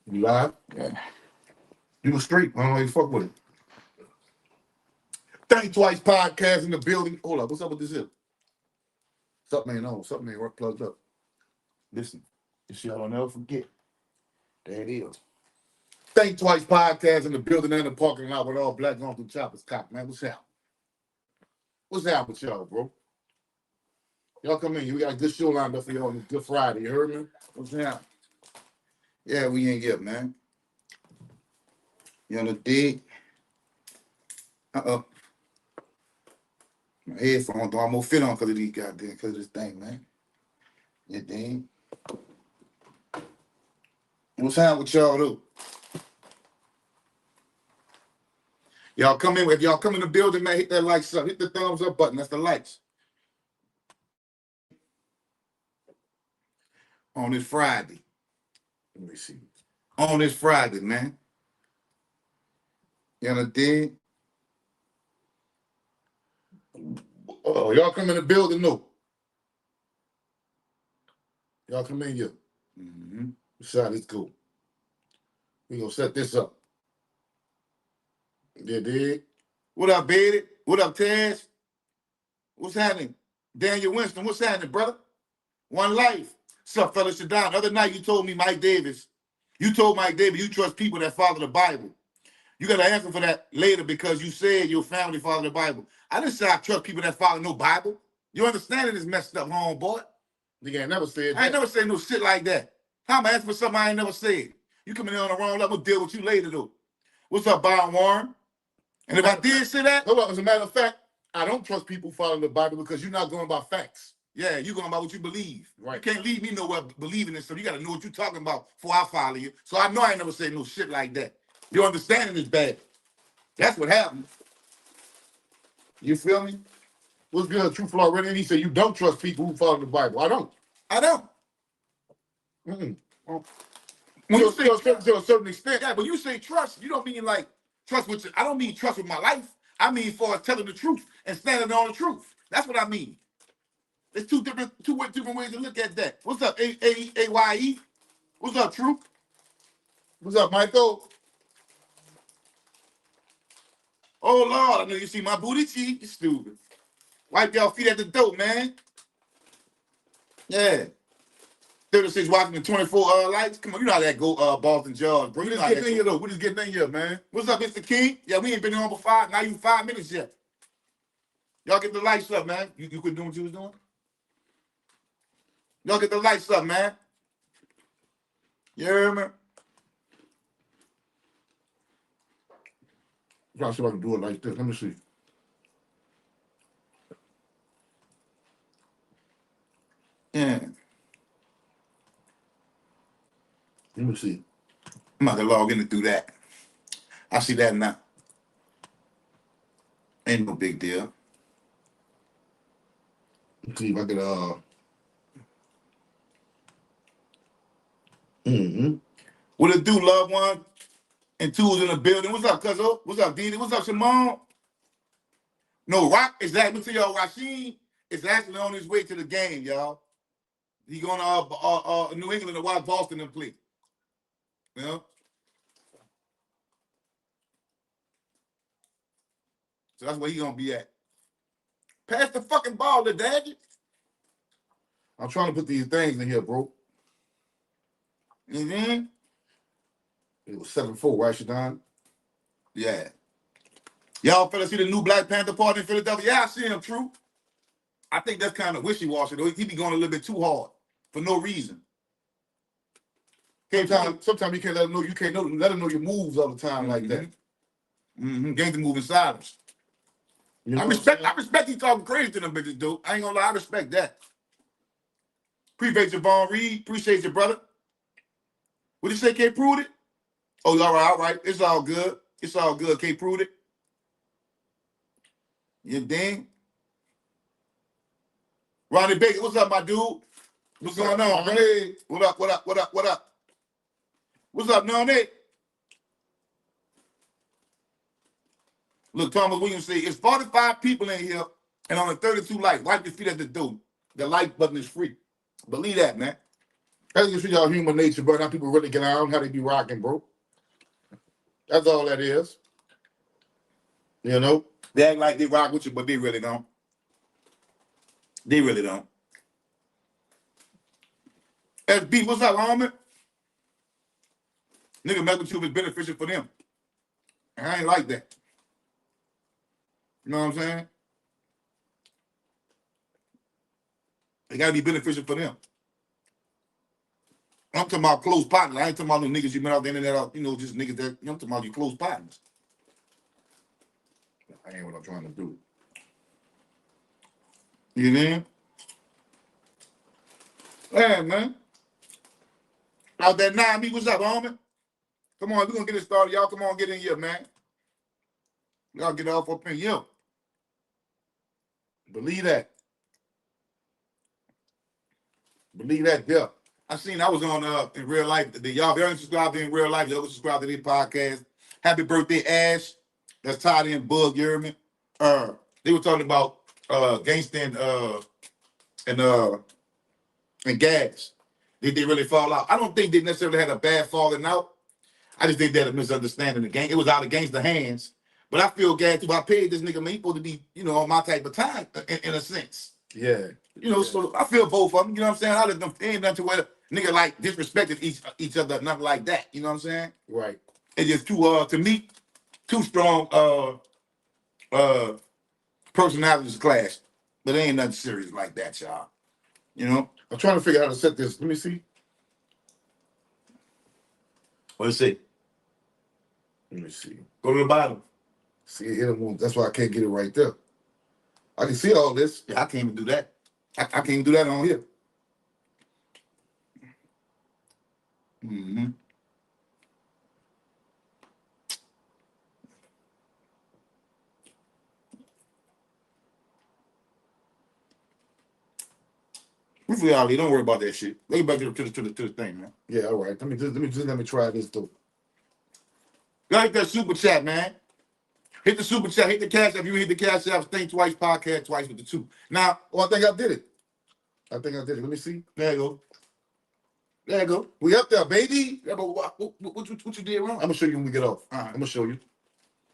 You live? Yeah. You was straight. I don't know how you fuck with it. Think Twice podcast in the building. Hold up. What's up with this here? Something ain't on. Something ain't plugged up. Listen. This shit I'll never forget. There it is. Think Twice podcast in the building and the parking lot with all black on through choppers cock, man. What's happening? What's happening with y'all, bro? Y'all come in. We got a good show lined up for y'all on this Good Friday. You heard me? What's happening? Yeah, we ain't get, man. You on the dig? My headphones don't almost fit on because of these goddamn, because of this thing, man. Yeah, damn. What's happening with y'all, though? Y'all come in, if y'all come in the building, man, hit that likes up. Hit the thumbs up button. That's the likes. On this Friday. Let me see. On this Friday, man. You understand? Oh, y'all come in the building, no. Y'all come in here. Mm-hmm. Shot, let's go. We gonna set this up. Yeah, dig? What up, baby? What up, Taz? What's happening? Daniel Winston, what's happening, brother? One life. What's up, fella? Shaddam. The other night you told me, Mike Davis, you trust people that follow the Bible. You got to answer for that later because you said your family follow the Bible. I didn't say I trust people that follow no Bible. Your understanding is messed up, homeboy. Nigga ain't never said that. I ain't never said no shit like that. How am I asking for something I ain't never said? You coming in on the wrong level, we'll deal with you later, though. What's up, Byron Warren? And if I did say that, hold on, as a matter of fact, I don't trust people following the Bible because you're not going by facts. Yeah, you're going by what you believe. Right. You can't leave me nowhere believing in stuff. You got to know what you're talking about before I follow you. So I know I ain't never said no shit like that. Your understanding is bad. That's what happened. You feel me? What's good, True Florida? He said you don't trust people who follow the Bible. I don't. I don't. Mm-mm. When you say trust to a certain extent, yeah, but you say trust, you don't mean like trust with. I don't mean trust with my life. I mean for telling the truth and standing on the truth. That's what I mean. There's two different ways to look at that. What's up, AYE? What's up, True? What's up, Michael? Oh Lord, I know you see my booty cheek. You stupid. Wipe y'all feet at the door, man. Yeah. 36 watching the 24 lights. Come on, you know how that go, Boston George, bro. We just getting in here, though. We just getting in here, man. What's up, Mr. King? Yeah, we ain't been on for not even 5 minutes yet. Y'all get the lights up, man. You quit doing what you was doing? Y'all get the lights up, man. You hear me? I'm trying to see if I can do it like this. Let me see. Yeah. Let me see. I'm about to log in and do that. I see that now. Ain't no big deal. Let's see if I can, What it do, loved one? And two's in the building. What's up, Cuzzo? What's up, Didi? What's up, Shimon? No, Rock is actually to y'all. RASHEED is actually on his way to the game, y'all. He going to New England to watch Boston and play. You know? So that's where he gonna be at. Pass the fucking ball to Daddy. I'm trying to put these things in here, bro. Mm-hmm. It was 7-4, right, Shaddam? Yeah. Y'all fellas see the new Black Panther Party in Philadelphia? Yeah, I see him, True. I think that's kind of wishy-washy, though. He be going a little bit too hard for no reason. Sometimes you can't let him know. You can't let him know your moves all the time like that. Mm-hmm. Games to move in silence. You know I respect he talking crazy to them bitches, dude. I ain't gonna lie, I respect that. Appreciate you, Vaughn Reed. Appreciate you, brother. What you say, K Prude it? Oh, all right. It's all good. It's all good, K Prude it. You dang. Ronnie Baker, what's up, my dude? What's going on, man? Hey. What up? What's up, Nonny? Look, Thomas Williams say, it's 45 people in here and only 32 likes. Wipe your feet at the door. The like button is free. Believe that, man. That's just y'all human nature, bro. How people really get around, how they be rocking, bro. That's all that is. You know? They act like they rock with you, but they really don't. They really don't. SB, what's up, homie? Nigga mess with you if it's beneficial for them. And I ain't like that. You know what I'm saying? It gotta be beneficial for them. I'm talking about close partners. I ain't talking about no niggas you met off the internet, you know, just niggas that, I'm talking about your close partners. That ain't what I'm trying to do. You know? Yeah, man. Out there 9B, what's up, homie? Come on, we're gonna get it started. Y'all come on, get in here, man. Y'all get off up in here. Believe that. Believe that, yeah. I was on in real life. Y'all, if y'all ain't subscribed in real life, y'all go subscribe to this podcast. Happy birthday, Ash. That's tied in Bug, you hear me? They were talking about gangsta and gas. Did they really fall out? I don't think they necessarily had a bad falling out. I just think they had a misunderstanding of the gang. It was out of gangsta hands. But I feel gas too. I paid this nigga, man, he supposed to be, you know, on my type of time in a sense. Yeah. You know, so I feel both of them. You know what I'm saying? I let them ain't nothing to where nigga like disrespected each other, nothing like that. You know what I'm saying? Right. It's just too to me, too strong personalities clash. But it ain't nothing serious like that, y'all. You know? I'm trying to figure out how to set this. Let me see. Let's see. Let me see. Go to the bottom. See, that's why I can't get it right there. I can see all this. Yeah, I can't even do that. I can't even do that on here. Mm-hmm. We reality. Don't worry about that shit. Let's get back to the thing, man. Yeah, all right. Let me try this though. Y'all hit that super chat, man. Hit the super chat. Hit the cash app. You hit the cash app. Think twice. Podcast twice with the two. Now, I think I did it. Let me see. There you go. There you go. We up there, baby. Yeah, but what you did wrong? I'm gonna show you when we get off. I'm gonna show you.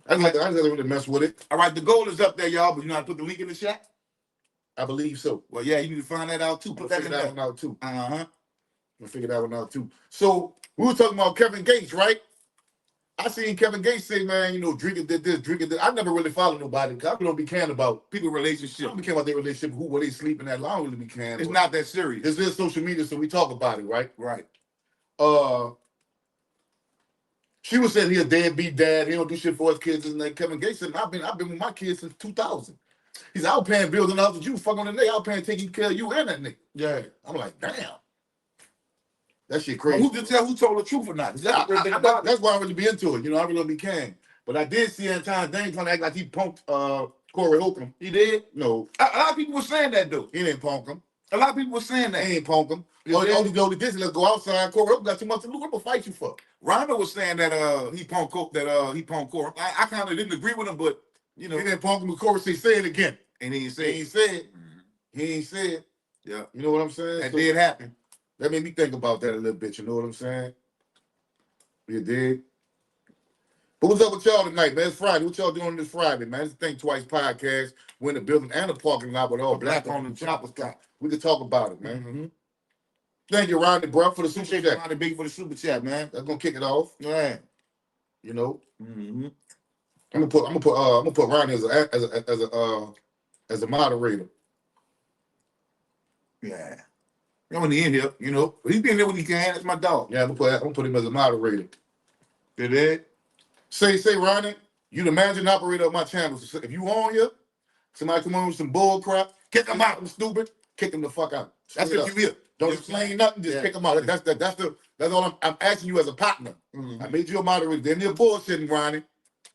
I just really mess with it. All right, the goal is up there, y'all. But you know how to put the link in the chat? I believe so. Well, yeah, you need to find that out too. Put that in there. One out too. We'll figure that one out too. So we were talking about Kevin Gates, right? I seen Kevin Gates say, man, you know, Dreka did this, Dreka did. I never really followed nobody because I don't be caring about people's relationship. I don't be caring about their relationship, who were they sleeping at. I don't really be caring. It's not that serious. It's just social media, so we talk about it, right? Right. She was saying he a deadbeat dad. He don't do shit for his kids. And then Kevin Gates said, I've been with my kids since 2000. He's out paying bills and others. You fuck on the nigga. I was paying taking care of you and that nigga. Yeah. I'm like, damn. That shit crazy. Well, who can tell who told the truth or not? That's why I really be into it. You know, I really don't be caring. But I did see at times Dane trying to act like he punked Corey Holcomb. He did? No. A lot of people were saying that, though. He didn't punk him. A lot of people were saying that. He ain't punk him. Only this, let's go outside. Corey Holcomb got too much to lose. I'm going to fight you for. Rondo was saying that he punked Corey. I kind of didn't agree with him, but, you know. He didn't punk him, but Corey said, say it again. And he ain't said. He ain't said. Yeah. You know what I'm saying? That did happen. That made me think about that a little bit, you know what I'm saying? You did? But what's up with y'all tonight, man? It's Friday. What y'all doing this Friday, man? It's the Think Twice podcast. We're in the building and the parking lot with all black on the chopper got. We can talk about it, man. Mm-hmm. Thank you, Ronnie, bro, for the super chat. Ronnie Big for the super chat, man. That's gonna kick it off. Yeah. You know? Mm-hmm. I'm gonna put Ronnie as a moderator. Yeah. When he in here, you know. But he be in there when he can. That's my dog. Yeah, I'm gonna put him as a moderator. Did it? Say, Ronnie, you the managing operator of my channel. So if you on here, somebody come on with some bull crap, kick them out. I'm stupid. Kick them the fuck out. That's if you here. Don't explain nothing. Just kick them out. That's all I'm asking you as a partner. Mm-hmm. I made you a moderator. Then you're bullshitting, Ronnie.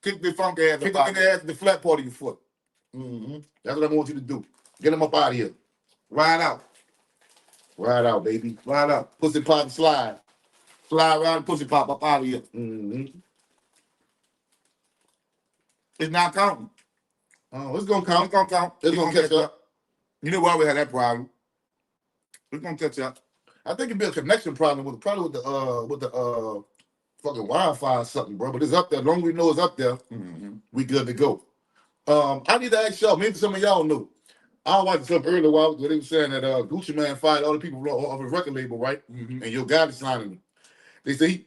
Kick the funk ass. Kick them in the ass the flat part of your foot. Mm-hmm. That's what I want you to do. Get them up out of here. Ride out. Ride out, baby. Ride out. Pussy pop and slide. Slide around, pussy pop up out of here. Mm-hmm. It's not counting. Oh, it's gonna count. It's gonna count. It's gonna catch up. You know why we had that problem? It's gonna catch up. I think it'd be a connection problem with the fucking Wi-Fi or something, bro. But it's up there. As long as we know it's up there, we good to go. I need to ask y'all, maybe some of y'all know. I watched something earlier while they were saying that Gucci Man fired all the people off his record label, right? And Yo Gotti signing him. They say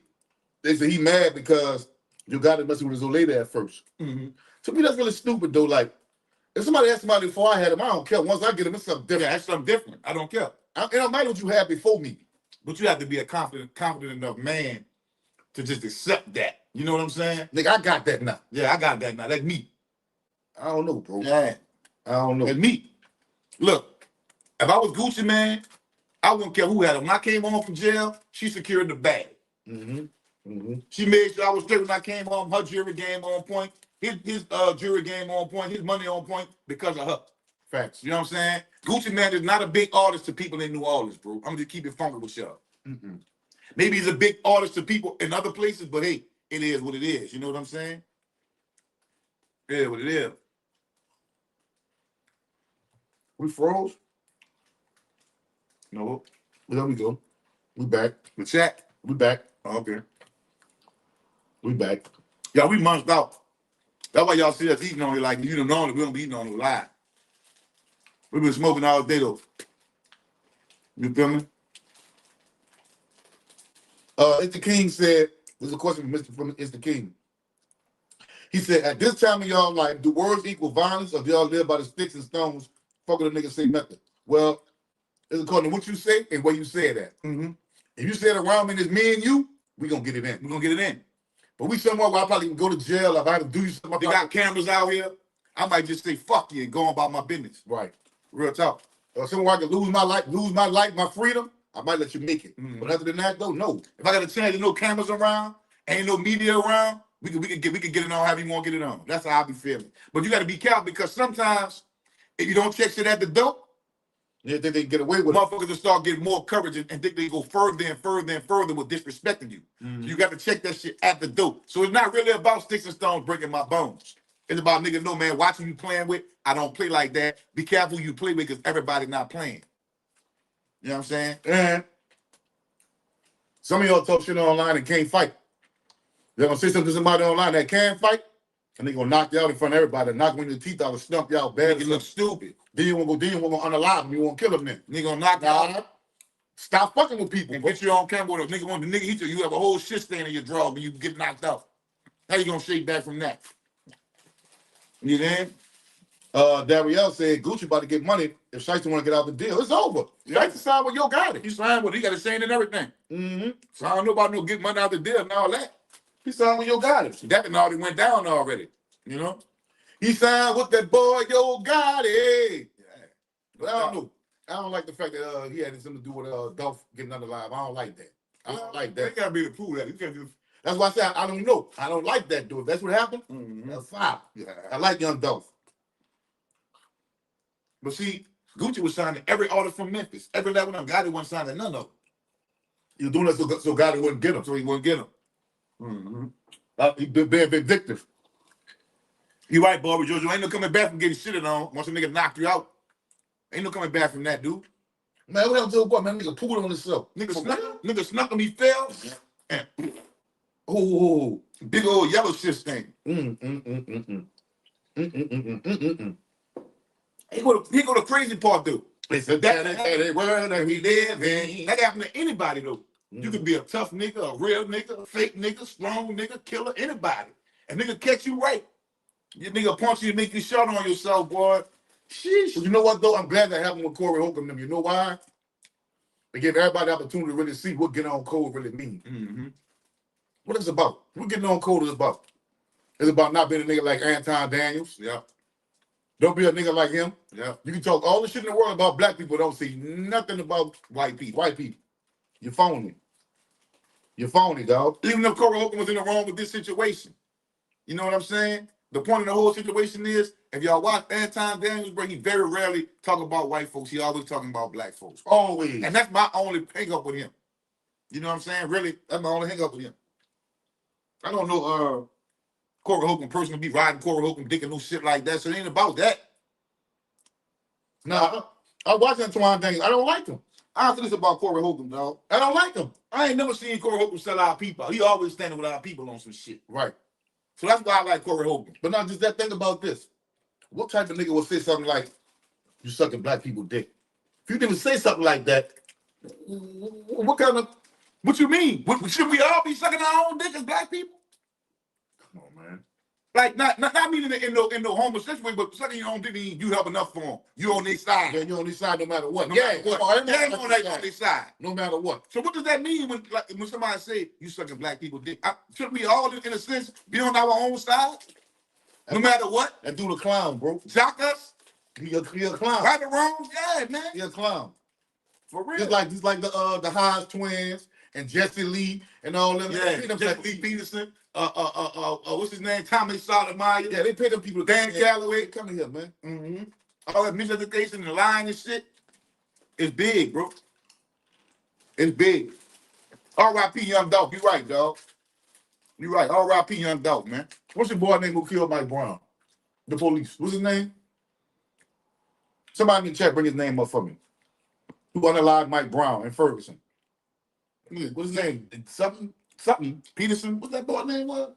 he mad because Yo Gotti messing with his old lady at first. To me, that's really stupid though. Like, if somebody had somebody before I had him, I don't care. Once I get him, it's something different. Yeah, that's something different. I don't care. It don't matter what you had before me. But you have to be a confident enough man to just accept that. You know what I'm saying? Nigga, I got that now. Yeah, I got that now. That's me. I don't know, bro. Yeah. I don't know. That's me. Look, if I was Gucci Man, I wouldn't care who had it. When I came home from jail, she secured the bag. She made sure I was straight when I came home. Her jewelry game on point. His jewelry game on point. His money on point because of her. Facts. You know what I'm saying? Gucci Man is not a big artist to people in New Orleans, bro. I'm just keep it funky with y'all. Maybe he's a big artist to people in other places, but hey, it is what it is. You know what I'm saying? It is what it is. We froze? No. There we go. We back. The chat. We back. Okay. We back. Yeah, we munched out. That's why y'all see us eating on it like you don't know it. We don't be eating on it live. We've been smoking all day though. You feel me? Mr. King said, there's a question from Mr. King. He said, at this time of y'all life, do words equal violence or do y'all live by the sticks and stones? Fuck with a nigga say nothing. Well, it's according to what you say and where you say it at. If you say it around me and it's me and you, we gonna get it in. We're gonna get it in. But we somewhere where I probably can go to jail if I have to do something. They got cameras out here. I might just say fuck you and go about my business. Right. Real talk. Or somewhere I can lose my life, my freedom, I might let you make it. But other than that, though, no. If I got a chance, there's no cameras around, ain't no media around, we can get it on however you want to get it on. That's how I be feeling. But you got to be careful because sometimes if you don't check shit at the door, yeah, they can get away with motherfuckers will start getting more coverage and think they go further and further and further with disrespecting you. So you got to check that shit at the door. So it's not really about sticks and stones breaking my bones. It's about niggas, no man, watching you playing with. I don't play like that. Be careful who you play with because everybody not playing. You know what I'm saying? And some of y'all talk shit online and can't fight. They're gonna say something to somebody online that can fight, and they gonna knock you out in front of everybody, knock one of your teeth out, and stump you out bad. Make it look stupid. Then you won't go unalive them. You won't kill them then. Nigga gonna knock you out. Stop fucking with people. And get you on camera with a nigga want the nigga hit you. You have a whole shit stain in your draw when you get knocked out. How you gonna shake back from that? You then? Darielle said Gucci about to get money if Shiesty want to get out the deal. It's over. Shiesty signed with Yo Gotti. He signed with it. He got a saying and everything. So I don't know about no get money out the deal and all that. He signed with Yo Gotti. That done already went down already. You know? He signed with that boy Yo Gotti. But I don't know. I don't like the fact that he had something to do with Dolph getting unalive. I don't like that. I don't like that. They gotta be able to prove that. You can't just... That's why I said I don't know. I don't like that, dude. If that's what happened, that's fine. Yeah. I like Young Dolph. But see, Gucci was signing every artist from Memphis. Every level of them. Gotti wasn't signing none of them. He was doing that so Gotti wouldn't get him. So he wouldn't get them. He been being vindictive. You right, Barbara Jojo. Ain't no coming back from getting shitted on once a nigga knocked you out. Ain't no coming back from that, dude. Man, what happened to the boy, man? Nigga pulled on himself. Nigga snuck him, he fell. And big old yellow shit stain. He go to crazy part, dude. It's a daddy world that we live in. That happen to anybody, though. You could be a tough nigga, a real nigga, a fake nigga, strong nigga, killer, anybody. And nigga catch you right. Your nigga punch you and make you shut on yourself, boy. Sheesh. But you know what, though? I'm glad that happened with Corey Holcomb. Them. You know why? They gave everybody the opportunity to really see what getting on code really means. What it's about? What getting on code is about? It's about not being a nigga like Anton Daniels. Yeah. Don't be a nigga like him. Yeah. You can talk all the shit in the world about black people. Don't say nothing about white people. White people. You're phony. You're phony, dog. Even if Corey Holcomb was in the wrong with this situation. You know what I'm saying? The point of the whole situation is, if y'all watch Anton Daniels, bro, he very rarely talk about white folks. He always talking about black folks. Always. And that's my only hang up with him. You know what I'm saying? Really, that's my only hang up with him. I don't know Corey Holcomb personally be riding Corey Holcomb dick and no shit like that, so it ain't about that. Nah, I watch Antoine Daniels. I don't like him. I say this about Corey Holcomb, dog. I don't like him. I ain't never seen Corey Holcomb sell our people. He always standing with our people on some shit. Right. So that's why I like Corey Holcomb. But now just that thing about this. What type of nigga would say something like, you sucking black people dick? If you didn't say something like that, what kind of... What you mean? Should we all be sucking our own dick as black people? Come on, man. Like not meaning in no homosexual way, but sucking your own dick means you help enough for them. You on their side. Yeah, you on their side no matter what. No matter what. Yeah, on their side. No matter what. So what does that mean when somebody say you sucking black people dick? Should we all, in a sense, be on our own side? No matter what? That dude a clown, bro. Jock us? He a clown. Right or wrong? Yeah, man. He a clown. For real. Just like the Haas twins and Jesse Lee and all them. Yeah, Jesse Lee Peterson. What's his name? Tommy Sotomayor. Yeah, they pay them people. Dan Calloway. Come here, man. Mm-hmm. All that miseducation and the lying and shit. It's big, bro. It's big. R.I.P. Young Dog. You right, dog. You right. R.I.P. Young Dog, man. What's your boy name who killed Mike Brown? The police. What's his name? Somebody in the chat bring his name up for me. Who unalived Mike Brown in Ferguson? What's his name? Something Peterson. What's that boy name was?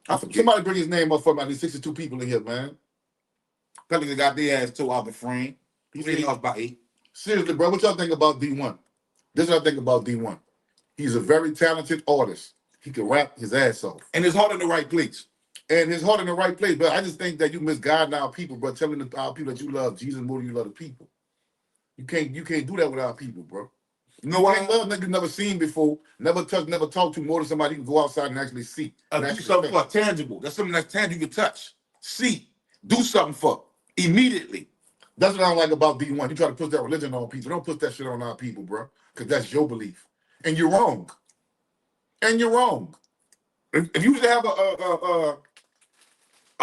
I forget. Somebody bring his name up for me. I need 62 people in here, man. That nigga got their ass tore out the frame. He lost by 8. Seriously, bro, what y'all think about D1? This is what I think about D1. He's a very talented artist. He can rap his ass off. And his heart in the right place. And his heart in the right place. But I just think that you misguiding our people, bro, telling our people that you love Jesus more than you love the people. You can't do that with our people, bro. You know what I love niggas never seen before, never touched, never talked to more than somebody you can go outside and actually see. Do something for tangible. That's something that's tangible you can touch. See. Do something for immediately. That's what I don't like about D1. You try to put that religion on people. Don't put that shit on our people, bro. Because that's your belief. And you're wrong. And you're wrong. If you should have a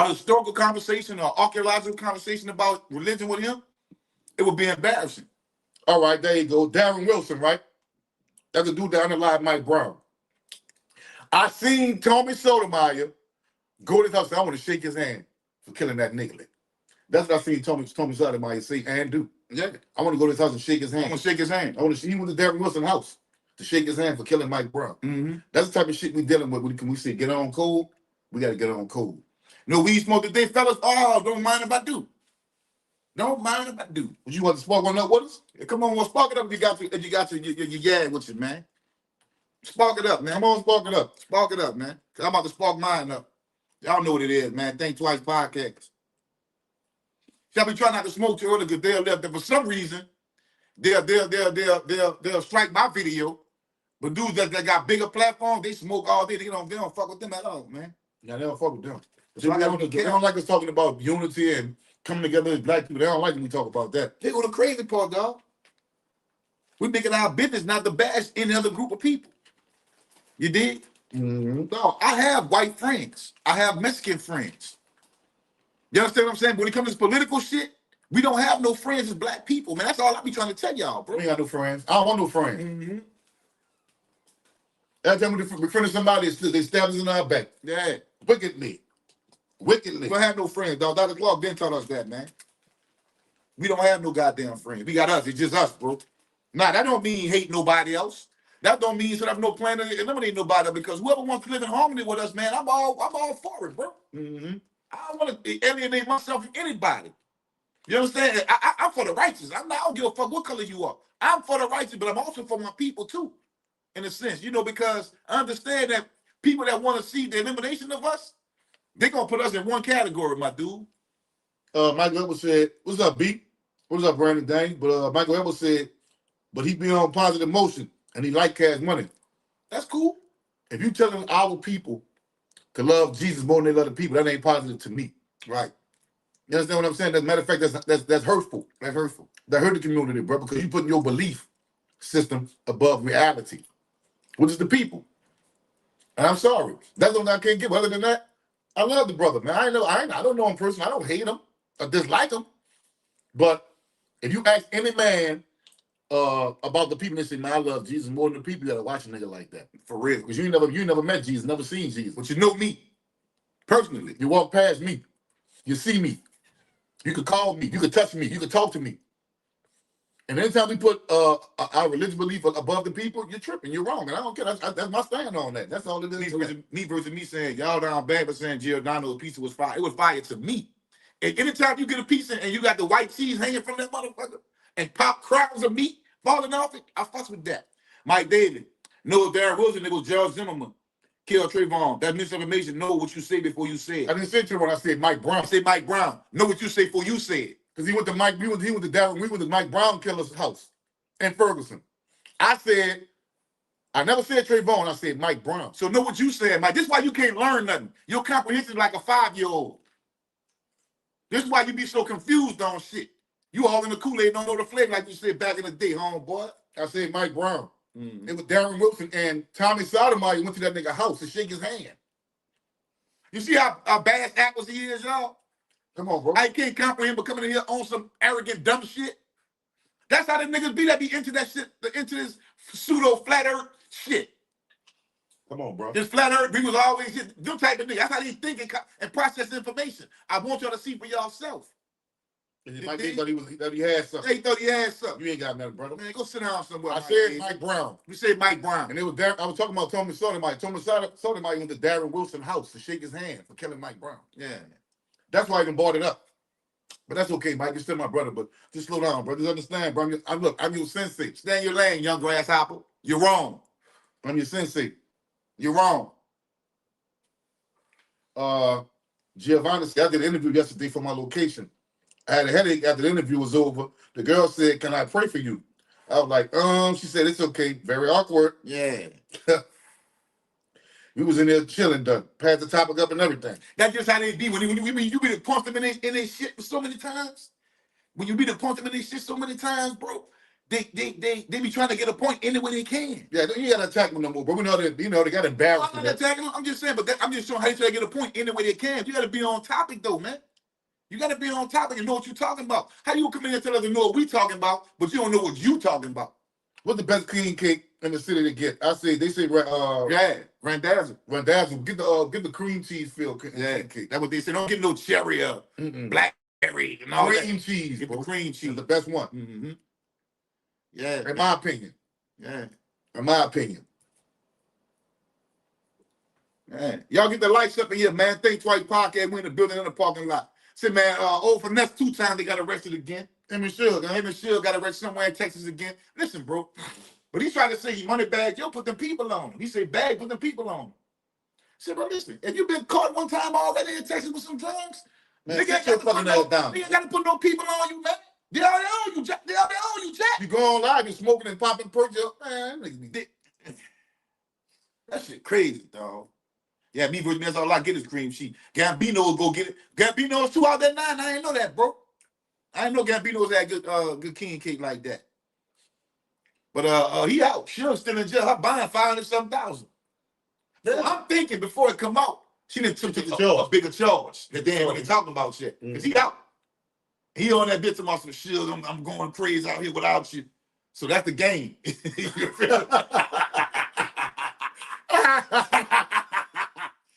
historical conversation or archaeological conversation about religion with him, it would be embarrassing. All right, there you go. Darren Wilson, right? That's the dude that unalived Mike Brown. I seen Tommy Sotomayor go to his house and I want to shake his hand for killing that nigga. That's what I seen Tommy Sotomayor say and do. Yeah. I want to go to his house and shake his hand. I want to shake his hand. He went to Darren Wilson's house to shake his hand for killing Mike Brown. Mm-hmm. That's the type of shit we dealing with. When we say get on cold, we got to get on cold. No weed smoke today, fellas. Oh, don't mind if I do. Don't mind if I do. Would you want to spark one up with us? Yeah, come on, spark it up if you got your yeah with you, man. Spark it up, man. Come on, spark it up. Spark it up, man. Cause I'm about to spark mine up. Y'all know what it is, man. Think Twice podcast. Shall be trying not to smoke too early because they'll left. For some reason, they'll strike my video. But dudes that got bigger platforms, they smoke all day. They don't fuck with them at all, man. Yeah, they don't fuck with them. So they don't like us talking about unity and coming together as black people. They don't like when we talk about that. They go the crazy part, dog. We making our business not to bash any other group of people. You dig? Mm-hmm. No, I have white friends. I have Mexican friends. You understand what I'm saying? When it comes to political shit, we don't have no friends as black people, man. That's all I be trying to tell y'all, bro. We ain't got no friends. I don't want no friends. Mm-hmm. Every time we friend somebody, they stab us in our back. Yeah. Wickedly. We don't have no friends, dog. Dr. Clark didn't tell us that, man. We don't have no goddamn friends. We got us. It's just us, bro. Nah, that don't mean hate nobody else. That don't mean so I have no plan to eliminate nobody because whoever wants to live in harmony with us, man, I'm all for it, bro. Mm-hmm. I don't want to alienate myself from anybody. You understand? I'm for the righteous. I don't give a fuck what color you are. I'm for the righteous, but I'm also for my people too, in a sense, because I understand that people that want to see the elimination of us, they're gonna put us in one category, my dude. Michael Edwards said, "What's up, B? What's up, Brandon Dane?" But Michael Edwards said, "But he be on positive motion and he like cash money." That's cool. If you telling our people to love Jesus more than they love the people, that ain't positive to me. Right. You understand what I'm saying? As a matter of fact, that's hurtful. That's hurtful. That hurt the community, bro, because you putting your belief system above reality, which is the people. And I'm sorry. That's what I can't give. Other than that, I love the brother, man. I don't know him personally. I don't hate him or dislike him. But if you ask any man about the people that say, man, I love Jesus more than the people that are watching nigga like that. For real. Because you never met Jesus, never seen Jesus. But you know me. Personally. You walk past me. You see me. You could call me. You could touch me. You could talk to me. And anytime we put our religious belief above the people, you're tripping. You're wrong. And I don't care. That's my stand on that. That's all it is. Me versus me saying, y'all down bad, but saying Giordano's pizza was fire. It was fire to me. And anytime you get a pizza and you got the white cheese hanging from that motherfucker and pop crowds of meat falling off it, I fuss with that. Mike David, no, Darren Wilson, it was George Zimmerman. Kill Trayvon. That misinformation. Know what you say before you say it. I didn't say Trayvon. I said Mike Brown. I say Mike Brown. Know what you say before you say it. Because he went to Mike. We went to Darren. We went to Mike Brown killer's house in Ferguson. I said, I never said Trayvon. I said Mike Brown. So know what you said, Mike. This is why you can't learn nothing. Your comprehension is like a 5-year-old. This is why you be so confused on shit. You all in the Kool-Aid, don't know the flavor like you said back in the day, homeboy. I said Mike Brown. It was Darren Wilson and Tommy Sotomayor went to that nigga house to shake his hand. You see how bad apples he is, y'all? Come on, bro. I can't comprehend but coming in here on some arrogant dumb shit. That's how the niggas be that be into that shit, into this pseudo flat earth shit. Come on, bro. This flat earth, we was always hit, them type of niggas. That's how they think and process information. I want y'all to see for yourself. Mike thought he had something. They thought he had something. You ain't got nothing, brother. Man, go sit down somewhere. I said Mike Brown. You said Mike Brown. And it was Darren, I was talking about Tommy Sotomayor. Tommy Sotomayor went to Darren Wilson's house to shake his hand for killing Mike Brown. Yeah. That's why I even brought it up. But that's okay, Mike. You're still my brother, but just slow down, brother. Just understand, bro. I'm your sensei. Stay in your lane, young grasshopper. You're wrong. I'm your sensei. You're wrong. Giovanni said, I did an interview yesterday for my location. I had a headache after the interview was over. The girl said, can I pray for you? I was like, she said, it's okay. Very awkward. Yeah. We was in there chilling, done. Passed the topic up and everything. That's just how they be. When you be to punch them in their shit so many times. When you be to punch them in their shit so many times, bro, they be trying to get a point any way they can. Yeah, you gotta attack them no more, bro. We know that, they got embarrassed. I'm not attacking them. I'm just saying, but I'm just showing how they try to get a point any way they can. You gotta be on topic though, man. You gotta be on topic and know what you're talking about. How you come in and tell us to know what we talking about, but you don't know what you talking about? What's the best king cake in the city to get? They say Randazzo. Get the cream cheese filled cake. That's what they say. Don't get no cherry or blackberry and all cream that. cheese. Get the cream cheese. It's the best one. Mm-hmm. Yeah. In my opinion. Yeah. In my opinion. Man. Y'all get the lights up in here, man. Think Twice podcast. We in the building in the parking lot. Say, man, old Finesse 2 times they got arrested again. Him and Shield got arrested somewhere in Texas again. Listen, bro. But he's trying to say he money bag, yo, put them people on him. He said, bag, put them people on him. I said, bro, listen, if you been caught one time already in Texas with some drugs, man, nigga ain't got to put no people on you, man. They already own you, Jack. You go on live, you smoking and popping perks, man. That shit crazy, dog. Yeah, me versus me, that's all I get is cream cheese. Gambino will go get it. Gambino's 2 out there 9. I ain't know that, bro. I didn't know Gambino's had good king cake like that. But he out. She'll still in jail. Her buying 500-something. So I'm thinking before it come out, she done took a bigger charge that they ain't really talking about shit. Because he out. He on that bitch about some shields. I'm going crazy out here without you. So that's the game.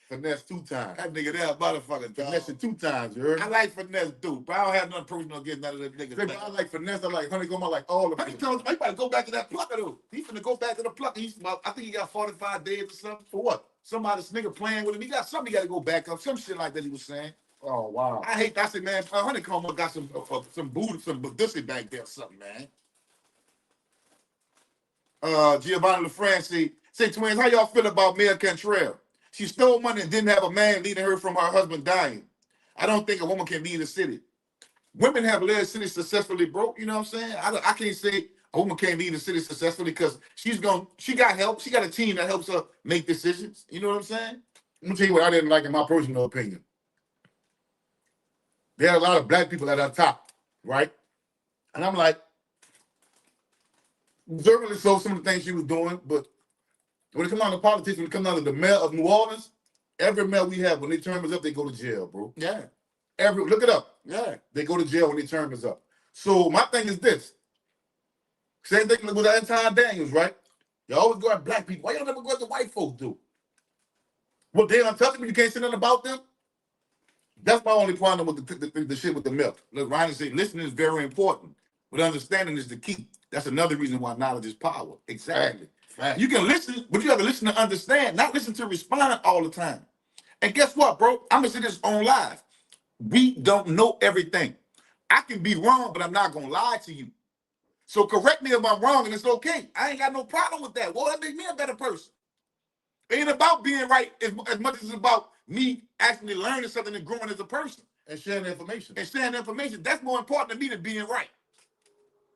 Finesse 2 times. That nigga there, motherfucker. Finesse 2 times, you heard? I like Finesse, dude, but I don't have nothing personal against none of them niggas. I like Finesse, I like Honeycomb, I like all of them. Honeycomb, he better go back to that plucker, though. He finna go back to the plucker. I think he got 45 days or something. For what? Somebody's nigga playing with him. He got something he got to go back up. Some shit like that he was saying. Oh, wow. I hate that. I said, man, Honeycomb got some booty, some bussy back there or something, man. Giovanni LaFrance say, twins, how y'all feel about Mia Cantrell? She stole money and didn't have a man leading her from her husband dying. I don't think a woman can lead a city. Women have led cities successfully, bro. You know what I'm saying? I can't say a woman can't lead a city successfully because she got help. She got a team that helps her make decisions. You know what I'm saying? Let me tell you what I didn't like in my personal opinion. There are a lot of black people at our top, right? And I'm like, observantly so some of the things she was doing, but when it comes down to politics, when it comes down to the mayor of New Orleans, every mayor we have, when their term is up, they go to jail, bro. Yeah. Look it up. Yeah. They go to jail when their term is up. So my thing is this. Same thing with Anton Daniels, right? You always go at black people. Why y'all never go at the white folks do? Well, they untouchable, you can't say nothing about them? That's my only problem with the shit with the milk. Look, Ryan said listening is very important. But understanding is the key. That's another reason why knowledge is power. Exactly. Fact. You can listen, but you have to listen to understand, not listen to respond all the time. And guess what, bro? I'm gonna say this on live. We don't know everything. I can be wrong, but I'm not gonna lie to you. So correct me if I'm wrong, and it's okay. I ain't got no problem with that. Well, that makes me a better person. It ain't about being right as much as it's about me actually learning something and growing as a person. And sharing information. And sharing information. That's more important to me than being right.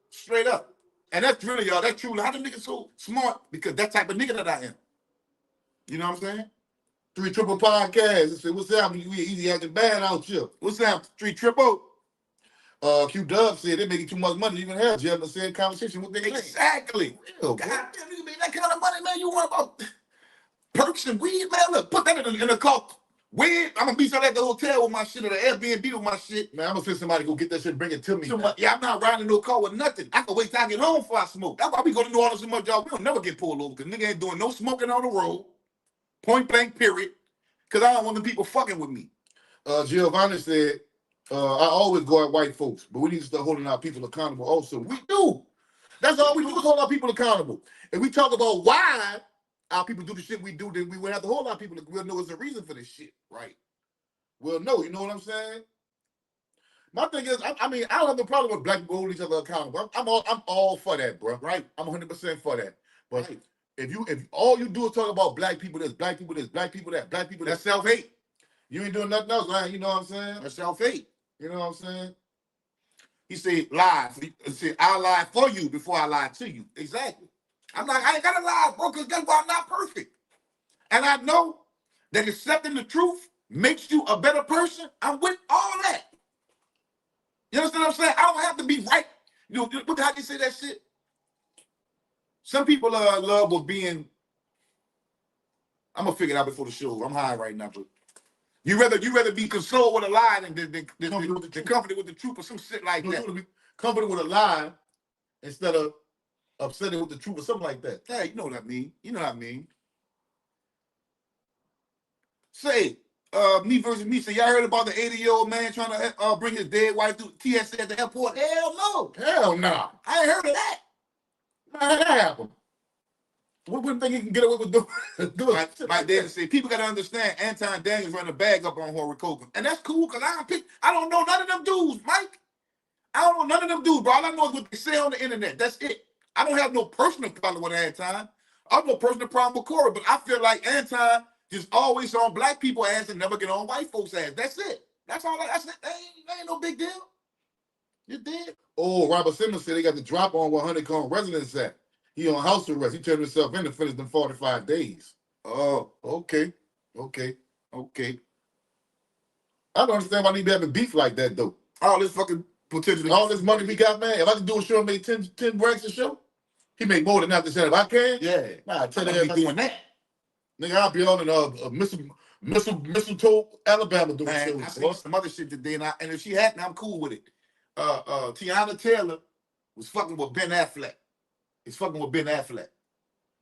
Straight up. And that's really, y'all, that's truly how the niggas so smart, because that type of nigga that I am. You know what I'm saying? 3 Triple Podcast. Say, what's happening? We easy acting bad out here. What's that? 3 Triple? Q Dub said they're making too much money to even have Jeff the same conversation with their Exactly. Real, God damn, nigga make that kind of money, man. You want about perks and weed, man? Look, put that in a car. Weed, I'm gonna be at the hotel with my shit or the Airbnb with my shit. Man, I'm gonna send somebody to go get that shit and bring it to me. Yeah, I'm not riding no car with nothing. I can wait till I get home before I smoke. That's why we go to New Orleans so much, y'all. We don't never get pulled over, because nigga ain't doing no smoking on the road. Point blank, period. Because I don't want the people fucking with me. Giovanni said, I always go at white folks, but we need to start holding our people accountable also. We do. That's all we do, is hold our people accountable. If we talk about why our people do the shit we do, then we would have to hold our people. We'll know there's a reason for this shit, right? We'll know, you know what I'm saying? My thing is, I mean, I don't have no problem with black people holding each other accountable. I'm all for that, bro. Right. I'm 100% for that. But Right. if all you do is talk about black people this, black people this, black people that, black people That's that, self-hate. you ain't doing nothing else, right? You know what I'm saying? That's self-hate. You know what I'm saying? He said, lie. He said, I'll lie for you before I lie to you. Exactly. I ain't gotta lie, bro, because guess what? I'm not perfect. And I know that accepting the truth makes you a better person. I'm with all that. You understand what I'm saying? I don't have to be right. You know, how do you say that shit? Some people love with being. I'm gonna figure it out before the show. I'm high right now, but you rather be consoled with a lie than comforted with the truth or some shit like that. Be comforted with a lie instead of upsetting with the truth or something like that. Yeah, you know what I mean. You know what I mean. Say, me versus me. Say, y'all heard about the 80-year-old man trying to bring his dead wife through TSA at the airport? Hell no. Hell no. I ain't heard of that. Man, that happened. We wouldn't think he can get away with doing My dad said, people got to understand Anton Daniels running a bag up on Horror Coker. And that's cool, because I don't know none of them dudes, Mike. I don't know none of them dudes, bro. All I know is what they say on the internet. That's it. I don't have no personal problem with Anton. I have no personal problem with Corey, but I feel like Anton just always on black people's ass and never get on white folks' ass. That's it. That's all. That's it. That ain't no big deal. You did. Oh, Robert Simmons said they got the drop on where Honeycomb residence at. He on house arrest. He turned himself in to finish them 45 days. Oh, okay. I don't understand why they be having beef like that, though. All this fucking potential. All this money we got, man. If I could do a show and make 10 brands a show, he make more than that. If I can, Yeah. nah, tell I'm you doing that. Nigga, I'll be on in Mistletoe, Alabama doing shows. I seen some other shit today, and if she had me, I'm cool with it. Tiana Taylor was fucking with Ben Affleck. He's fucking with Ben Affleck.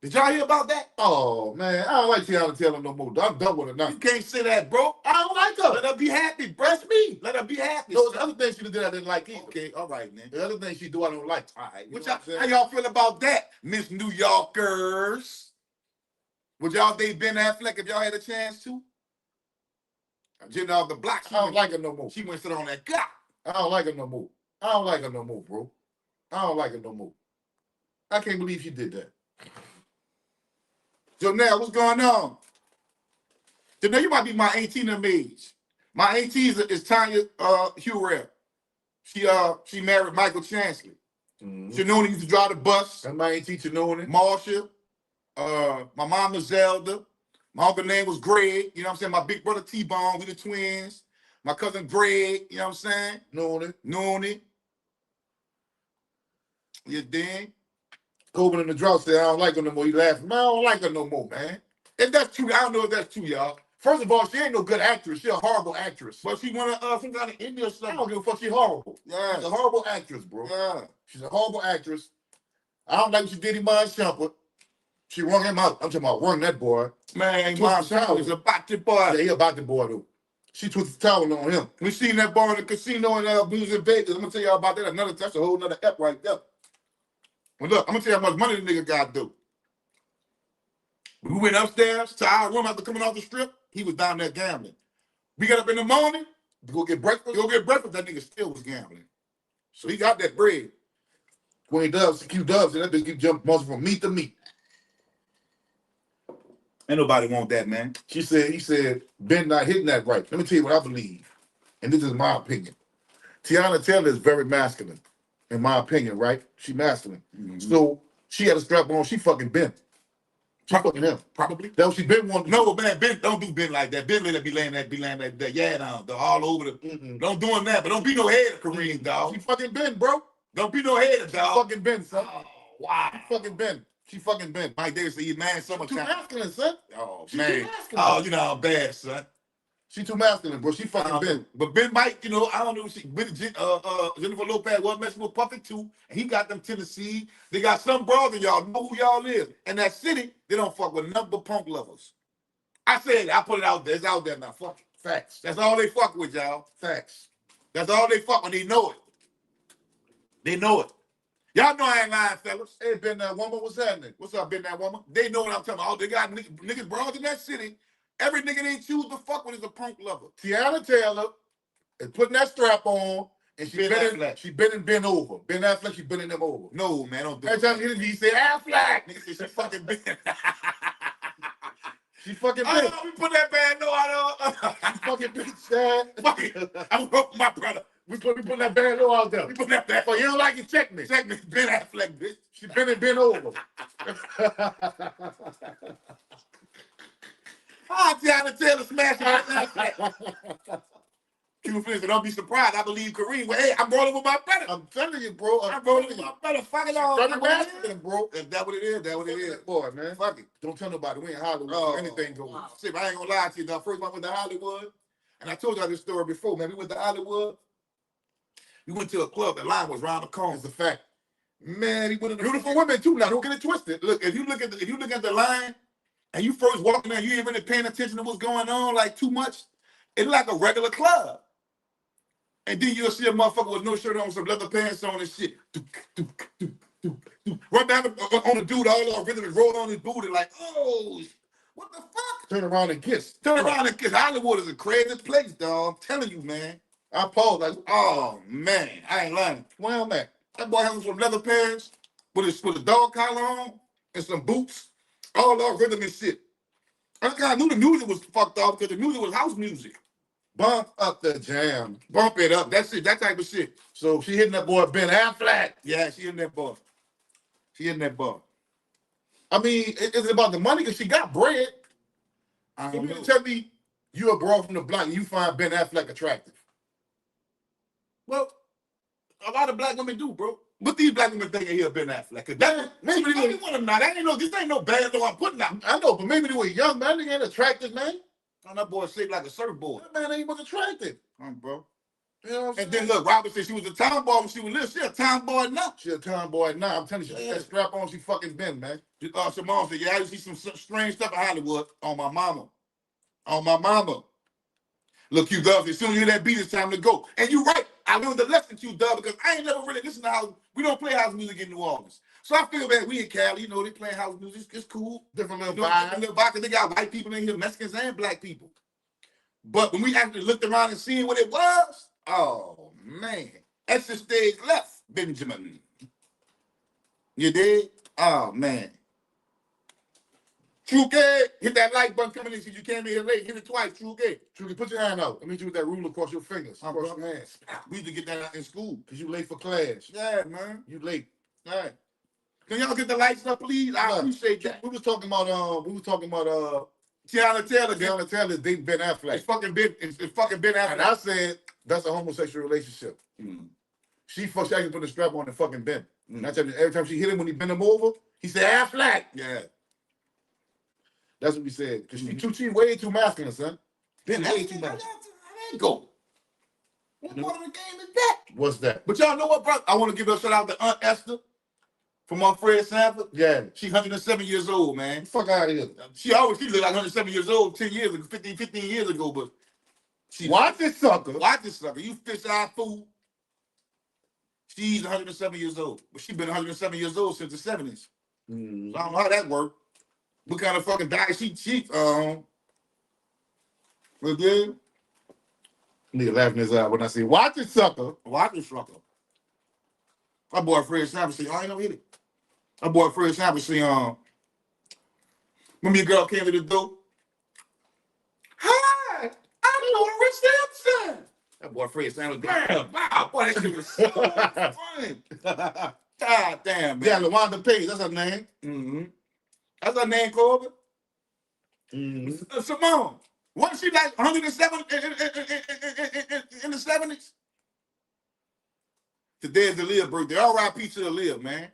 Did y'all hear about that? Oh, man, I don't like Tiana Taylor no more. I'm done with her now. You can't say that, bro. I don't like her. Let her be happy. Breast me. Let her be happy. No, the other thing she did I didn't like either. Okay, all right, man. The other thing she do I don't like. All right. How How y'all feel about that, Miss New Yorkers? Would y'all date Ben Affleck if y'all had a chance to? Jenna off the block. I don't like her no more. She went sit on that guy. I don't like her no more. I don't like her no more, bro. I don't like her no more. I can't believe she did that. Janelle, what's going on? Janelle, you might be my auntie in them age. My auntie is Tanya Hurrell. She married Michael Chancellor. Mm-hmm. Shanona used to drive the bus. That's my auntie Shanona. Marsha. My mom is Zelda. My uncle name was Greg. You know what I'm saying? My big brother T-Bone. We the twins. My cousin Greg. You know what I'm saying? Noonie. You dig? Coben in the drought said, I don't like her no more. He laughing. Man, I don't like her no more, man. If that's true, I don't know if that's true, y'all. First of all, she ain't no good actress. She a horrible actress. But she won some kind of India or I something. don't give a fuck. She horrible. Yeah. She's a horrible actress, bro. Yeah. She's a horrible actress. I don't like what she did in my Shumpert. She wrung him out. I'm talking about wrung that boy. Man, Twist my the shower. son is about to boy. Yeah, he about the boy, though. She twisted the towel on him. We seen that bar in the casino in Blues in Vegas. I'm gonna tell y'all about that. That's a whole nother ep right there. Well, look, I'm gonna tell you how much money the nigga got do. We went upstairs to our room after coming off the strip. He was down there gambling. We got up in the morning to go get breakfast. That nigga still was gambling. So he got that bread. Queen Dubs, Q Dubs, and that bitch keep jumping muscle from meat to meat. Ain't nobody want that, man. He said, Ben not hitting that right. Let me tell you what I believe. And this is my opinion. Tiana Taylor is very masculine, in my opinion, right? She masculine. Mm-hmm. So she had a strap on, she fucking Ben. She fucking him. Probably. That what she Ben wanted. No, man, Ben, don't do Ben like that. Ben let her be laying that yeah down, all over the. Mm-mm. Don't do him that, but don't be no head of Kareem, dog. She fucking Ben, bro. Don't be no head of dog. She fucking Ben, son. Oh, wow. She fucking Ben. She fucking Ben. Mike Davis said, man, summertime. She too masculine, son. Oh, she man. Too masculine. Oh, you know how bad, son. She too masculine, bro. She fucking Ben. But Ben Mike, you know, I don't know. Jennifer Lopez was messing with Puffy too, and he got them Tennessee. They got some brother, y'all know who y'all is. And that city, they don't fuck with number punk lovers. I said it. I put it out there. It's out there now. Fuck it. Facts. That's all they fuck with, y'all. Facts. That's all they fuck with. They know it. They know it. Y'all know I ain't lying, fellas. Hey, Ben That Woman, what's happening? What's up, Ben That Woman? They know what I'm talking about. They got niggas broads in that city. Every nigga they choose to fuck with is a punk lover. Tiana Taylor is putting that strap on, and she bending Ben over. Ben Affleck, she bending them over. No, man, don't do it. Every time he say Affleck, nigga say she fucking Ben. She fucking Ben. Oh, we put that band no out. She fucking bitch. Fuck it. I'm broke my brother. We put that band low out there. We put that band. Oh, you don't like it? Check me. Check me. Ben Affleck, bitch. She been over. Tiana Taylor smashing Affleck. Q Flynn said, don't be surprised. I believe Kareem. Well, hey, I'm rolling with my brother. I'm telling you, bro. I'm rolling with my brother. Fuck it all. Bro. If that what it is, that what it is. Boy, man. Fuck it. Don't tell nobody. We in Hollywood. Oh, anything goes. Wow. See, I ain't gonna lie to you. Now, first I went to Hollywood, and I told y'all this story before, man. We went to Hollywood. We went to a club. The line was round the corner. It's a fact. Man, he went in the beautiful women too. Now, don't get it twisted. Look, if you look at the line, and you first walking there, you ain't really paying attention to what's going on, like too much. It's like a regular club. And then you'll see a motherfucker with no shirt on, some leather pants on and shit. Run down on the dude, all our rhythm and roll on his booty like, oh, what the fuck? Turn around and kiss. Hollywood is a crazy place, dog. I'm telling you, man. I paused like, oh, man. I ain't lying. Well, man. That boy having some leather pants with a dog collar on and some boots. All our rhythm and shit. I kind of knew the music was fucked off because the music was house music. Bump up the jam. Bump it up. That's it. That type of shit. So she hitting that boy Ben Affleck. Yeah, she hitting that boy. I mean, is it about the money? Because she got bread. I don't know. Tell me you a girl from the block and you find Ben Affleck attractive. Well, a lot of black women do, bro. What these black women think he Ben Affleck? Maybe they want him now. This ain't no bad though I'm putting out. I know, but maybe they were young, man. They ain't attractive, man. Oh, that boy shaped like a surfboard. That man ain't was attractive. Bro. You know what I'm saying? And then look, Robert said she was a tomboy when she was little. She a tomboy now. She a tomboy now. I'm telling you, she got that strap on, she fucking Ben, man. Simone said, yeah, I used to see some strange stuff in Hollywood on my mama. Look, Q Dub, as soon as you hear that beat, it's time to go. And you're right. I learned the lesson, Q Dub, because I ain't never really listened to house. We don't play house music in New Orleans. So I feel that we in Cali, they play house music. It's cool. Different little vibe. They got white people in here, Mexicans and black people. But when we actually looked around and seen what it was, oh, man. Exit stage left, Benjamin. You did? Oh, man. True Gay, hit that like button coming in because you came in here late. Hit it twice, True Gay. True Gay, put your hand out. Let me do with that ruler across your fingers. Across your hands. We need to get that out in school because you late for class. Yeah, man. You late. All right. Can y'all get the lights up, please? I appreciate that. We was talking about Tiana Taylor. Tiana Taylor dating Ben Affleck. It's fucking Ben Affleck. And I said that's a homosexual relationship. Mm. She actually put a strap on and fucking Ben. Mm. Every time she hit him when he bent him over, he said Affleck. Yeah. That's what we said. Because she way too masculine, son. Ben way too masculine. I ain't go. What part of the game is that? What's that? But y'all know what, bro? I want to give a shout out to Aunt Esther from Aunt Fred Sanford. Yeah. She's 107 years old, man. Fuck out of here. She looked like 107 years old 10 years ago, 15 years ago, but Watch this sucker. Watch this sucker. You fish-eyed fool. She's 107 years old. But she's been 107 years old since the 70s. So I don't know how that worked. What kind of fucking diet she was good? Nigga laughing his eye when I say, watch this sucker. Watch this sucker. My boy Fred Sanford say, I ain't gonna hit it. My boy Fred Sanford say, remember your girl came to the door? Hi, I'm Laura Simpson. That boy Fred Sanford, damn, wow, boy, that shit was so funny. God damn, man. Yeah, LaWanda Page, that's her name. Mm-hmm. That's her name, Corbin. Mm-hmm. Simone, wasn't she like 107 in the 70s? Today's the Aaliyah birthday. R.I.P. to Aaliyah, man.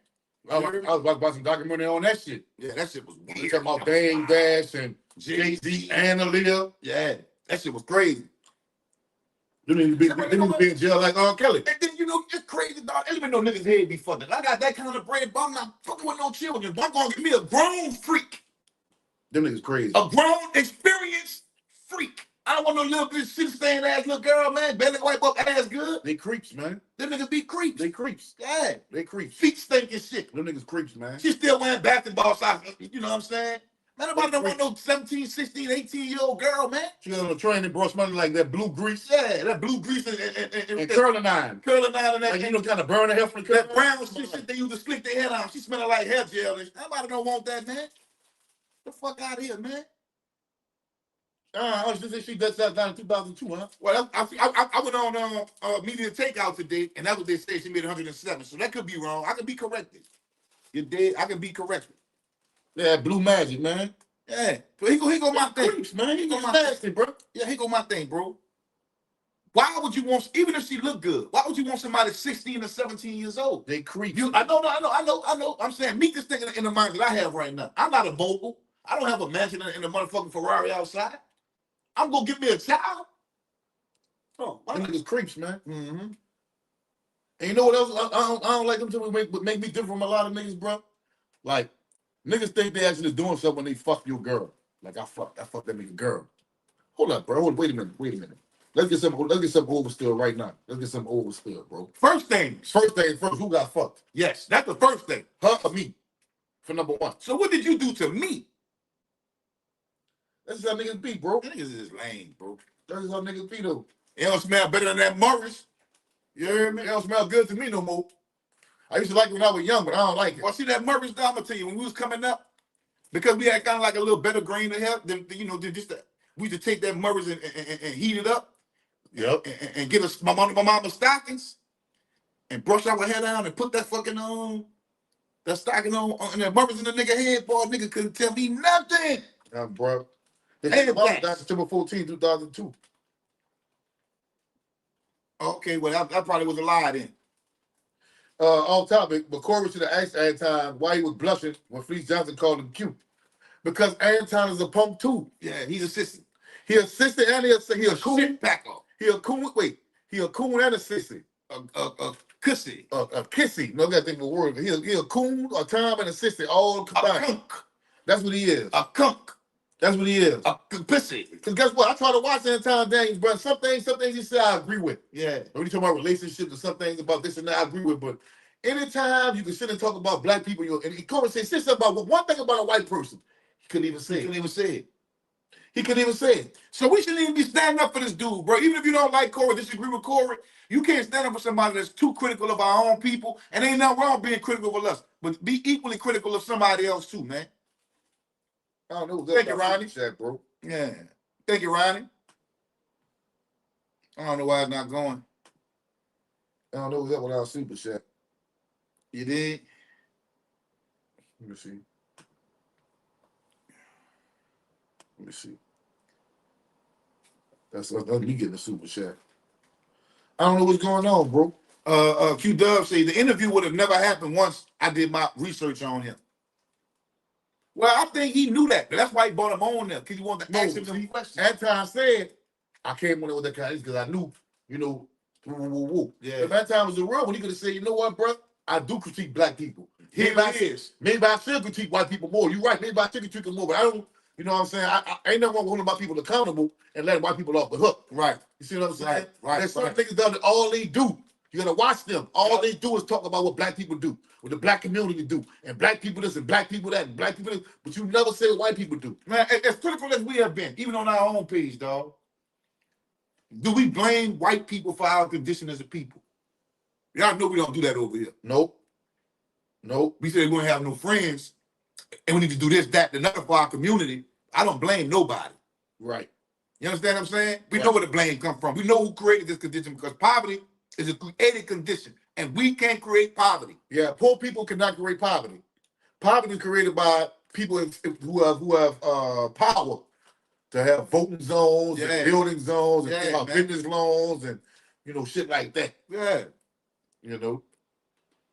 I was about to watch some documentary on that shit. Yeah, that shit was weird. Talking about Dame Dash and Jay-Z and Aaliyah. Yeah, that shit was crazy. They need to be in jail like R. Kelly. And then, you know, it's crazy, dog. I didn't even know niggas' head be fucking. I got that kind of bread, but I'm not fucking with no children. I'm gonna give me a grown freak. Them niggas crazy. A grown, experienced freak. I don't want no little bitch shit staying ass little girl, man. Belly wipe up ass good. They creeps, man. Them niggas be creeps. They creeps. Yeah. They creeps. Feet stinking shit. Them niggas creeps, man. She still wearing basketball socks. You know what I'm saying? Man, nobody don't want no 17, 16, 18-year-old girl, man. She got on a train and brush money like that blue grease. Yeah, that blue grease and curling iron. Curling iron and that. Like, you know, kind of burn the hair from the that brown shit they used to slick their head on. She smelling like hair gel. Nobody don't want that, man. The fuck out of here, man. She does that down in 2002, huh? Well, I went on media takeout today, and that's what they say. She made 107, so that could be wrong. I could be corrected. You did? I can be corrected. Yeah, blue magic, man. Yeah. So he go my thing. Creeps, man. He go my nasty, bro. Yeah, he go my thing, bro. Why would you want, even if she look good, why would you want somebody 16 or 17 years old? They creeps. I know. I'm saying, meet this thing in the mind that I have right now. I'm not a mogul. I don't have a mansion in the motherfucking Ferrari outside. I'm gonna get me a child. Oh, them niggas creeps, man. Mm-hmm. And you know what else? I don't like them to make me different from a lot of niggas, bro. Like, niggas think they actually doing something when they fuck your girl. Like, I fuck that nigga girl. Hold up, bro. Wait a minute. Let's get some overspill right now. Let's get some overspill, bro. First thing first, who got fucked? Yes, that's the first thing. Her or me? For number one. So what did you do to me? That's how niggas be, bro. Niggas is lame, bro. That's how niggas be, though. It don't smell better than that Morris. You hear me? It don't smell good to me no more. I used to like it when I was young, but I don't like it. Well, see that Morris, I'm gonna tell you, when we was coming up, because we had kind of like a little better grain of hair, we used to take that Morris and heat it up. Yep. And get my mama stockings and brush our hair down and put that fucking that stocking on and that Morris in the nigga head, boy, nigga couldn't tell me nothing. Bro. Hey, that's September 14, 2002. Okay, well, that probably was a lie then. On topic, but Corey should have asked Anton why he was blushing when Fleece Johnson called him cute. Because Anton is a punk too. Yeah, he's assistant. He assistant and he a coon packer. He a coon and a sissy. A kissy. A kissy. No, gotta think of a word. He a coon, a Tom, and a sissy all combined. A kunk. That's what he is. A kunk. That's what he is. A pussy. Because guess what? I try to watch Anton Daniels, bro. Some things he said I agree with. Yeah. When you talk about relationships and some things about this and that, I agree with. But anytime you can sit and talk about black people, and he come and say something about one thing about a white person, he couldn't even say it. So we shouldn't even be standing up for this dude, bro. Even if you don't like Corey, disagree with Corey, you can't stand up for somebody that's too critical of our own people. And ain't nothing wrong being critical of us, but be equally critical of somebody else too, man. I don't know. Thank you, Ronnie. Chat, bro. Yeah. Thank you, Ronnie. I don't know why it's not going. I don't know what's up with our super chat. You did? Let me see. That's me getting the super chat. I don't know what's going on, bro. Q Dub say the interview would have never happened once I did my research on him. Well, I think he knew that. That's why he brought him on there, because he wanted to ask him some questions. Anton said, I came on there with that kind of because I knew, Yeah. If Anton was a real one, he could have said, you know what, bro? I do critique black people. Maybe I should critique white people more. You're right. Maybe I should critique them more, but I don't You know what I'm saying? I ain't never want to hold my people accountable and let white people off the hook. Right. You see what I'm saying? Right. There's some niggas that all they do. You gotta watch them. All they do is talk about what black people do, what the black community do, and black people this and black people that, and black people this, but you never say what white people do. Man, as critical as we have been, even on our own page, dog, do we blame white people for our condition as a people? Y'all know we don't do that over here. Nope. Nope. We say we don't have no friends, and we need to do this, that, and another for our community. I don't blame nobody. Right. You understand what I'm saying? We know where the blame comes from. We know who created this condition because poverty is a created condition, and we can't create poverty. Yeah, poor people cannot create poverty. Poverty is created by people who have power to have voting zones and building zones and business loans and shit like that. Yeah.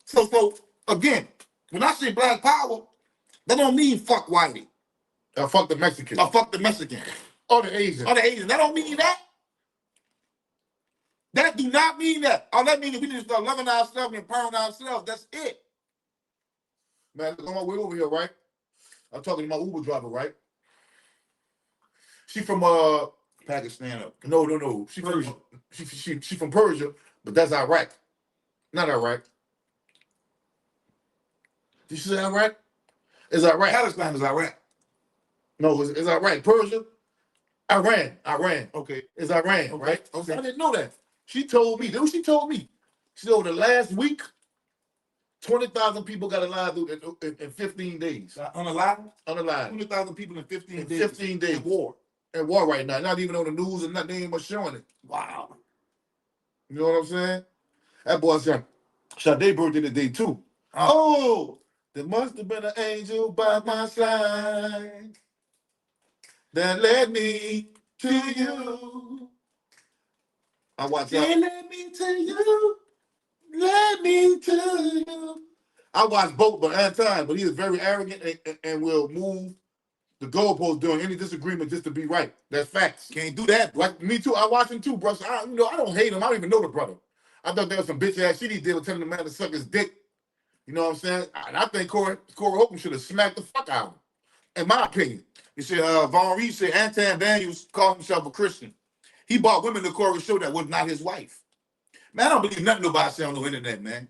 So again, when I say black power, that don't mean fuck whitey. Or fuck the Mexican. Or fuck the Mexican. Or the Asian. Or the Asian. That don't mean that. That do not mean that. All that means is we need to start loving ourselves and empowering ourselves. That's it. Man, look on my way over here, right? I'm talking to my Uber driver, right? She from Pakistan. No. She Persia. She from Persia, but that's Iraq. Not Iraq. Did she say Iraq? It's Iraq. Palestine is Iraq. No, it's Iraq. Persia. Iran. Okay. It's Iran, right? Okay. I didn't know that. She told me. She told me. She said over the last week, 20,000 people got alive in 15 days. Unalive? Unalive. 20,000 people in 15 days. 15 days. In war. At war right now. Not even on the news and nothing even showing it. Wow. You know what I'm saying? That boy said, Sade's birthday today too. Oh, there must have been an angel by my side that led me to you. I watch that. Let me to you. Let me to you. I watch both, but at time, but he is very arrogant and will move the goalpost during any disagreement just to be right. That's facts. Can't do that. Like me too. I watch him too, bro. So I don't hate him. I don't even know the brother. I thought there was some bitch ass shit he did with telling the man to suck his dick. You know what I'm saying? And I think Corey Holcomb should have smacked the fuck out of him. In my opinion. You see, Von Reed said Anton Daniels called himself a Christian. He bought women to Corey's show that was not his wife. Man, I don't believe nothing nobody say on the internet, man.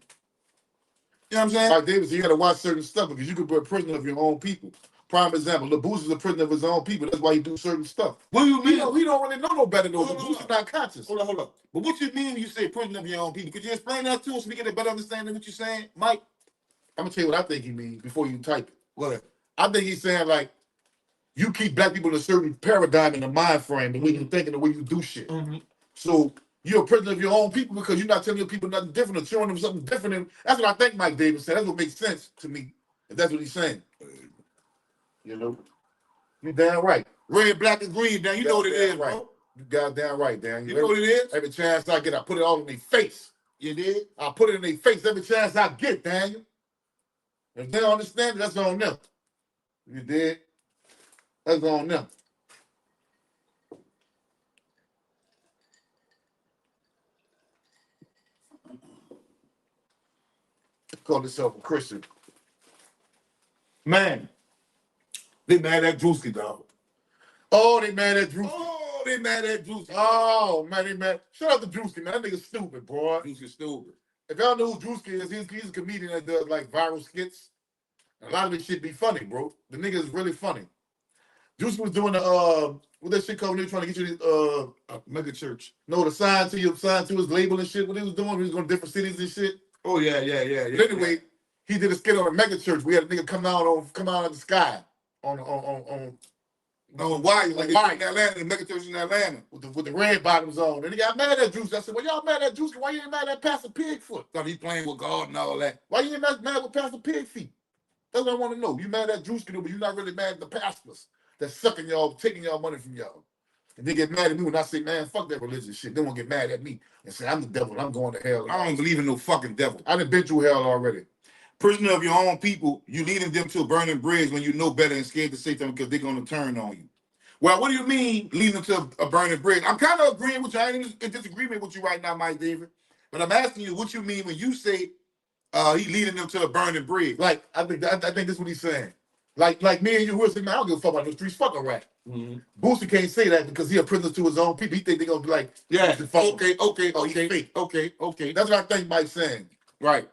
You know what I'm saying? Like David said, you got to watch certain stuff because you could be a prisoner of your own people. Prime example, LaBooze is a prisoner of his own people. That's why he do certain stuff. What do you mean? We don't really know no better than those. LaBooze is not conscious. Hold on. But what you mean when you say prisoner of your own people? Could you explain that to us so we get a better understanding of what you're saying, Mike? I'm going to tell you what I think he means before you type it. What? I think he's saying, like, you keep black people in a certain paradigm in the mind frame, the way you think and the way you do shit. Mm-hmm. So you're a prisoner of your own people because you're not telling your people nothing different or showing them something different. And that's what I think Mike Davis said. That's what makes sense to me, if that's what he's saying. You know? You're damn right. Red, black, and green, Dan. You know what it is, right. bro. You goddamn right, Dan. You know what it is? Every chance I get, I put it all in their face. You did? I put it in their face every chance I get, Daniel. If they don't understand it, that's on them. You did? That's on them. Call yourself a Christian. Man, they mad at Drewski, dog. Oh, they mad at Drewski. Oh, they mad at Drewski. Oh, man, they mad. Shout out to Drewski, man. That nigga's stupid, boy. Drewski's stupid. If y'all know who Drewski is, he's a comedian that does, like, viral skits. A lot of this shit be funny, bro. The nigga is really funny. Drewski was doing the, what that shit called when they trying to get you the, mega church. No, the sign to his label and shit. What he was doing, he was going to different cities and shit. Oh, yeah. But anyway, he did a skit on a mega church. We had a nigga come out of the sky on wire, like in Atlanta, the mega church in Atlanta, with the red bottoms on. And he got mad at Drewski. I said, well, y'all mad at Drewski? Why you ain't mad at Pastor Pigfoot? Thought he playing with God and all that. Why you ain't mad with Pastor Pigfeet? That's what I want to know. You mad at Drewski, but you're not really mad at the pastors that's sucking y'all, taking y'all money from y'all. And they get mad at me when I say, man, fuck that religious shit. They won't get mad at me and say, I'm the devil. I'm going to hell. I don't believe in no fucking devil. I done been through hell already. Prisoner of your own people, you leading them to a burning bridge when you know better and scared to say something because they're going to turn on you. Well, what do you mean leading them to a burning bridge? I'm kind of agreeing with you. I ain't in disagreement with you right now, Mike David. But I'm asking you what you mean when you say he leading them to a burning bridge. Like, I think that's what he's saying. Like me and you, we'll say, man, I don't give a fuck about no streets, fuck a rat. Boosie can't say that because he a prisoner to his own people. He think they gonna be like, Yeah. fuck Okay. Oh, he's fake. Okay. That's what I think Mike's saying. Right.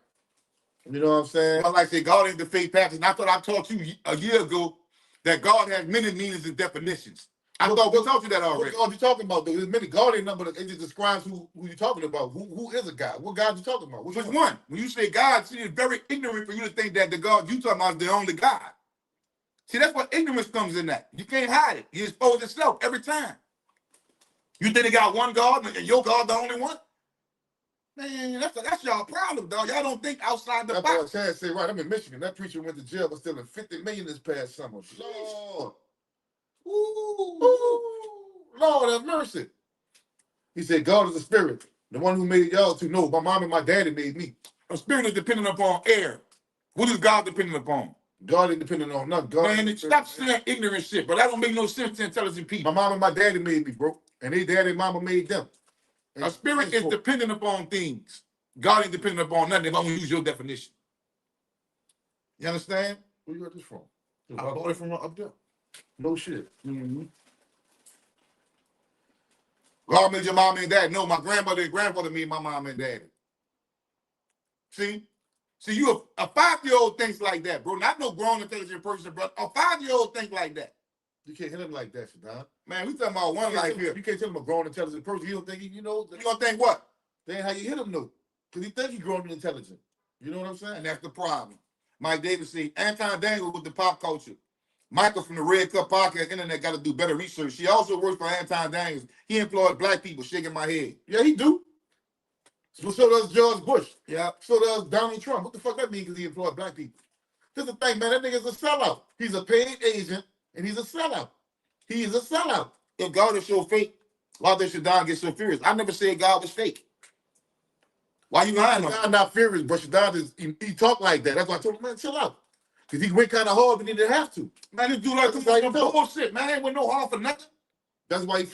You know what I'm saying? Well, like I said, God ain't the fake pastor. And I thought I taught you a year ago that God has many meanings and definitions. I thought we taught you that already. What God you talking about? There's many God ain't number. It just describes who you talking about. Who is a God? What God you talking about? Which one? When you say God, see, it's very ignorant for you to think that the God you talking about is the only God. See, that's what ignorance comes in that. You can't hide it. You expose yourself every time. You think they got one God and your God the only one? Man, that's y'all problem, dog. Y'all don't think outside the box. That's what Chad said, right? I'm in Michigan. That preacher went to jail for stealing $50 million this past summer. Lord. Ooh. Lord have mercy. He said, God is a spirit. The one who made y'all to know. My mom and my daddy made me. A spirit is dependent upon air. What is God dependent upon? God ain't dependent on nothing. God man, stop saying ignorant shit, but that don't make no sense to intelligent people. My mom and my daddy made me, bro. And they daddy and mama made them. And a spirit is dependent upon things. God ain't dependent upon nothing if I'm going to use your definition. You understand? Where you got this from? I bought it from up there. No shit. God made your mom and dad. No, my grandmother and grandfather made my mom and daddy. See, you a 5-year-old thinks like that, bro. Not no grown intelligent person, bro. A 5-year-old think like that. You can't hit him like that, Shaddai. Man, we talking about one life here. You can't tell him a grown intelligent person. You don't think you know. You gonna think what? That ain't how you hit him, though. Because he think he's grown and intelligent. You know what I'm saying? And that's the problem. Mike Davis said, Anton Daniel with the pop culture. Michael from the Red Cup Podcast Internet got to do better research. She also works for Anton Daniels. He employs black people, shaking my head. Yeah, he do. So does George Bush. Yeah. So does Donald Trump. What the fuck that mean because he employs black people? This is the thing, man. That nigga's a sellout. He's a paid agent, and he's a sellout. He is a sellout. If God is so fake, why does Shaddai get so furious? I never said God was fake. Why you lying on him? I'm not furious, but Shaddai is, he talk like that. That's why I told him, man, chill out. Because he went kind of hard, but he didn't have to. Man, this dude like some bullshit, man. Ain't with no harm for nothing. That's why I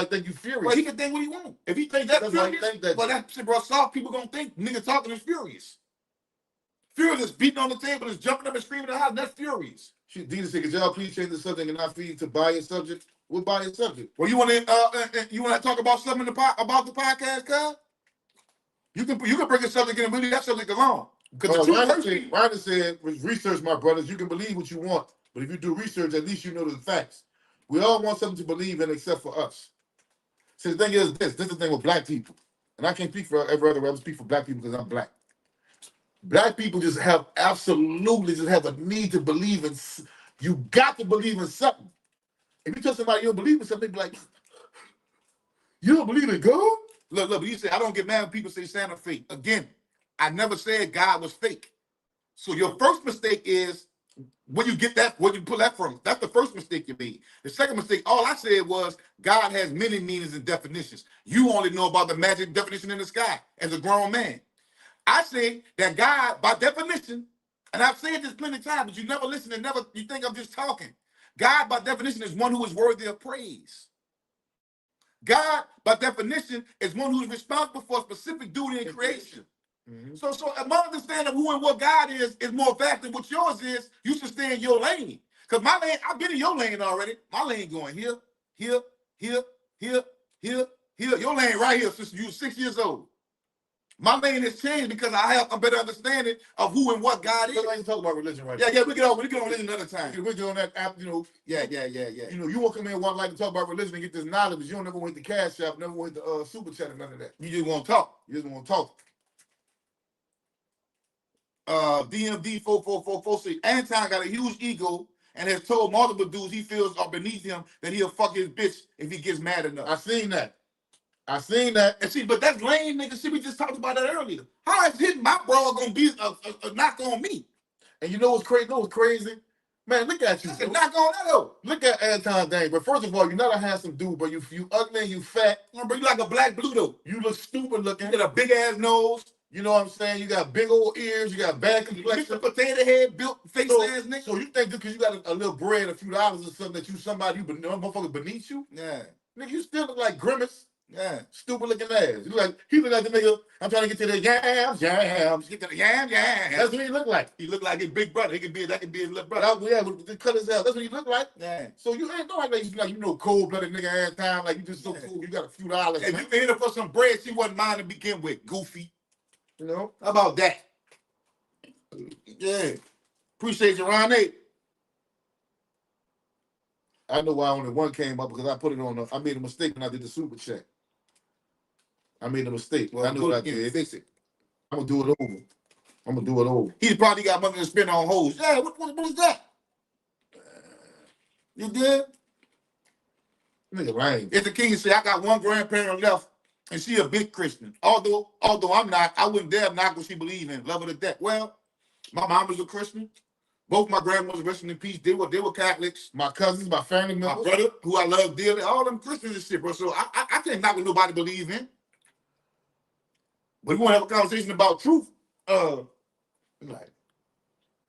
think you furious. Well, he can think what he want. If he think that's furious, well, that's shit, bro. Soft people gonna think nigga talking is furious. Furious is beating on the table, is jumping up and screaming in the house. That's furious. Dina said, could y'all please change the subject and not feed to biased subject? What biased subject? Well, you want to talk about something about the podcast, cuz? You can bring a subject in and leave that subject alone. Because Ryder said, with research, my brothers, you can believe what you want, but if you do research, at least you know the facts. We all want something to believe in except for us. So the thing is this is the thing with black people. And I can't speak for every other, I speak for black people because I'm black. Black people just have a need to believe in, you got to believe in something. If you tell somebody you don't believe in something, they be like, you don't believe in God? Look, but you say, I don't get mad when people say Santa fake. Again, I never said God was fake. So your first mistake is, where you get that, where you pull that from? That's the first mistake you made. The second mistake, all I said was God has many meanings and definitions. You only know about the magic definition in the sky as a grown man. I say that God, by definition, and I've said this plenty of times, but you never listen and you think I'm just talking. God, by definition, is one who is worthy of praise. God, by definition, is one who is responsible for a specific duty in creation. So my understanding of who and what God is more vast than what yours is. You should stay in your lane. Because my lane, I've been in your lane already. My lane going here. Your lane right here since you were 6 years old. My lane has changed because I have a better understanding of who and what God is. I can talk about religion right now. Yeah, we get on religion another time. We're doing that app, Yeah. You won't come in and want like to talk about religion and get this knowledge, but you don't never went to Cash App, never went to Super Chat or none of that. You just want to talk. You just want to talk. DMD 4444 say Anton got a huge ego and has told multiple dudes he feels are beneath him that he'll fuck his bitch if he gets mad enough. I seen that. And see, but that's lame, nigga. See, we just talked about that earlier. How is hitting my bro gonna be a knock on me? And you know what's crazy? Man, look at you. That's a knock on that though. Look at Anton Dang. But first of all, you're not a handsome dude, but you ugly and you fat. But you like a black blue though. You look stupid looking. You got a big ass nose. You know what I'm saying? You got big old ears. You got bad complexion. Mr. Potato Head, built face ass nigga. So you think just because you got a little bread, a few dollars or something, that you motherfucker beneath you? Yeah. Nigga, you still look like Grimace. Yeah, stupid looking ass. He look like the nigga. I'm trying to get to the yams. Get to the yams. That's what he look like. He look like his big brother. That could be his little brother. Yeah, with the cut his hair. That's what he look like. Yeah. So you ain't no like you know cold blooded nigga ass time. Like you just so cool. You got a few dollars. If you can hit her for some bread, she wasn't mine to begin with. Goofy. You know? How about that? Yeah. Appreciate you, Ronnie. I know why only one came up because I put it on. I made a mistake when I did the super chat. I made a mistake. Well, I knew what I did. Fix it. I'm gonna do it over. He probably got money to spend on hoes. Yeah, what is that? You did? Nigga, right. If the king say I got one grandparent left and she a big Christian. Although I'm not, I wouldn't dare knock what she believe in, love her to death. Well, my mom was a Christian. Both my grandmothers, rest in peace, they were Catholics. My cousins, my family members, my brother, who I love dearly, all them Christians and shit, bro. So I can't knock what nobody believe in. But we want to have a conversation about truth. Like,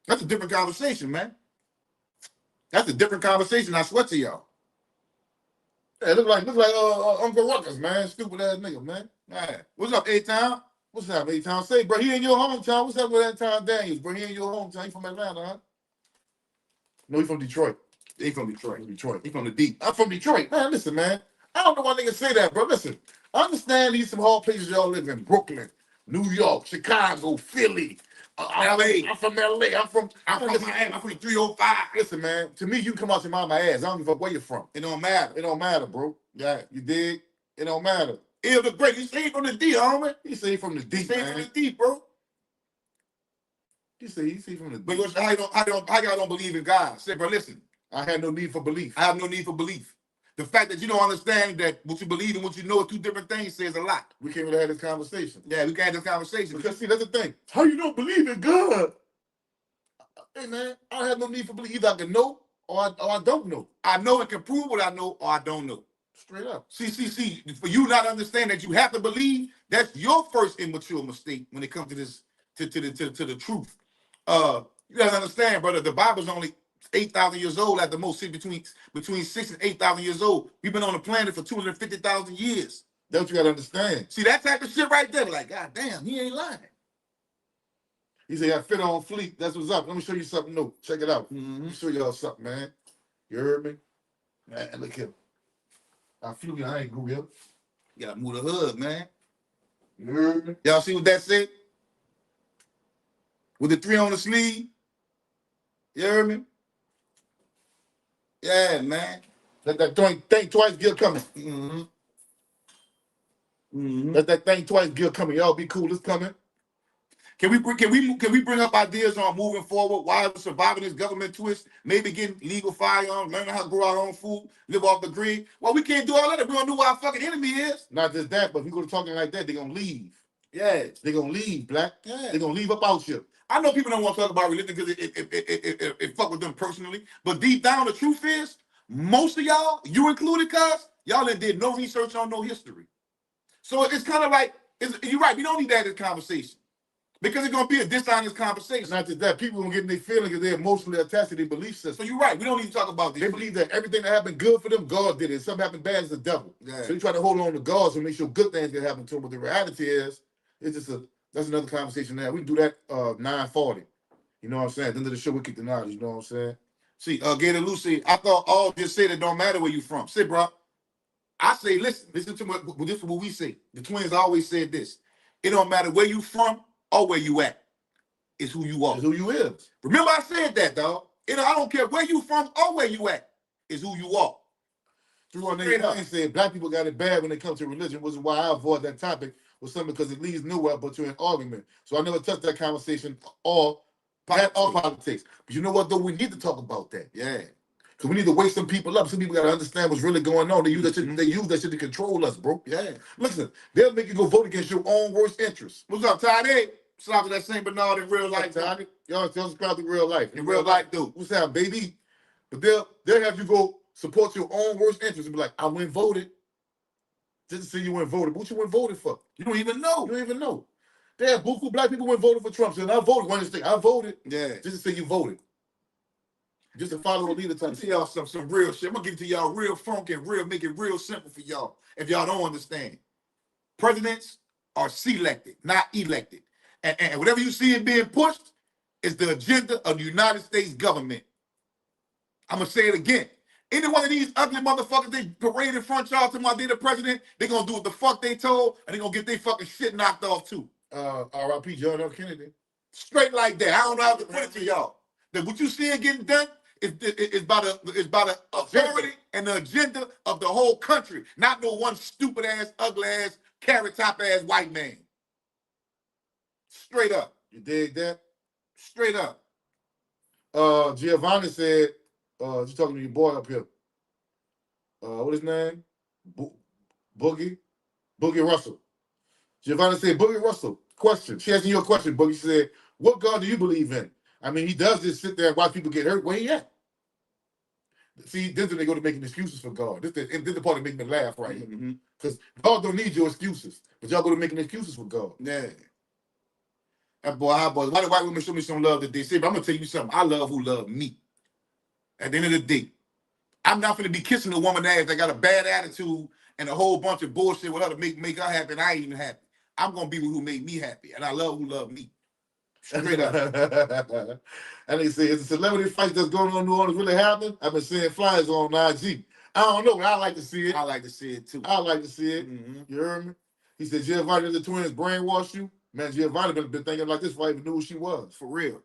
that's a different conversation, man. That's a different conversation. I swear to y'all. Yeah, look like Uncle Ruckus, man. Stupid ass nigga, man. Man, what's up, A-Town? What's up, A-Town? Say, bro, he in your hometown. What's up with that Town Daniels, bro? He in your hometown. He from Atlanta, huh? No, he from Detroit. He from Detroit. He from the deep. I'm from Detroit. Man, listen, man. I don't know why niggas say that, bro. Listen, I understand these some hard places y'all live in. Brooklyn, New York, Chicago, Philly, LA. I'm from LA. I'm from Miami. I'm from 305. Listen, man. To me, you come out your mama ass. I don't give a fuck where you're from. It don't matter. It don't matter, bro. Yeah, you dig? It don't matter. Ill the great. He say he from the D, homie. He say he from the D. He say he from the D, bro. He say from the D. But I don't believe in God. Say, bro, listen. I have no need for belief. I have no need for belief. The fact that you don't understand that what you believe and what you know are two different things says a lot. We can't really have this conversation. Yeah, we can't have this conversation. Because see, that's the thing. How you don't believe in God? Hey, man, I have no need for belief. Either I can know or I don't know. I know and can prove what I know or I don't know. Straight up. See. For you not to understand that you have to believe, that's your first immature mistake when it comes to this, to the truth. You gotta understand, brother, the Bible's only 8,000 years old at the most, between 6 and 8,000 years old. We've been on the planet for 250,000 years. That's what you gotta understand. See, that type of shit right there, like, God damn, he ain't lying. He said, I fit on fleet. That's what's up. Let me show you something new. Check it out. Let me show y'all something, man. You heard me? Man, look here. I flew here. I ain't grew here. You gotta move the hood, man. You heard me? Y'all see what that said? With the 3 on the sleeve. You heard me? Yeah, man. Let that thing think twice, gear coming. Let that thing twice, gear coming. Y'all be cool. It's coming. Can we bring up ideas on moving forward while surviving this government twist? Maybe getting legal firearms, learning how to grow our own food, live off the grid. Well, we can't do all that if we don't know who our fucking enemy is. Not just that, but if we go to talking like that, they're gonna leave. Yeah, they're gonna leave, Black. Yeah, they're gonna leave up out here. I know people don't want to talk about religion because it fuck with them personally. But deep down, the truth is, most of y'all, you included, cuz, y'all did no research on no history. So it's kind of like, you're right, we don't need that in this conversation. Because it's going to be a dishonest conversation. Not just that, people going to get in their feelings because they're emotionally attached to their belief system. So you're right, we don't need to talk about this. They believe that everything that happened good for them, God did it. Something happened bad is the devil. Yeah. So they try to hold on to God to make sure good things can happen to them. But the reality is, it's just that's another conversation now. We can do that 9:40. You know what I'm saying? At the end of the show, we kick the knowledge. You know what I'm saying? See, Gator Lucy, I thought all just said it don't matter where you from. Say, bro, I say, listen to what this is what we say. The twins always said this. It don't matter where you from or where you at. It's who you are. It's who you is. Remember I said that, dog. I don't care where you from or where you at. It's who you are. 319 said black people got it bad when it comes to religion, which is why I avoid that topic with something because it leads nowhere but to an argument. So I never touched that conversation or politics. But you know what, though? We need to talk about that. Yeah. Because we need to wake some people up. Some people got to understand what's really going on. They use that shit, they use that shit to control us, bro. Yeah. Listen, they'll make you go vote against your own worst interests. What's up, Tiny? Slap to that St. Bernard in real life, Tiny. Y'all subscribe to real life. In real life, dude. What's up, baby? But they'll have you go support your own worst interests and be like, I went voted. Just to say you went voted. But what you went voted for? You don't even know. You don't even know. They have buku black people went voted for Trump. So I voted. One thing, I voted. Yeah. Just to say you voted. Just a follow a leader type. See y'all some real shit. I'm gonna give it to y'all real funk and real, make it real simple for y'all. If y'all don't understand, presidents are selected, not elected, and whatever you see it being pushed is the agenda of the United States government. I'm gonna say it again. Any one of these ugly motherfuckers they parade in front y'all to my day the president, they gonna do what the fuck they told, and they gonna get their fucking shit knocked off too. R.I.P. John F. Kennedy. Straight like that. I don't know how to put it to y'all. That what you see it getting done is by the authority and the agenda of the whole country, not no one stupid ass, ugly ass, carrot top ass white man. Straight up. You dig that? Straight up. Giovanni said, you talking to your boy up here. What his name? Boogie Russell. Giovanni said, Boogie Russell, question. She asking you a question, Boogie. She said, what God do you believe in? I mean, he does just sit there and watch people get hurt. Where he at? See, this is when they go to making excuses for God. This is the part that makes me laugh right here. Because God don't need your excuses. But y'all go to making excuses for God. Yeah. That boy, why the white women show me some love that they say? But I'm going to tell you something. I love who love me. At the end of the day, I'm not going to be kissing a woman ass that got a bad attitude and a whole bunch of bullshit with her to make her happy, and I ain't even happy. I'm going to be with who made me happy, and I love who love me. Straight up. And they say, is the celebrity fight that's going on in New Orleans really happening? I've been seeing flyers on IG. I don't know, but I like to see it. I like to see it, too. I like to see it. You heard me? He said, Giovanni, the twins brainwashed you? Man, Giovanni been thinking like this before I even knew who she was. For real.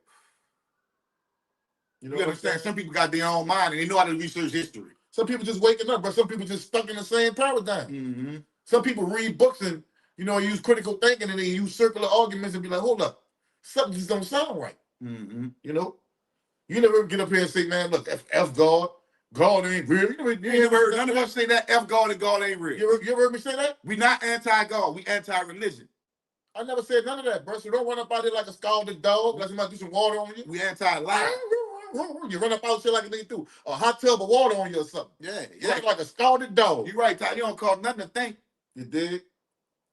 You understand? Some people got their own mind, and they know how to research history. Some people just waking up, but some people just stuck in the same paradigm. Some people read books and, use critical thinking, and they use circular arguments and be like, hold up. Something just don't sound right. You never get up here and say, man, look, F God. God ain't real. You never heard none of us say that. F God and God ain't real. You ever heard me say that? We not anti-God. We anti-religion. I never said none of that, bro. So don't run up out there like a scalded dog. Like somebody do some water on you. We anti-life. You run up out there like a nigga threw a hot tub of water on you or something. Yeah. Like a scalded dog. You right, Ty. You don't call nothing to think. You dig?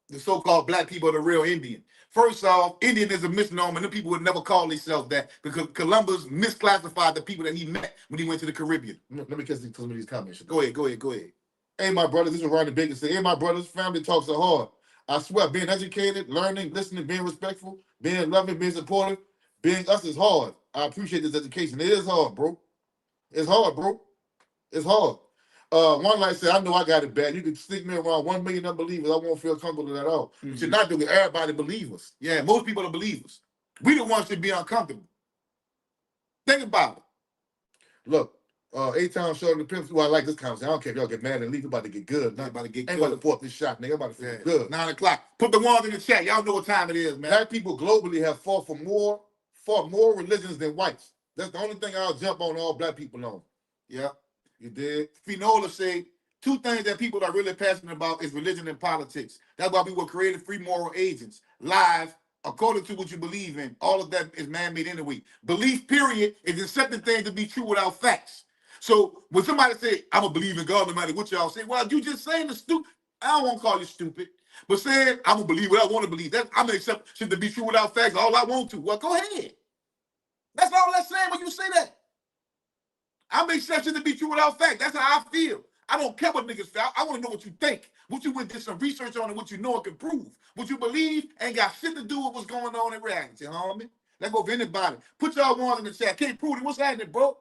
The so-called black people are the real Indian. First off, Indian is a misnomer, and the people would never call themselves that because Columbus misclassified the people that he met when he went to the Caribbean. Let me catch some of these comments. Go ahead. Hey, my brothers, this is Ronnie Baker. Say, hey, my brothers, family talks are hard. I swear, being educated, learning, listening, being respectful, being loving, being supportive, being us is hard. I appreciate this education. It is hard, bro. It's hard, bro. It's hard. One like said, I know I got it bad. You can stick me around 1 million unbelievers. I won't feel comfortable at all. But you're not doing it. Everybody believers. Yeah, most people are believers. We the ones that be uncomfortable. Think about it. Look, A-Town showing the pimps. I like this conversation. I don't care if y'all get mad and leave. About to get good. Not about to get good. Ain't about to port this shot, nigga. I'm about to feel good. 9 o'clock. Put the ones in the chat. Y'all know what time it is, man. Black people globally have fought more religions than whites. That's the only thing I'll jump on all black people on. Yeah. You did. Finola said 2 things that people are really passionate about is religion and politics. That's why we were created free moral agents. Live, according to what you believe in. All of that is man-made anyway. Belief, period, is accepting things to be true without facts. So when somebody say, I'm going to believe in God no matter what y'all say, well, you just saying the stupid. I don't want to call you stupid. But saying, I'm going to believe what I want to believe. I'm going to accept shit to be true without facts all I want to. Well, go ahead. That's all that's saying when you say that. I make something to be true without fact. That's how I feel. I don't care what niggas feel. I want to know what you think. What you went did some research on and what you know and can prove. What you believe ain't got shit to do with what's going on in reality, homie. Let go for anybody. Put y'all ones in the chat. K. Pruden, what's happening, bro?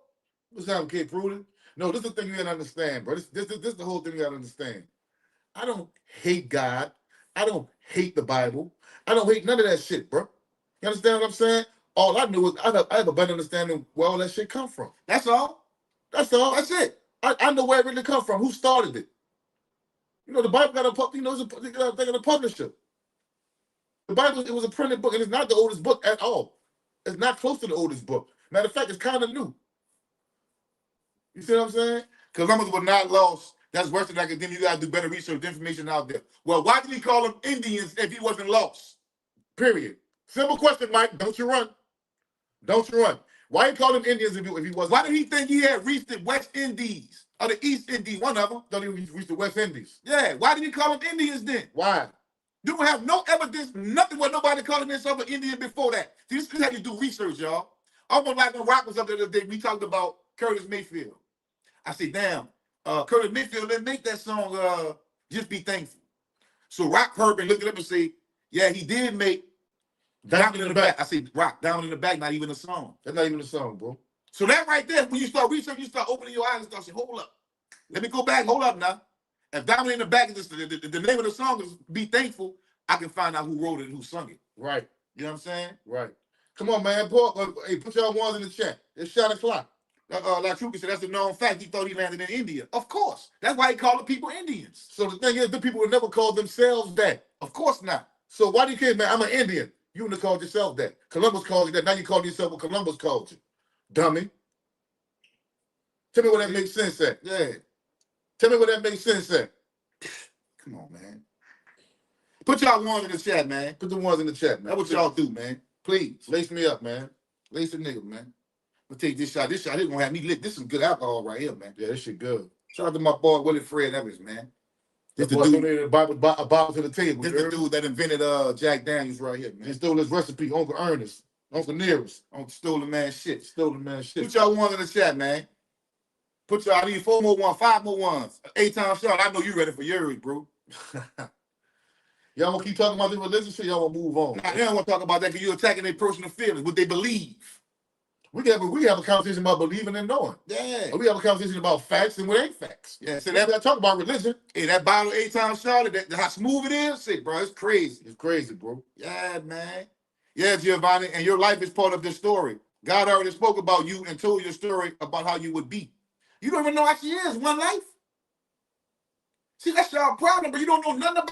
What's happening, K. Pruden? No, this is the thing you gotta understand, bro. This is the whole thing you gotta understand. I don't hate God. I don't hate the Bible. I don't hate none of that shit, bro. You understand what I'm saying? All I knew is I have a better understanding where all that shit come from. That's all. That's all. That's it. I know where it really come from. Who started it? The Bible got they got a publisher. The Bible, it was a printed book, and it's not the oldest book at all. It's not close to the oldest book. Matter of fact, it's kind of new. You see what I'm saying? Columbus was not lost. That's worse than academia. You got to do better research, information out there. Well, why did he call them Indians if he wasn't lost? Period. Simple question, Mike. Don't you run. Don't you run. Why he called them Indians if he wasn't? Why did he think he had reached the West Indies? Or the East Indies, one of them. Thought he reached the West Indies. Yeah, why did he call them Indians then? Why? You don't have no evidence, nothing where nobody calling himself an Indian before that. See, this is how you do research, y'all. Almost like when Rock was up there the other day, we talked about Curtis Mayfield. I said, damn, Curtis Mayfield didn't make that song, Just Be Thankful. So Rock heard and looked it up and say, yeah, he did make Diamond in the Back. I said, Rock, Diamond in the Back, not even a song. That's not even a song, bro. So that right there, when you start researching, you start opening your eyes and start saying, hold up. Let me go back, hold up now. If Diamond in the Back is the name of the song is Be Thankful, I can find out who wrote it and who sung it. Right. You know what I'm saying? Right. Come on, man. Hey, put y'all ones in the chat. It's shot o'clock. Like Truka said, that's a known fact. He thought he landed in India. Of course. That's why he called the people Indians. So the thing is, the people would never call themselves that. Of course not. So why do you care, man? I'm an Indian. You wouldn't have called yourself that. Columbus called you that. Now you call yourself what Columbus called you. Dummy. Tell me what that makes sense at. Yeah. Tell me what that makes sense at. Come on, man. Put y'all ones in the chat, man. Put the ones in the chat, man. That's what y'all do, man. Please. Lace me up, man. Lace the nigga, man. I'm gonna take this shot. This shot is gonna have me lit. This is good alcohol right here, man. Yeah, this shit good. Shout out to my boy Willie Fred Evans, man. This the dude donated a Bible to the table. This the dude that invented Jack Daniels right here, man. He stole his recipe, Uncle Ernest, Uncle Nearest. On stole the man shit. Stole the man shit. Put y'all ones in the chat, man. Put y'all, I need 4 more ones, 5 more ones. 8 times shot. I know you ready for yours, bro. Y'all want to keep talking about the religion shit? Y'all want to move on? Nah, they don't want to talk about that because you're attacking their personal feelings, what they believe. We have a conversation about believing and knowing. Yeah. We have a conversation about facts and what ain't facts. Yeah. So We gotta talk about religion. Hey, that bottle 8 times shot, how smooth it is, shit, bro. It's crazy. It's crazy, bro. Yeah, man. Yeah, Giovanni, and your life is part of this story. God already spoke about you and told your story about how you would be. You don't even know how she is. One life. See, that's y'all problem, but you don't know nothing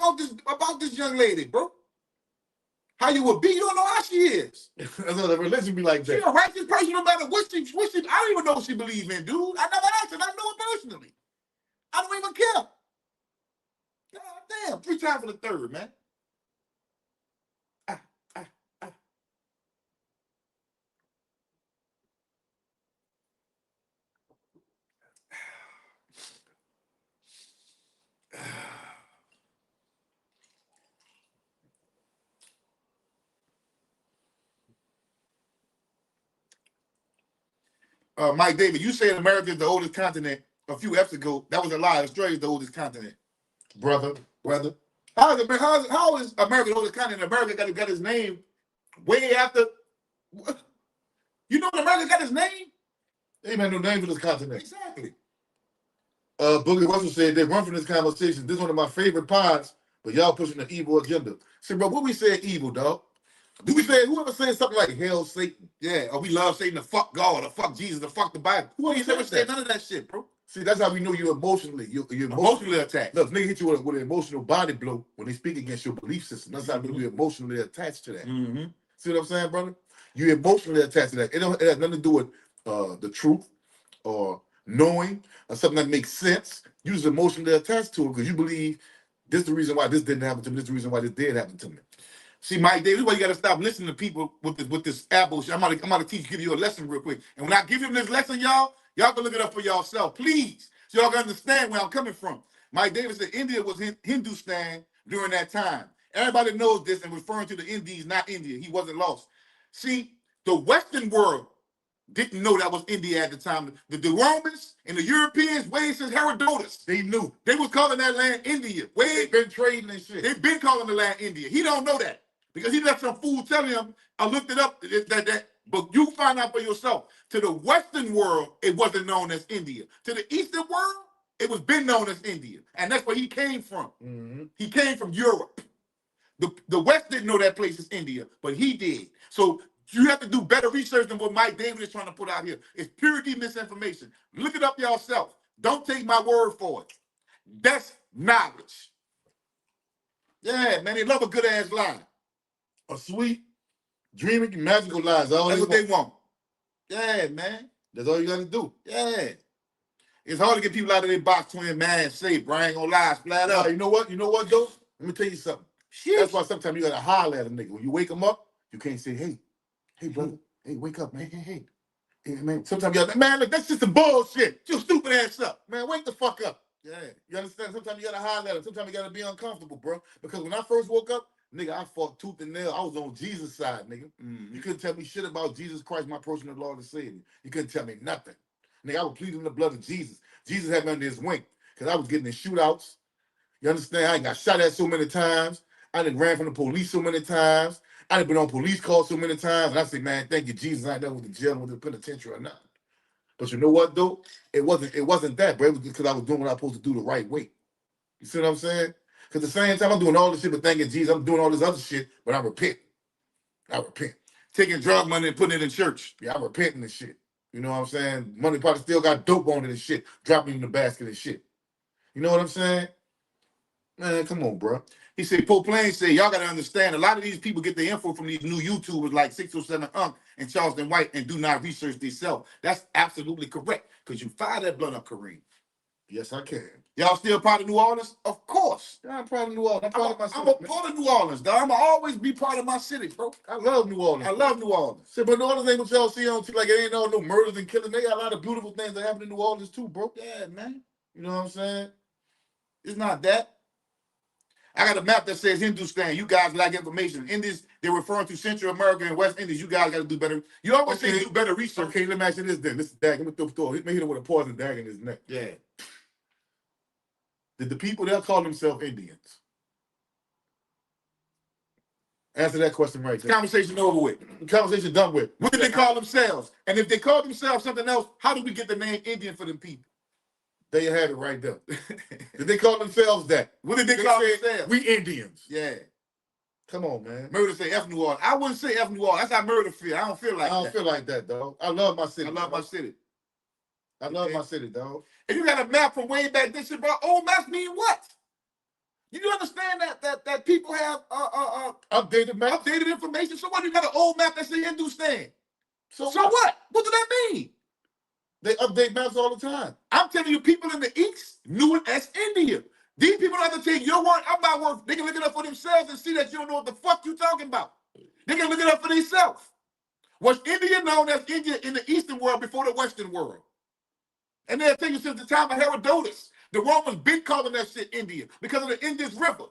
about this young lady, bro. How you would be, you don't know how she is. The religion be like that. She's a righteous person, no matter what she. I don't even know what she believes in, dude. I never asked her. I know it personally. I don't even care. God damn, 3 times for the third, man. Mike David, you said America is the oldest continent a few episodes ago. That was a lie. Australia is the oldest continent. Brother. How is America the oldest continent? America got his name way after. You know when America got his name? They ain't had no name for this continent. Exactly. Boogie Russell said they run from this conversation. This is one of my favorite pods, but y'all pushing the evil agenda. See, bro, what we say evil, dog? Do we say, whoever said something like hell, Satan? Yeah, or we love Satan to fuck God, or fuck Jesus, to fuck the Bible. Who ain't never said none of that shit, bro? See, that's how we know you're emotionally. You're Emotionally attacked. Look, nigga hit you with an emotional body blow when they speak against your belief system. That's how we know you're emotionally attached to that. Mm-hmm. See what I'm saying, brother? You're emotionally attached to that. It has nothing to do with the truth or knowing or something that makes sense. You're just emotionally attached to it because you believe this is the reason why this didn't happen to me. This is the reason why this did happen to me. See, Mike Davis, why you gotta stop listening to people with this apple shit. I'm gonna give you a lesson real quick. And when I give you this lesson, y'all can look it up for yourself, please. So y'all can understand where I'm coming from. Mike Davis said India was Hindustan during that time. Everybody knows this and referring to the Indies, not India. He wasn't lost. See, the Western world didn't know that was India at the time. The Romans and the Europeans, way since Herodotus, they knew. They was calling that land India. They've been trading and shit. They've been calling the land India. He don't know that. Because he let some fool tell him, I looked it up, but you find out for yourself. To the Western world, it wasn't known as India. To the Eastern world, it was been known as India. And that's where he came from. Mm-hmm. He came from Europe. The West didn't know that place is India, but he did. So you have to do better research than what Mike David is trying to put out here. It's purity misinformation. Look it up yourself. Don't take my word for it. That's knowledge. Yeah, man, they love a good-ass lie. A sweet, dreaming, magical lies. That's what they want. Yeah, man. That's all you got to do. Yeah. It's hard to get people out of their box twin, man, safe, bro. I ain't gonna lie, flat up. You know what? You know what, though? Let me tell you something. Shit. That's why sometimes you got to holler at a nigga. When you wake him up, you can't say, hey, brother. Hey, wake up, man. Hey, man. Sometimes you got to, man, look, that's just some bullshit. Your stupid ass up. Man, wake the fuck up. Yeah. You understand? Sometimes you got to holler at him. Sometimes you got to be uncomfortable, bro. Because when I first woke up, nigga, I fought tooth and nail. I was on Jesus' side, nigga. You couldn't tell me shit about Jesus Christ, my personal Lord and Savior. You couldn't tell me nothing. Nigga, I was pleading the blood of Jesus. Jesus had me under his wing. Because I was getting in shootouts. You understand? I got shot at so many times. I done ran from the police so many times. I done been on police calls so many times. And I say, man, thank you, Jesus. I ain't done with the jail, with the penitentiary or nothing. But you know what, though? It wasn't that, bro. It was because I was doing what I was supposed to do the right way. You see what I'm saying? Because at the same time, I'm doing all this shit, but thanking Jesus, I'm doing all this other shit, but I repent. I repent. Taking drug money and putting it in church. Yeah, I'm repenting and shit. You know what I'm saying? Money probably still got dope on it and shit, dropping in the basket and shit. You know what I'm saying? Man, come on, bro. He said, Pope Plain said, y'all got to understand, a lot of these people get their info from these new YouTubers like 607 Unk and Charleston White and do not research themselves. That's absolutely correct, because you fire that blunt up, Kareem. Yes, I can. Y'all still part of New Orleans? Of course. Yeah, I'm part of New Orleans. I'm part of my city. I'm a part of New Orleans, dog. I'm going to always be part of my city, bro. I love New Orleans. I love New Orleans. See, but New Orleans ain't what y'all see on TV. Like, it ain't all no murders and killings. They got a lot of beautiful things that happen in New Orleans, too, bro. Yeah, man. You know what I'm saying? It's not that. I got a map that says Hindustan. You guys lack information. Indies, they're referring to Central America and West Indies. You guys got to do better. You always say do better research. Okay, let me ask you this then. This is Dag. Let me throw. Hit him with a poison dag in his neck. Yeah. Did the people there call themselves Indians? Answer that question right there. Conversation over with. Conversation done with. What did they call themselves? And if they call themselves something else, how did we get the name Indian for them people? There you have it right there. Did they call themselves that? What did they call themselves? We Indians. Yeah. Come on, man. Murder say F New Orleans. I wouldn't say F New Orleans. That's how murder feel. I don't feel like that. I don't feel like that, dog. I love my city. I love my city. I love my city, dog. And you got a map from way back then, shit, bro. Old maps mean what? You do understand that people have updated maps? Updated information? So what? You got an old map that say Hindustan. So what? What does that mean? They update maps all the time. I'm telling you, people in the East knew it as India. These people don't have to take your word. I'm not worth. They can look it up for themselves and see that you don't know what the fuck you talking about. They can look it up for themselves. Was India known as India in the Eastern world before the Western world? And they'll tell you since the time of Herodotus, the Romans been calling that shit India because of the Indus River.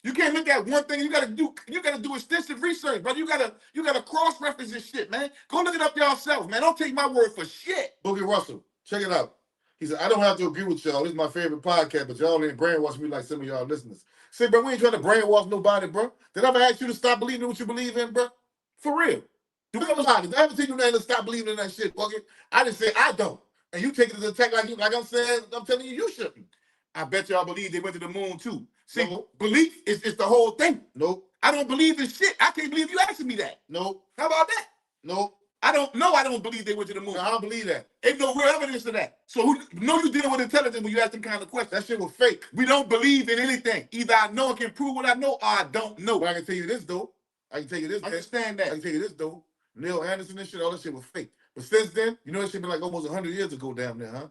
You can't look at one thing. You gotta do extensive research, brother. You gotta cross-reference this shit, man. Go look it up yourself, man. Don't take my word for shit. Boogie Russell, check it out. He said, I don't have to agree with y'all. This is my favorite podcast, but y'all ain't brainwash me like some of y'all listeners. Say, bro, we ain't trying to brainwash nobody, bro. Did I ever ask you to stop believing in what you believe in, bro? For real. Do we ever lie? Did I ever tell you nothing to stop believing in that shit, Boogie? I just say I don't. And you take it as an attack like I'm saying, I'm telling you shouldn't. I bet y'all believe they went to the moon too. See, no. Belief is the whole thing. Nope. I don't believe in shit. I can't believe you asking me that. Nope. How about that? Nope. I don't believe they went to the moon. No, I don't believe that. Ain't no real evidence of that. So you dealing with intelligence when you ask them kind of questions. That shit was fake. We don't believe in anything. Either I know and can prove what I know, or I don't know. But I can tell you this, though. I can tell you this. Understand that. I can tell you this, though. Neil Anderson and shit, all that shit was fake. But since then, you know, that shit been like almost 100 years ago down there, huh?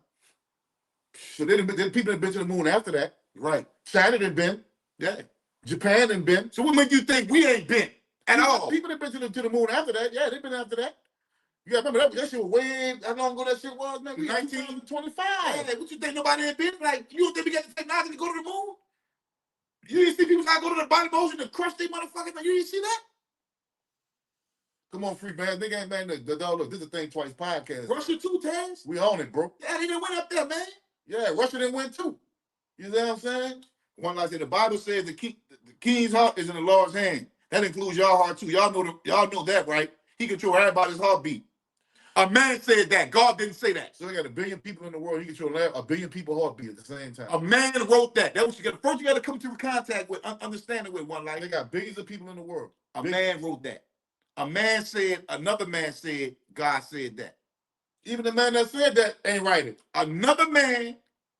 So then people have been to the moon after that. Right. China done been. Yeah. Japan done been. So what make you think we ain't been at all? People that been to the moon after that. Yeah, they've been after that. You gotta remember that shit was way, how long ago that shit was, man? 1925. Yeah, what you think nobody ain't been? Like, you don't think we got the technology to go to the moon? You didn't see people try to go to the bottom of the ocean to crush their motherfucking thing? You didn't see that? Come on, free man. Nigga ain't man. Look, this is a Think Twice podcast. Russia too, Taz? We on it, bro. Yeah, they done went up there, man. Yeah, Russia done went too. You know what I'm saying? One like I said, the Bible says the king's heart is in the Lord's hand. That includes y'all heart too. Y'all know that, right? He controls everybody's heartbeat. A man said that. God didn't say that. So they got 1 billion people in the world. He controls 1 billion people's heartbeat at the same time. A man wrote that. That's what you got. First, you got to come into contact with, understanding with one. Like they got billions of people in the world. A man wrote that. A man said. Another man said. God said that. Even the man that said that ain't right. Another man.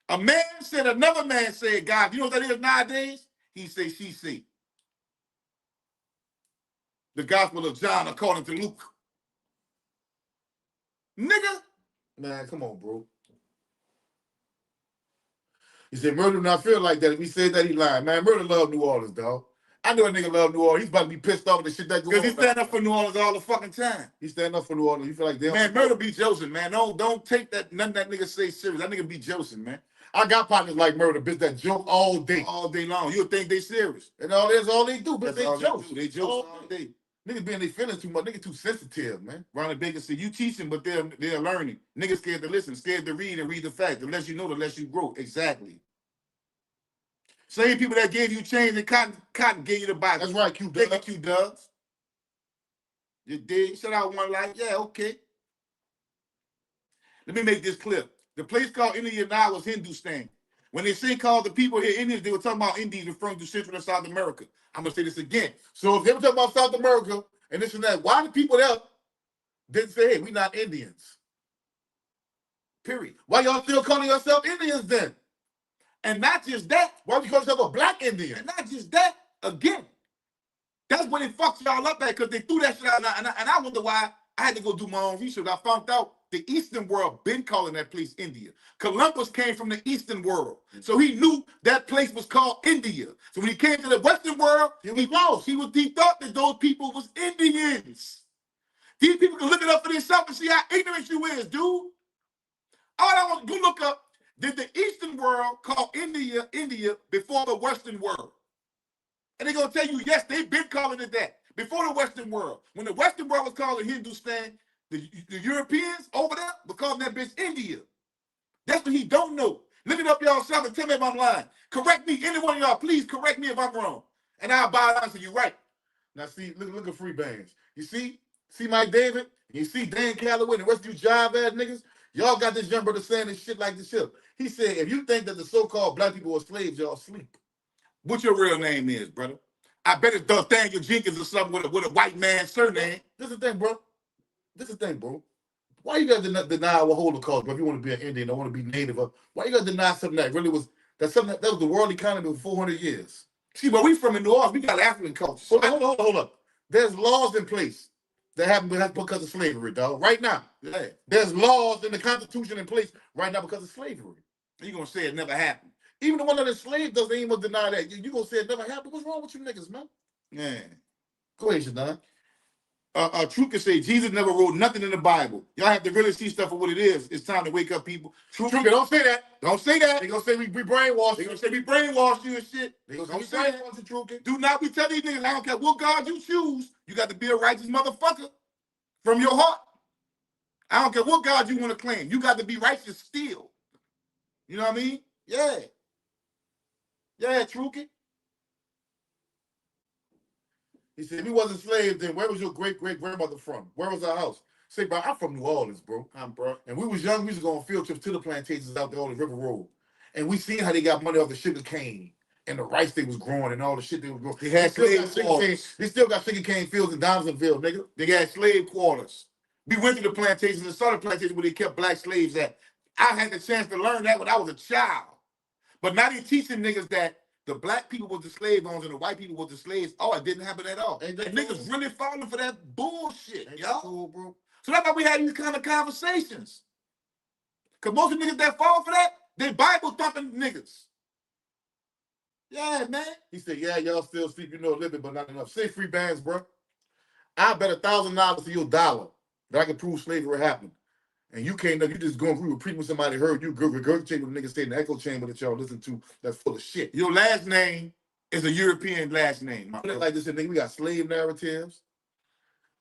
A man said. Another man said. God. You know what that is nowadays? He say. She say. The Gospel of John according to Luke. Nigga. Man, come on, bro. He said, Murder do not feel like that. If he said that, he lied. Man, Murder love New Orleans, dog. I know a nigga love New Orleans. He's about to be pissed off at the shit that goes on. Because he stand up for New Orleans all the fucking time. He stand up for New Orleans. You feel like, damn. Man, Murder be Joseph, man. Don't take that, none of that nigga say serious. That nigga be Joseph, man. I got partners like Murder, bitch, that joke all day. All day long. You would think they serious. And all they do, but they joke. They joke all day. Niggas being their feelings too much. Niggas too sensitive, man. Ronald Baker said, you teaching, but they're learning. Niggas scared to listen, scared to read and read the facts. The less you know, the less you grow. Exactly. Same people that gave you chains and cotton gave you the Bible. That's right, Q Thank you, Dubs. Q Dubs. You did. Shut out one life. Yeah, okay. Let me make this clear. The place called India now was Hindustan. When they say called the people here Indians, they were talking about Indians referring to Central and South America. I'm gonna say this again. So if they were talking about South America and this and that, why the people there didn't say, hey, we not Indians? Period. Why y'all still calling yourself Indians then? And not just that, why would you call yourself a black Indian? And not just that, again, that's when it fucked y'all up at, because they threw that shit out. And I wonder why. I had to go do my own research. I found out the Eastern world been calling that place India. Columbus came from the Eastern world. So he knew that place was called India. So when he came to the Western world, he thought that those people was Indians. These people can look it up for themselves and see how ignorant you is, dude. All I want to go look up, did the Eastern world call India before the Western world? And they're going to tell you, yes, they've been calling it that before the Western world. When the Western world was calling Hindustan, the Europeans over there were calling that bitch India. That's what he don't know. Look it up yourself and tell me if I'm lying. Correct me, any one of y'all, please correct me if I'm wrong. And I'll bow down to you right. Now see, look at free bands. You see Mike David? You see Dan Calloway and the rest of you jive ass niggas? Y'all got this young brother saying this shit like this shit. He said, if you think that the so-called black people were slaves, y'all sleep. What your real name is, brother? I bet it's Nathaniel Jenkins or something with a white man's surname. This is the thing, bro. Why you gotta deny our Holocaust, bro? If you want to be an Indian, don't want to be Native, why you gotta deny something that really was that was the world economy for 400 years? See, but we from in New Orleans, we got African culture. Hold up. There's laws in place that happen because of slavery, dog. Right now, yeah. There's laws in the Constitution in place right now because of slavery. You gonna say it never happened? Even the one that enslaved doesn't even deny that. You gonna say it never happened? What's wrong with you niggas, man? Yeah. Go ahead, Shadon. Truth can say Jesus never wrote nothing in the Bible. Y'all have to really see stuff for what it is. It's time to wake up, people. Truth don't say that. Don't say that. They gonna say we brainwashed. They gonna say we brainwashed you and shit. They gonna say that. Do not be telling these niggas, I don't care what God you choose. You got to be a righteous motherfucker from your heart. I don't care what God you want to claim. You got to be righteous still. You know what I mean? Yeah. Yeah, Truki. He said, if he wasn't slaves, then where was your great-great-grandmother from? Where was our house? Say, bro, I'm from New Orleans, bro. And we was young. We was going on field trips to the plantations out there on the River Road. And we seen how they got money off the sugar cane and the rice they was growing and all the shit they was growing. They had slave quarters. They still got sugar cane fields in Donaldsonville, nigga. They got slave quarters. We went to the plantations and saw the plantations where they kept black slaves at. I had the chance to learn that when I was a child. But now they teaching niggas that the black people was the slave owners and the white people was the slaves. Oh, it didn't happen at all. And niggas really falling for that bullshit, y'all. Cool, bro. So that's why we had these kind of conversations. Because most of the niggas that fall for that, they Bible thumping niggas. Yeah, man. He said, yeah, y'all still sleep, you know, a little bit, but not enough. Say free bands, bro. I bet $1,000 to your dollar that I can prove slavery happened. And you can't, you just going through repeating what somebody heard you regurgitate what niggas say in the echo chamber that y'all listen to that's full of shit. Your last name is a European last name. Like this, nigga, we got slave narratives.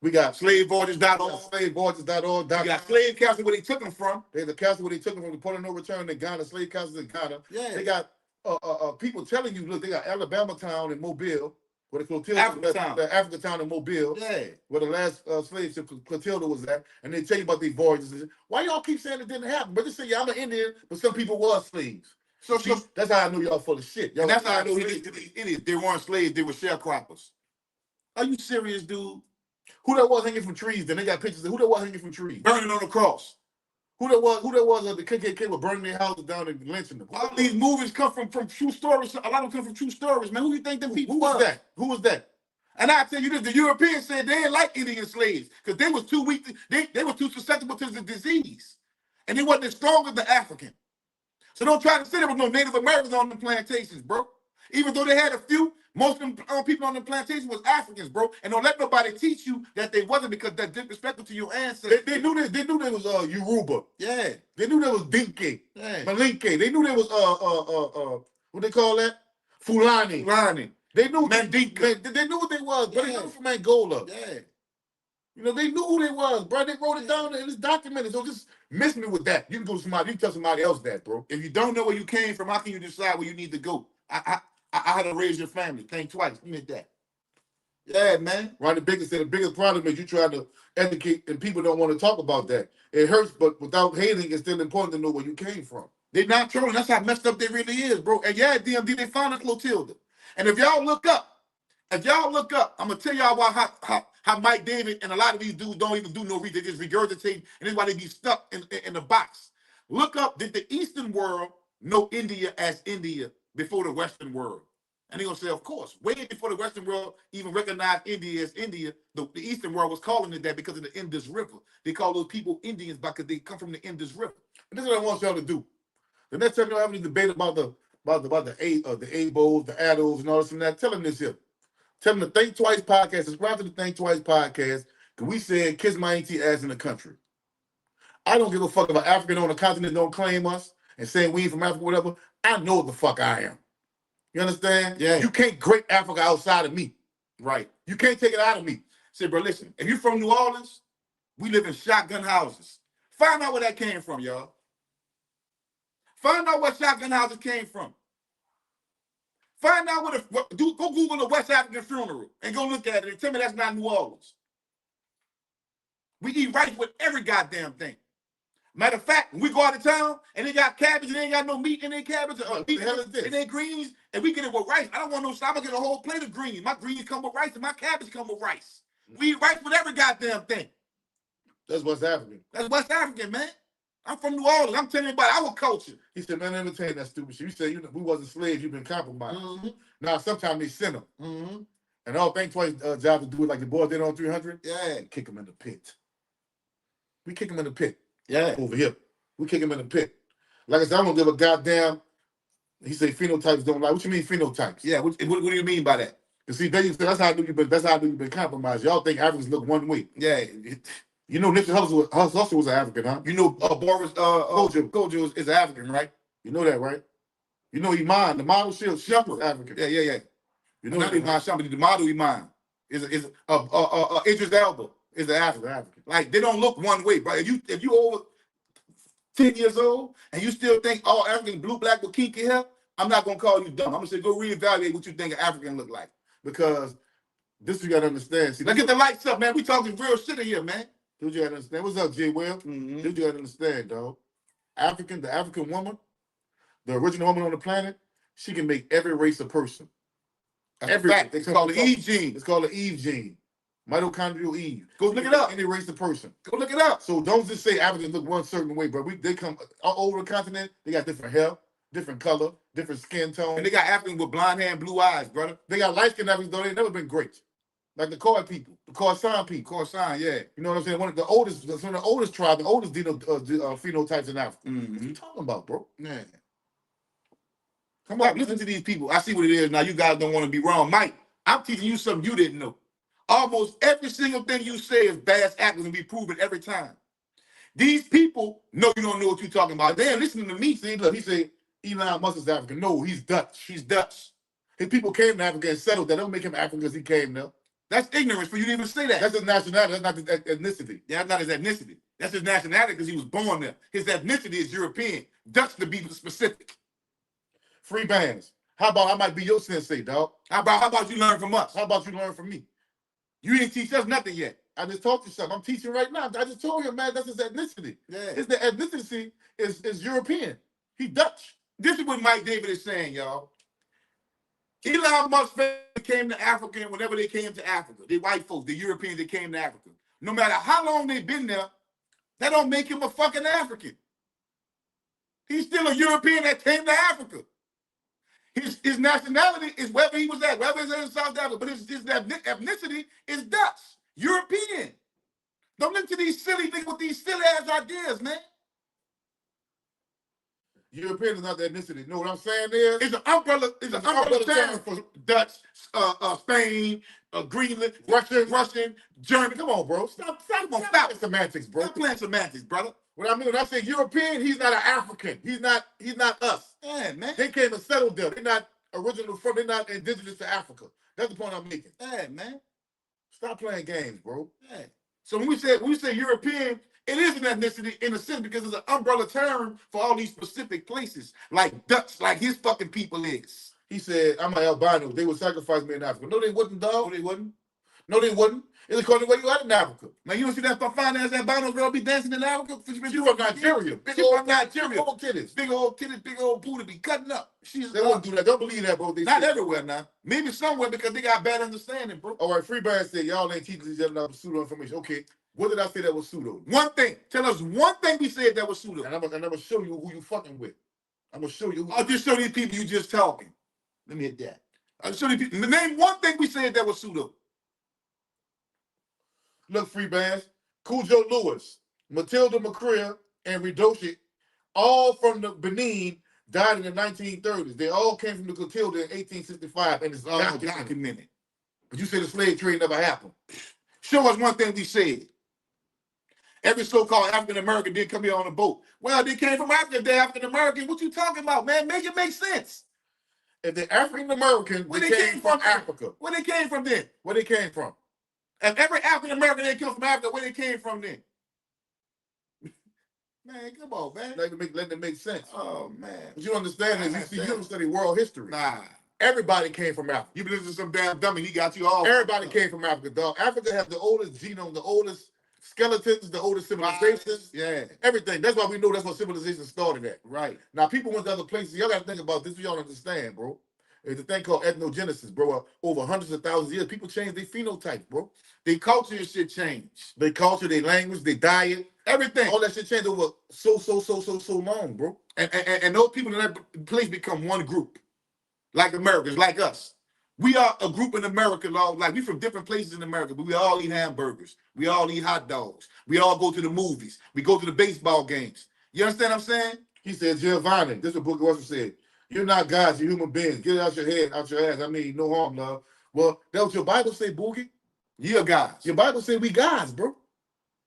We got slavevoyages.org. Slavevoyages.org. We got slave castles where they took them from. There's a castle where they took them from the point of no return in Ghana, slave castles in Ghana. Yeah. They got people telling you, look, they got Alabama Town in Mobile. Where the Africa Town in Mobile, yeah, where the last slave ship Clotilda was at, and they tell you about these voyages. Why y'all keep saying it didn't happen? But just say, yeah, I'm an Indian, but some people were slaves. So that's how I knew y'all full of shit. Y'all, that's how I knew idiots. They weren't slaves, they were sharecroppers. Are you serious, dude? Who that was hanging from trees? Then they got pictures of who that was hanging from trees. Burning on the cross. Who that was the KKK were burning their houses down and lynching them. All these movies come from true stories. A lot of them come from true stories, man. Who you think them people who was that? Who was that? And I tell you this, the Europeans said they didn't like Indian slaves because they was too weak. They were too susceptible to the disease. And they wasn't as strong as the African. So don't try to say there was no Native Americans on the plantations, bro. Even though they had a few, most of them people on the plantation was Africans, bro. And don't let nobody teach you that they wasn't because that's disrespectful to your ancestors. They knew this. They knew there was Yoruba. Yeah. They knew there was Dinky. Yeah. Malinke. They knew there was what they call that? Fulani. They knew Man, they knew what they was, but they Yeah. knew from Angola. Yeah. You know, they knew who they was, bro. They wrote it down and it's documented. So just miss me with that. You can go to somebody, you can tell somebody else that, bro. If you don't know where you came from, how can you decide where you need to go? I had to raise your family. Think twice. You meant that. Yeah, man. Right? The biggest problem is you try to educate and people don't want to talk about that. It hurts, but without hating, it's still important to know where you came from. They're not trolling. That's how messed up they really is, bro. And yeah, DMD, they found a Clotilda. And if y'all look up, I'm gonna tell y'all why how Mike David and a lot of these dudes don't even do no research. They just regurgitate, and that's why they be stuck in the box. Look up, did the Eastern world know India as India before the Western world? And they're gonna say, of course, way before the Western world even recognized India as India, the Eastern world was calling it that because of the Indus River. They call those people Indians because they come from the Indus River. And this is what I want y'all to do. The next time you're having a debate about the ABOs, the ADOs, and all this and that, tell them this here. Tell them the Think Twice podcast. Subscribe to the Think Twice podcast. Because we said kiss my auntie ass in the country. I don't give a fuck if an African on the continent don't claim us and saying we ain't from Africa, whatever. I know what the fuck I am. You understand? Yeah. You can't great Africa outside of me. Right. You can't take it out of me. Say, bro, listen, if you're from New Orleans, we live in shotgun houses. Find out where that came from, y'all. Find out where shotgun houses came from. Find out go Google the West African funeral and go look at it and tell me that's not New Orleans. We eat rice with every goddamn thing. Matter of fact, when we go out of town and they got cabbage and they ain't got no meat in their cabbage, what the hell is this? And their greens, and we get it with rice. I don't want no, I'm gonna get a whole plate of greens. My greens come with rice and my cabbage come with rice. We eat rice with every goddamn thing. That's West African. That's West African, man. I'm from New Orleans. I'm telling you about our culture. He said, man, entertain that stupid shit. You said we wasn't slaves, you've been compromised. Mm-hmm. Now, sometimes they send them. Mm-hmm. And all Think Twice job to do it like the boys did on 300. Yeah. Kick them in the pit. We kick them in the pit. Yeah. Over here. We kick them in the pit. Like I said, I don't give a goddamn. He say phenotypes don't lie. What you mean phenotypes? Yeah. What do you mean by that? You see, that's how I knew you've been compromised. Y'all think Africans look one way. Yeah. You know Nipsey Hussle was an African, huh? You know Boris Kojo is African, right? You know that, right? You know Iman, the model Shump was African. Yeah. You know not that, Iman Shump, the model Iman is Idris Elba is the African. Like they don't look one way, but if you over 10 years old and you still think all Africans blue, black with kinky hair, I'm not gonna call you dumb. I'm gonna say go reevaluate what you think an African look like. Because this you gotta understand. See, let's get the lights up, man. We talking real shit in here, man. Dude, you gotta understand. What's up, J. Will? Mm-hmm. Dude, you gotta understand, dog. The African woman, the original woman on the planet, she can make every race a person. Every fact. It's called the Eve gene. It's called the Eve gene. Mitochondrial Eve. Go look it up. Any race a person. Go look it up. So don't just say Africans look one certain way, but they come all over the continent. They got different hair, different color, different skin tone. And they got Africans with blonde hair and blue eyes, brother. They got light-skinned Africans, though. They've never been great. Like the Khoi people, the Khoisan people. Khoisan, yeah. You know what I'm saying? Some of the oldest tribes, the oldest phenotypes in Africa. Mm-hmm. What are you talking about, bro? Yeah. Come on, listen to these people. I see what it is now. You guys don't want to be wrong. Mike, I'm teaching you something you didn't know. Almost every single thing you say is bad actors and be proven every time. These people know you don't know what you're talking about. They're listening to me. See, look, he said Elon Musk is African. No, he's Dutch. He's Dutch. His people came to Africa and settled there. Don't make him African because he came there. That's ignorance for you to even say that. That's his nationality. That's not his ethnicity. Yeah, that's not his ethnicity. That's his nationality because he was born there. His ethnicity is European. Dutch to be specific. Free bands. How about I might be your sensei, dog? How about you learn from us? How about you learn from me? You didn't teach us nothing yet. I just taught you something. I'm teaching right now. I just told you, man, that's his ethnicity. Yeah. The ethnicity is European. He Dutch. This is what Mike David is saying, y'all. Elon Musk came to Africa, and whenever they came to Africa, the white folks, the Europeans that came to Africa, no matter how long they've been there, that don't make him a fucking African. He's still a European that came to Africa. His nationality is wherever he was at, wherever he's in South Africa, but his ethnicity is Dutch, European. Don't listen to these silly things with these silly ass ideas, man. European is not the ethnicity. No, what I'm saying is It's an umbrella term for Dutch, Spain, Greenland, Russian, German. Come on, bro. Stop semantics, bro. Stop playing semantics, brother. What I mean when I say European, he's not an African. He's not us. Yeah, man. They came and settled there. They're not original from. They're not indigenous to Africa. That's the point I'm making. Yeah, man. Stop playing games, bro. Yeah. So when we say European, it is an ethnicity in a sense because it's an umbrella term for all these specific places, like Dutch, like his fucking people is. He said, I'm an albino. They would sacrifice me in Africa. No, they wouldn't, dog. No, they wouldn't. No, they wouldn't. It's according to where you at in Africa. Now, you don't see that fine ass albino girl be dancing in Africa? She from Nigeria. Big old Nigeria. Big old titties. Big old titties, big old booty be cutting up. They wouldn't do that. Don't believe that, bro. Not everywhere now. Maybe somewhere because they got bad understanding, bro. All right, Free Band said, y'all ain't teaching each other pseudo information. Okay, what did I say that was pseudo? One thing. Tell us one thing we said that was pseudo. And I'm gonna show you who you fucking with. I'm gonna show you. I'll just show these people you just talking. Let me hit that. I'll show these people. Name one thing we said that was pseudo. Look, Free Bands, Cujo Lewis, Matilda McCrea, and Ridoshi, all from the Benin, died in the 1930s. They all came from the Clotilda in 1865, and it's all documented. But you said the slave trade never happened. Show us one thing we said. Every so-called African American did come here on a boat. Well, they came from Africa. They're African American. What you talking about, man? Make it make sense. If they're African American, they came from Africa. Where they came from then? Where they came from? And every African American that came from Africa, where they came from then? Man, come on, man. Let them make sense. Oh, man. What you understand is you don't study world history. Nah. Everybody came from Africa. You listen to some damn dummy, he got you all. Everybody came from Africa, dog. Africa has the oldest genome, the oldest skeletons, the oldest civilizations. Yeah. Everything. That's why we know that's what civilization started at. Right. Now, people went to other places. Y'all got to think about this so y'all understand, bro. There's a thing called ethnogenesis, bro. Over hundreds of thousands of years, people change their phenotypes, bro. Their culture and shit changed. Their culture, their language, their diet, everything. All that shit changed over so long, bro. And those people in that place become one group. Like Americans, like us. We are a group in America, like we from different places in America, but we all eat hamburgers. We all eat hot dogs. We all go to the movies. We go to the baseball games. You understand what I'm saying? He said, Giovanni, this is what Booker Russell said. You're not gods, you're human beings. Get it out your head, out your ass. I mean, no harm, love. Well, that's what your Bible say, Boogie. You're gods. Your Bible say we gods, bro.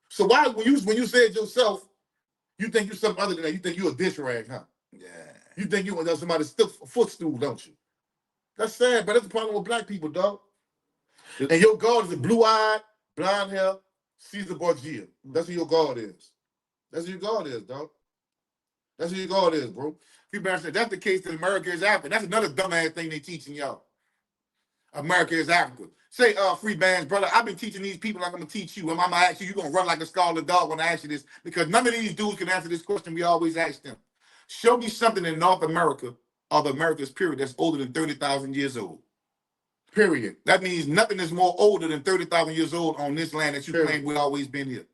So why, when you say it yourself, you think you're something other than that? You think you're a dish rag, huh? Yeah. You think you want somebody's footstool, don't you? That's sad, but that's the problem with black people, dog. And your God is a blue-eyed, blonde hair, Caesar Borgia. That's who your God is. That's who your God is, dog. That's who your God is, bro. People said that's the case that America is Africa. That's another dumbass thing they teaching y'all. America is Africa. Say, Free Bands, brother, I've been teaching these people like I'm gonna teach you. And I'm gonna ask you, you're gonna run like a scarlet dog when I ask you this, because none of these dudes can answer this question we always ask them. Show me something in North America or the Americas period that's older than 30,000 years old. Period. That means nothing is more older than 30,000 years old on this land that you claim we've always been here.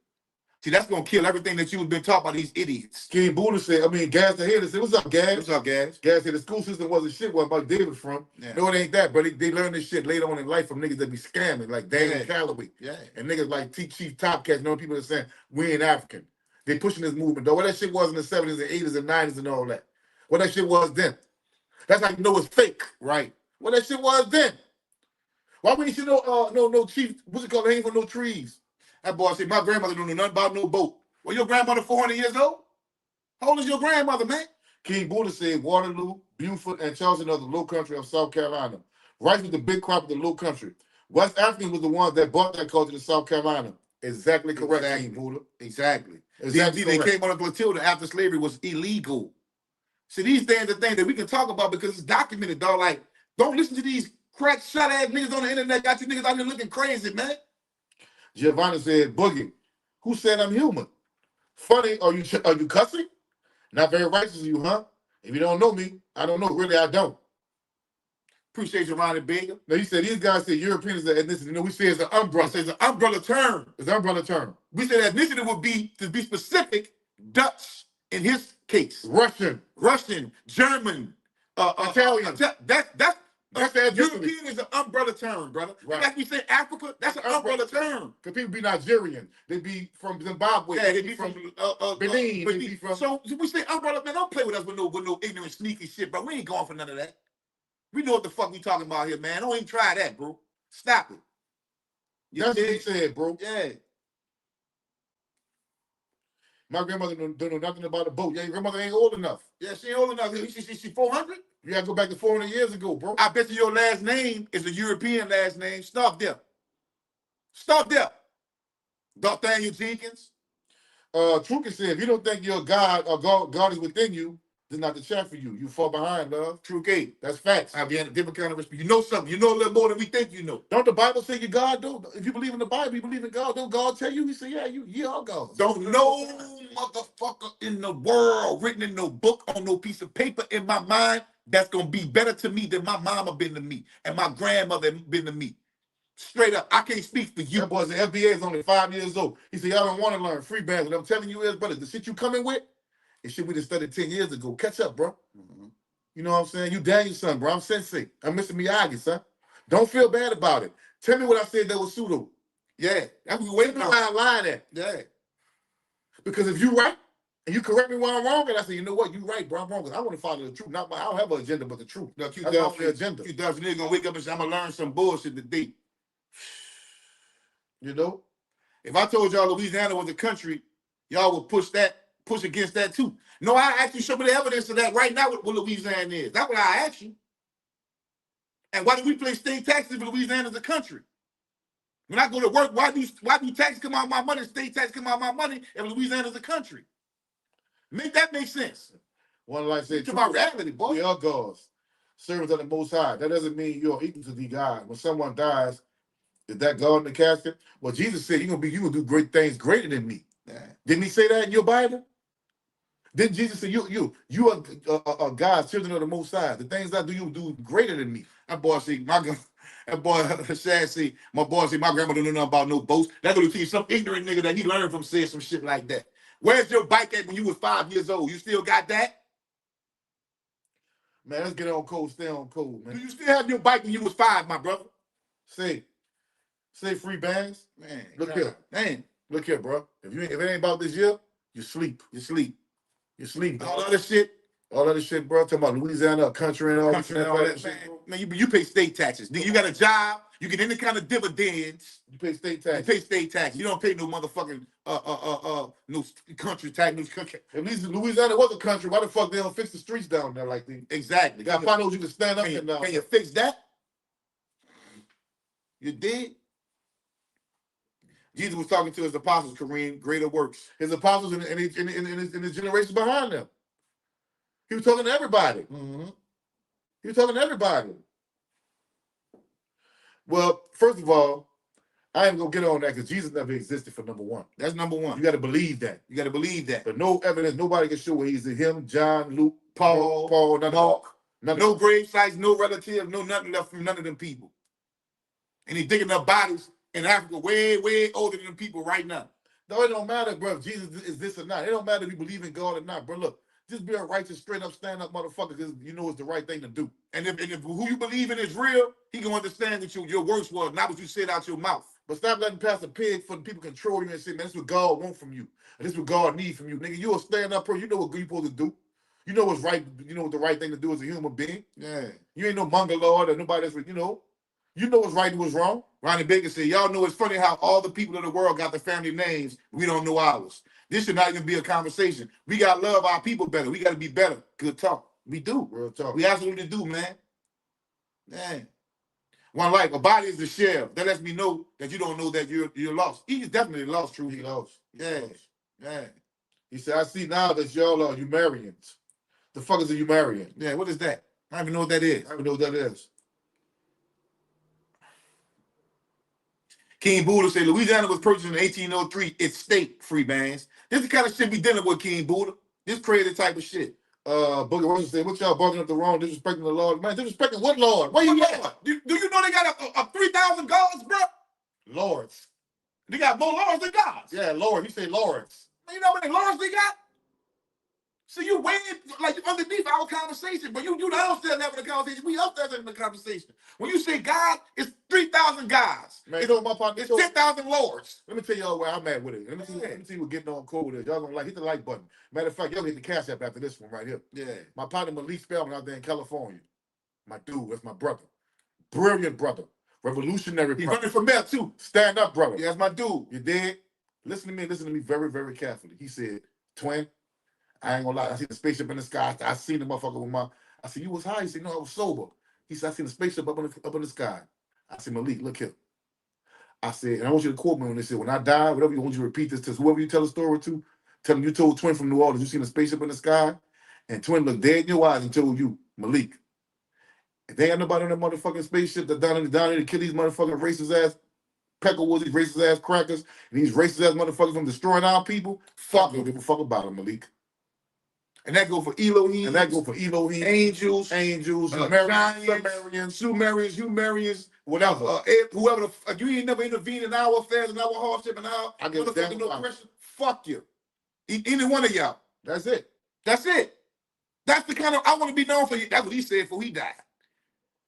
See, that's gonna kill everything that you've been taught by these idiots. King Buddha said, Gas the Head said, what's up, Gas? What's up, Gas? Gas said the school system wasn't shit where about David from. Yeah. No, it ain't that, bro. They learned this shit later on in life from niggas that be scamming, like Daniel Calloway. Yeah. And niggas like Chief Topcats, knowing people that saying, we ain't African. They pushing this movement, though. What that shit was in the 70s and 80s and 90s and all that. What that shit was then. That's how you know it's fake. Right. What that shit was then. Why wouldn't you know, no chief, what's it called, hanging from no trees? That boy said, my grandmother don't know nothing about no boat. Well, your grandmother 400 years old? How old is your grandmother, man? King Buddha said Waterloo, Beaufort, and Charleston are the low country of South Carolina. Rice was the big crop of the low country. West Africans was the ones that brought that culture to South Carolina. Exactly correct, King Buddha. Exactly. They came on a Clotilda after slavery was illegal. See, these things are things that we can talk about because it's documented, dog. Like, don't listen to these crack shut ass niggas on the internet. Got you niggas out here looking crazy, man. Giovanni said, Boogie, who said I'm human? Funny, are you cussing? Not very righteous of you, huh? If you don't know me, I don't know. Really, I don't. Appreciate you, Ronnie Baker. Now, you said these guys say European is an ethnicity. No, we say it's an umbrella. It's an umbrella term. It's an umbrella term. We said ethnicity would be, to be specific, Dutch in his case. Russian, German, Italian. That's European is an umbrella term, brother. Right. Like we say Africa, that's an umbrella term. Because people be Nigerian. They be from Zimbabwe. Yeah, they be from Benin. So we say umbrella, man, don't play with us with no ignorant, sneaky shit, bro. We ain't going for none of that. We know what the fuck we talking about here, man. Don't even try that, bro. Stop it. That's what he said, bro. Yeah. My grandmother don't know nothing about a boat. Yeah, your grandmother ain't old enough. Yeah, she ain't old enough. She 400? You gotta go back to 400 years ago, bro. I bet you your last name is a European last name. Stop there. Stop there. Daniel Jenkins. Truth is said, if you don't think you're God or God is within you, this is not the chat for you. You fall behind, love. True K. That's facts. I'll be in a different kind of respect. You know something. You know a little more than we think you know. Don't the Bible say you're God, though? If you believe in the Bible, you believe in God. Don't God tell you? He say, yeah, you are God. Don't no motherfucker in the world written in no book on no piece of paper in my mind that's gonna be better to me than my mama been to me and my grandmother been to me. Straight up, I can't speak for you. That boy's the FBA is only 5 years old. He said, y'all don't want to learn free bands. What I'm telling you is, brother, the shit you coming with, it shit we just studied 10 years ago. Catch up, bro. Mm-hmm. You know what I'm saying? You Daniel's son, bro. I'm Sensei. I'm Mr. Miyagi, son. Don't feel bad about it. Tell me what I said that was pseudo. Yeah, that's what we waiting on. I lied at. Yeah. Because if you right, and you correct me when I'm wrong, and I say, you know what, you right, bro, I'm wrong. Because I want to follow the truth. I don't have an agenda but the truth. No, that's my only agenda. You dumb nigga gonna wake up and say, I'm gonna learn some bullshit today. You know? If I told y'all Louisiana was a country, y'all would push against that too. No, I actually show me the evidence of that right now what Louisiana is. That's what I asked you. And why do we pay state taxes if Louisiana is a country? When I go to work, why do taxes come out of my money, state taxes come out of my money if Louisiana is a country? Make that make sense. One life say, to my reality, boy. We are gods, servants of the Most High. That doesn't mean you're equal to the God. When someone dies, is that God in the casket? Well, Jesus said, you gonna do great things greater than me. Yeah. Didn't he say that in your Bible? Didn't Jesus say, you are God's children of the Most High? The things I do, you do greater than me. That boy see that boy Shad see my boy see my grandma don't know nothing about no boats. That gonna teach some ignorant nigga that he learned from saying some shit like that. Where's your bike at when you was 5 years old? You still got that? Man, let's get on code, stay on code, man. Do you still have your bike when you was 5, my brother? Say free bands. Man, look here. Man, look here, bro. If it ain't about this year, you sleep. You sleep. You sleep. All other shit. All other shit, bro. Talking about Louisiana, country and all that shit. Man, you pay state taxes. Nigga, you got a job. You get any kind of dividends. You pay state taxes. You pay state taxes. You don't pay no motherfucking no country tax, no country. At least Louisiana was a country. Why the fuck they don't fix the streets down there like they? Exactly. Got find out you can stand up and down. Can you fix that? You did. Jesus was talking to his apostles, Kareem, greater works. His apostles and his generation behind them. He was talking to everybody. Mm-hmm. He was talking to everybody. Well, first of all, I ain't gonna get on that because Jesus never existed for number one. That's number one. You got to believe that. You got to believe that. But no evidence, nobody can show where he's him, John, Luke, Paul, Mark. No grave sites, no relative, no nothing left from none of them people. And he's digging up bodies in Africa way, way older than people right now. No, it don't matter, bro, if Jesus is this or not. It don't matter if you believe in God or not, bro. Look, just be a righteous, straight up, stand up motherfucker because you know it's the right thing to do. And if who you believe in is real, he gonna understand that your works was not what you said out your mouth. But stop letting Pastor Pig for the people control you and say, man, this is what God want from you. And this is what God need from you. Nigga, you a stand up person. You know what you're supposed to do. You know what's right. You know what the right thing to do as a human being. Yeah. You ain't no monger lord or nobody that's, you know what's right and what's wrong. Ronnie Baker said, y'all know it's funny how all the people in the world got the family names. We don't know ours. This should not even be a conversation. We got to love our people better. We got to be better. Good talk. We do. Real talk. We absolutely do, man. Man. One life. A body is the sheriff. That lets me know that you don't know that you're lost. He's definitely lost, true. He lost. Yeah. Yeah. He said, I see now that y'all are Umarians. The fuck is a Umarian? Yeah, what is that? I don't even know what that is. I don't even know what that is. King Buddha said Louisiana was purchased in 1803. It's state free bands. This is the kind of shit we dealing with, King Buddha. This crazy type of shit. Boogie Wilson said, what y'all barking up the wrong, disrespecting the Lord? Man, disrespecting what Lord? Where you at? Do you know they got a 3,000 gods, bro? Lords. They got more lords than gods. Yeah, Lord. He said lords. You know how many lords they got? So you way like underneath our conversation, but you downstairs having the conversation. We upstairs having the conversation. When you say God, it's 3,000 gods. Man, you know my partner. It's 10,000 lords. Let me tell y'all where I'm at with it. Let me see what getting on cold is. Y'all gonna hit the like button. Matter of fact, y'all hit the cash app after this one right here. Yeah. My partner Malik Spellman out there in California. My dude, that's my brother. Brilliant brother. Revolutionary brother. He's running for mayor too. Stand up, brother. Yeah, that's my dude. You dig? Listen to me very, very carefully. He said, twin, I ain't gonna lie. I seen the spaceship in the sky. I seen the motherfucker with my. I said, you was high. He said, no, I was sober. He said, I seen the spaceship up in the sky. I said, Malik, look here. I said, and I want you to quote me when they said, when I die, whatever you want you to repeat this to whoever you tell a story to, tell them you told Twin from New Orleans, you seen a spaceship in the sky, and Twin looked dead in your eyes and told you, Malik, if they ain't nobody on that motherfucking spaceship that down there to kill these motherfucking racist ass peckerwoods, these racist ass crackers, and these racist ass motherfuckers from destroying our people, fuck, don't give a fuck about them, Malik. And that go for Elohim. And that go for Elohim. Angels, Sumerians, whatever. Whoever you ain't never intervened in our affairs and our hardship and our motherfucking oppression. Fuck you. Any one of y'all. That's it. That's it. That's the kind of I want to be known for you. That's what he said before he died.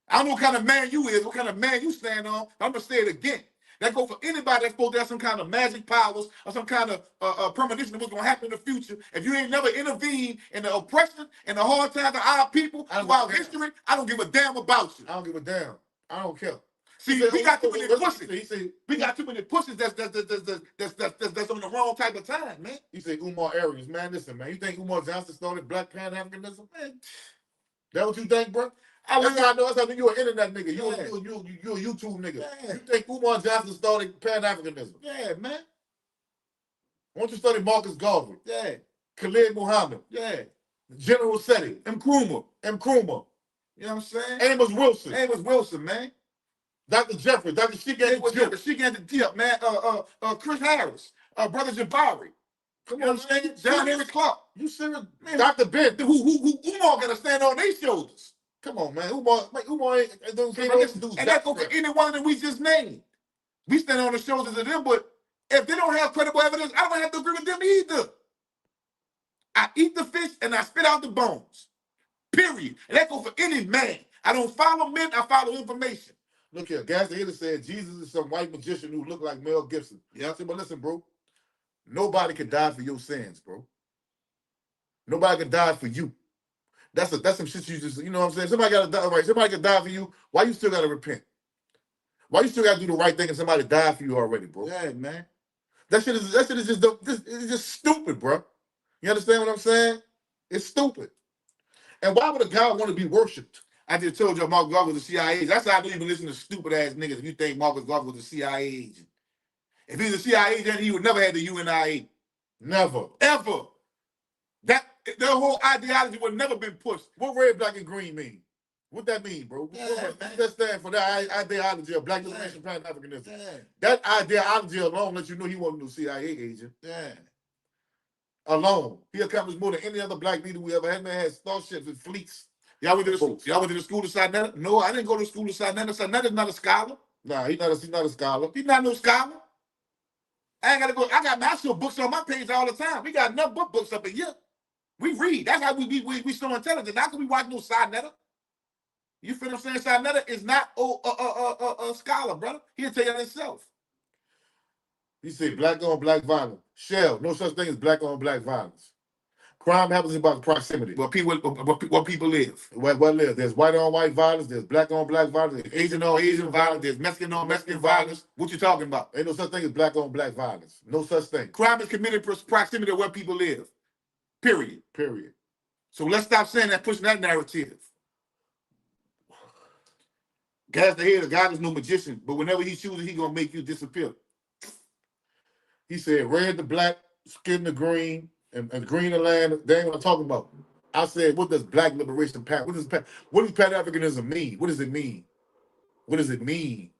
I don't know what kind of man you is, what kind of man you stand on. I'm gonna say it again. That go for anybody that's supposed to have some kind of magic powers or some kind of premonition of what's going to happen in the future. If you ain't never intervened in the oppression and the hard times of our people throughout history, I don't give a damn about you. I don't give a damn. I don't care. See, we got too many pussies. We got too many pussies that's on the wrong type of time, man. He said Umar Arians. Man, listen, man. You think Umar Johnson started Black Pan-Africanism? Man, that what you think, bro? That's how I know. That's how you an internet nigga. You a YouTube nigga. Yeah. You think Umar Johnson started Pan-Africanism? Yeah, man. Why don't you study Marcus Garvey? Yeah. Khalid Muhammad? Yeah. General Seti? Nkrumah. You know what I'm saying? Amos Wilson, man. Dr. Jeffrey, Dr. She got the tip, man. Chris Harris, Brother Jabari. Come on, man. John Henry Clark. You serious? Man. Dr. Ben, who Umar got to stand on their shoulders. Come on, man. Umar ain't and that go for any one of them we just named. We stand on the shoulders of them, but if they don't have credible evidence, I don't have to agree with them either. I eat the fish and I spit out the bones. Period. And that go for any man. I don't follow men, I follow information. Look here, Gas the Hitter said Jesus is some white magician who looked like Mel Gibson. Yeah. I said, but listen, bro, nobody can die for your sins, bro. Nobody can die for you. That's some shit you just, you know what I'm saying? Somebody gotta die, right? Somebody can die for you. Why you still gotta repent? Why you still gotta do the right thing and somebody died for you already, bro? Yeah, man. That shit is just stupid, bro. You understand what I'm saying? It's stupid. And why would a God want to be worshipped? I just told you Marcus Garvey was a CIA agent. That's why I don't even listen to stupid ass niggas if you think Marcus Garvey was a CIA agent. If he's a CIA agent, he would never have the UNIA. Never. Ever. Their whole ideology would never been pushed. What red, black, and green mean? What that mean, bro? Yeah, what that stand for? That ideology of Black liberation, Pan-Africanism. Yeah. That ideology alone lets you know he wasn't no CIA agent. Yeah. Alone. He accomplished more than any other black leader we ever had. Man had starships and fleets. Y'all went to the school to Sinetta? No, I didn't go to the school to Sinetta. Sinetta's not a scholar. Nah, he's not a scholar. He's not no scholar. I ain't gotta go. I got my books on my page all the time. We got enough books up in here. We read. That's how we so intelligent. How can we watch no Sinetta? You feel what I'm saying? Sinetta is not a scholar, brother. He'll tell you that himself. He said black on black violence. Shell, no such thing as black on black violence. Crime happens about proximity. Where people live. Where live. There's white on white violence. There's black on black violence. There's Asian on Asian violence. There's Mexican on Mexican violence. What you talking about? Ain't no such thing as black on black violence. No such thing. Crime is committed proximity to where people live. Period. So let's stop saying that, pushing that narrative. Gas the head, God is no magician, but whenever he chooses, he gonna make you disappear. He said red to black, skin to green, and green to land. They ain't what I'm talking about. I said, what does black liberation what does Pan-Africanism mean? What does it mean? What does it mean?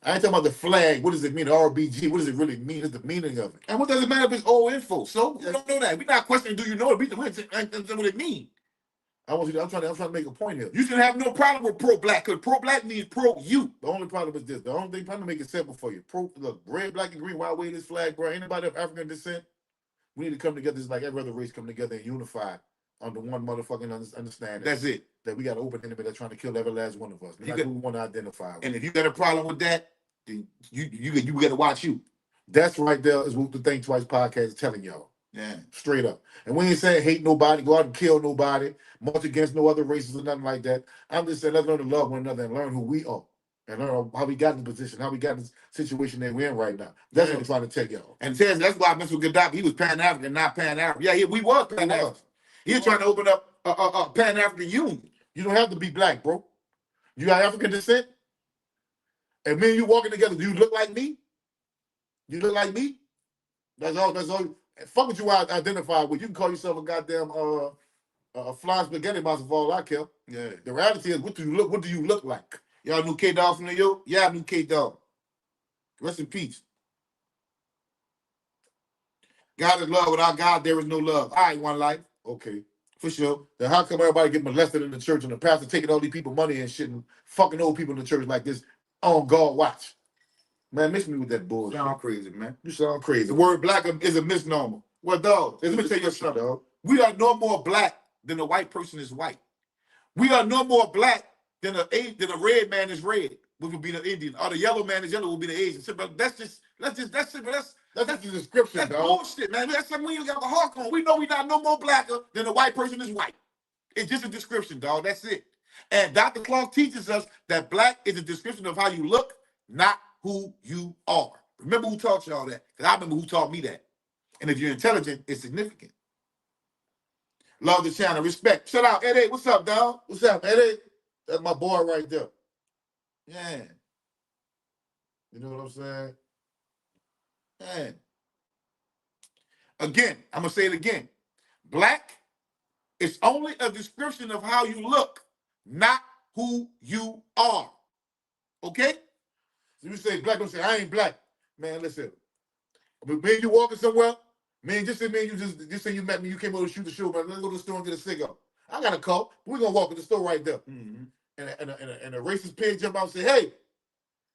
I ain't talking about the flag. What does it mean? The RBG. What does it really mean? What's the meaning of it? And what does it matter if it's old info? So we don't know that. We're not questioning. Do you know it? We don't know what it means. I'm trying to make a point here. You should have no problem with pro-black because pro-black means pro-you. The only problem is this. The only thing, trying to make it simple for you. Look, red, black, and green. Why wave this flag, bro? Anybody of African descent? We need to come together just like every other race come together and unify under one motherfucking understanding. That's it. That we got an open enemy that's trying to kill every last one of us. Like who we want to identify with. And if you got a problem with that, then you got to watch you. That's right there is what the Think Twice podcast is telling y'all. Yeah. Straight up. And we ain't saying hate nobody, go out and kill nobody, march against no other races or nothing like that. I'm just saying let's learn to love one another and learn who we are. And I don't know how we got in the position, how we got in this situation that we're in right now. That's what I'm trying to tell y'all. And says that's why I mess with Gaddafi. He was Pan-African, not Pan-African. Yeah, we was Pan-African. He was trying to open up a Pan-African union. You don't have to be black, bro. You got African descent? And me and you walking together, do you look like me? You look like me? That's all. Fuck what you identify with. You can call yourself a goddamn flying spaghetti monster for all I care. Yeah. The reality is, what do you look like? Y'all knew K-Dog from New York? Yeah, I knew K-Dog. Rest in peace. God is love. Without God, there is no love. All right, one life. Okay. For sure. Then how come everybody get molested in the church and the pastor taking all these people money and shit and fucking old people in the church like this on God watch? Man, mix me with that bullshit. Sound crazy, man. You sound crazy. The word black is a misnomer. Well, dog, let me tell you something, dog. We are no more black than a white person is white. We are no more black than a red man is red, which would be the Indian, or the yellow man is yellow, would be the Asian. So, but that's the description, That's dog. Bullshit, man. That's something we ain't got the heart on. We know we not no more blacker than a white person is white. It's just a description, dog. That's it. And Dr. Clark teaches us that black is a description of how you look, not who you are. Remember who taught y'all that? Because I remember who taught me that. And if you're intelligent, it's significant. Love the channel. Respect. Shout out, Eddie. What's up, dog? What's up, Eddie? That's my boy right there. Yeah. You know what I'm saying? Man. Again, I'm going to say it again. Black is only a description of how you look, not who you are. Okay? So you say black, don't say I ain't black. Man, listen. Me and you walking somewhere, man, just say you met me, you came over to shoot the show, man. Let's go to the store and get a cigar. I got a call. We're gonna walk in the store right there. Mm-hmm. And a racist pig jump out and say, hey,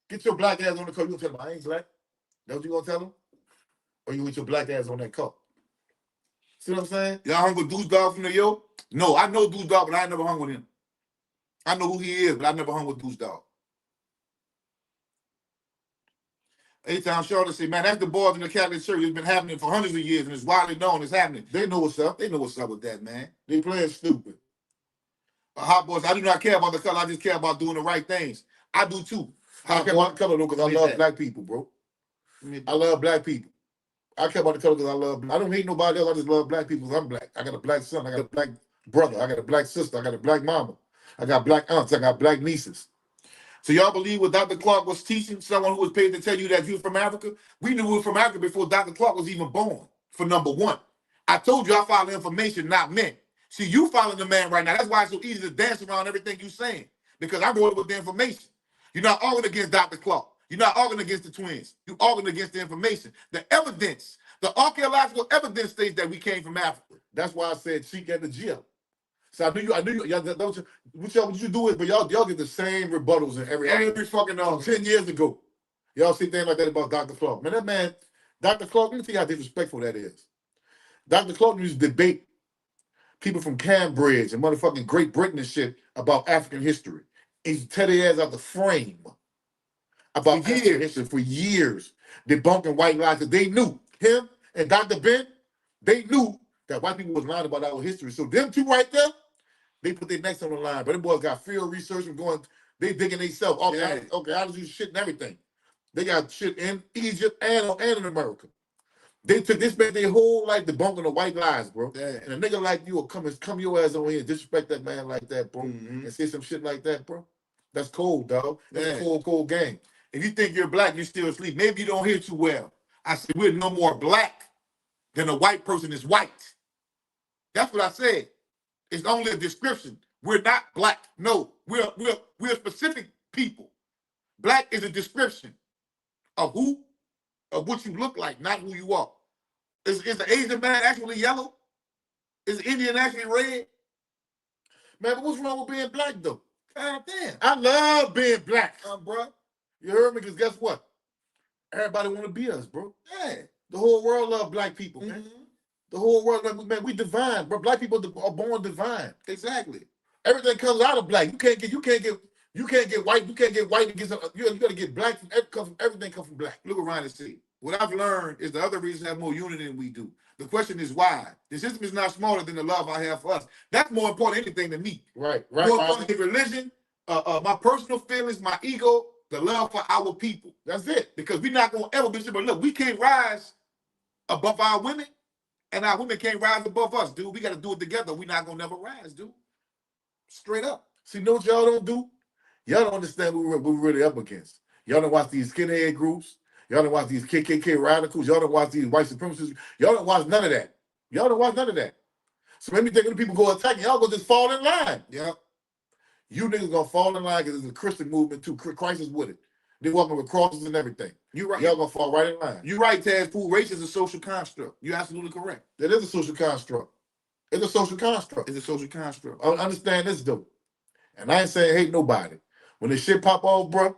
get your black ass on the car. You gonna tell him I ain't black? That's what you gonna tell him? Or you with your black ass on that car? See what I'm saying? Y'all hung with Deuce Dog from New York? No, I know Deuce Dog, but I ain't never hung with him. I know who he is, but I never hung with Deuce Dog. Anytime Charlotte say, man, that's the boys in the Catholic Church. It's been happening for hundreds of years, and it's widely known it's happening. They know what's up. They know what's up with that, man. They playing stupid. Hot boys, I do not care about the color. I just care about doing the right things. I do too. I care about the color though, because I love black people, bro. I love black people. I care about the color because I don't hate nobody else. I just love black people because I'm black. I got a black son. I got a black brother. I got a black sister. I got a black mama. I got black aunts. I got black nieces. So y'all believe what Dr. Clark was teaching, someone who was paid to tell you that you were from Africa? We knew we were from Africa before Dr. Clark was even born, for number one. I told you I follow information, not men. See, you following the man right now. That's why it's so easy to dance around everything you're saying, because I'm going with the information. You're not arguing against Dr. Clark. You're not arguing against the twins. You're arguing against the information. The evidence, the archaeological evidence states that we came from Africa. That's why I said cheek at the gym. So I knew you. Y'all, what you do is, but y'all get the same rebuttals in every fucking 10 years ago. Y'all see things like that about Dr. Clark. Man, that man, Dr. Clark, let me tell you how disrespectful that is. Dr. Clark used to debate people from Cambridge and motherfucking Great Britain and shit about African history. He used to tear their ass out the frame about African history for years, debunking white lies, because they knew, him and Dr. Ben, they knew that white people was lying about our history. So them two right there, they put their necks on the line. But them boys got field research and going, they digging themselves. Archaeology shit and everything. They got shit in Egypt and in America. They spent their whole life debunking the white lies, bro. Yeah. And a nigga like you will come your ass over here and disrespect that man like that, bro. And say some shit like that, bro. That's cold, dog. That's a cold game. If you think you're black, you're still asleep. Maybe you don't hear too well. I said we're no more black than a white person is white. That's what I said. It's only a description. We're not black. No, we're specific people. Black is a description of what you look like, not who you are. Is the Asian man actually yellow? Is the Indian actually red? Man, but what's wrong with being black though? God damn. I love being black, bro. You heard me? Because guess what? Everybody want to be us, bro. Yeah. The whole world love black people, man. The whole world, man, we divine, bro. Black people are born divine. Exactly. Everything comes out of black. You can't get white. You can't get white against. You got to get black. Everything comes from black. Look around and see. What I've learned is the other reason have more unity than we do. The question is why. The system is not smaller than the love I have for us. That's more important than anything to me. Right. More important than religion, my personal feelings, my ego. The love for our people. That's it. Because we're not gonna ever be but look, we can't rise above our women, and our women can't rise above us, dude. We gotta do it together. We're not gonna never rise, dude. Straight up. See, know what y'all don't do? Y'all don't understand what we're really up against. Y'all don't watch these skinhead groups. Y'all don't watch these KKK radicals. Y'all don't watch these white supremacists. Y'all don't watch none of that. Y'all don't watch none of that. So maybe thinking people go attack y'all go just fall in line. Yeah. You niggas gonna fall in line because it's a Christian movement too. Christ is with it. They walking with crosses and everything. You right. Y'all gonna fall right in line. You right, Taz. Fool. Race is a social construct. You're absolutely correct. That is a social construct. It's a social construct. It's a social construct. I understand this though. And I ain't saying hate nobody. When this shit pop off, bro,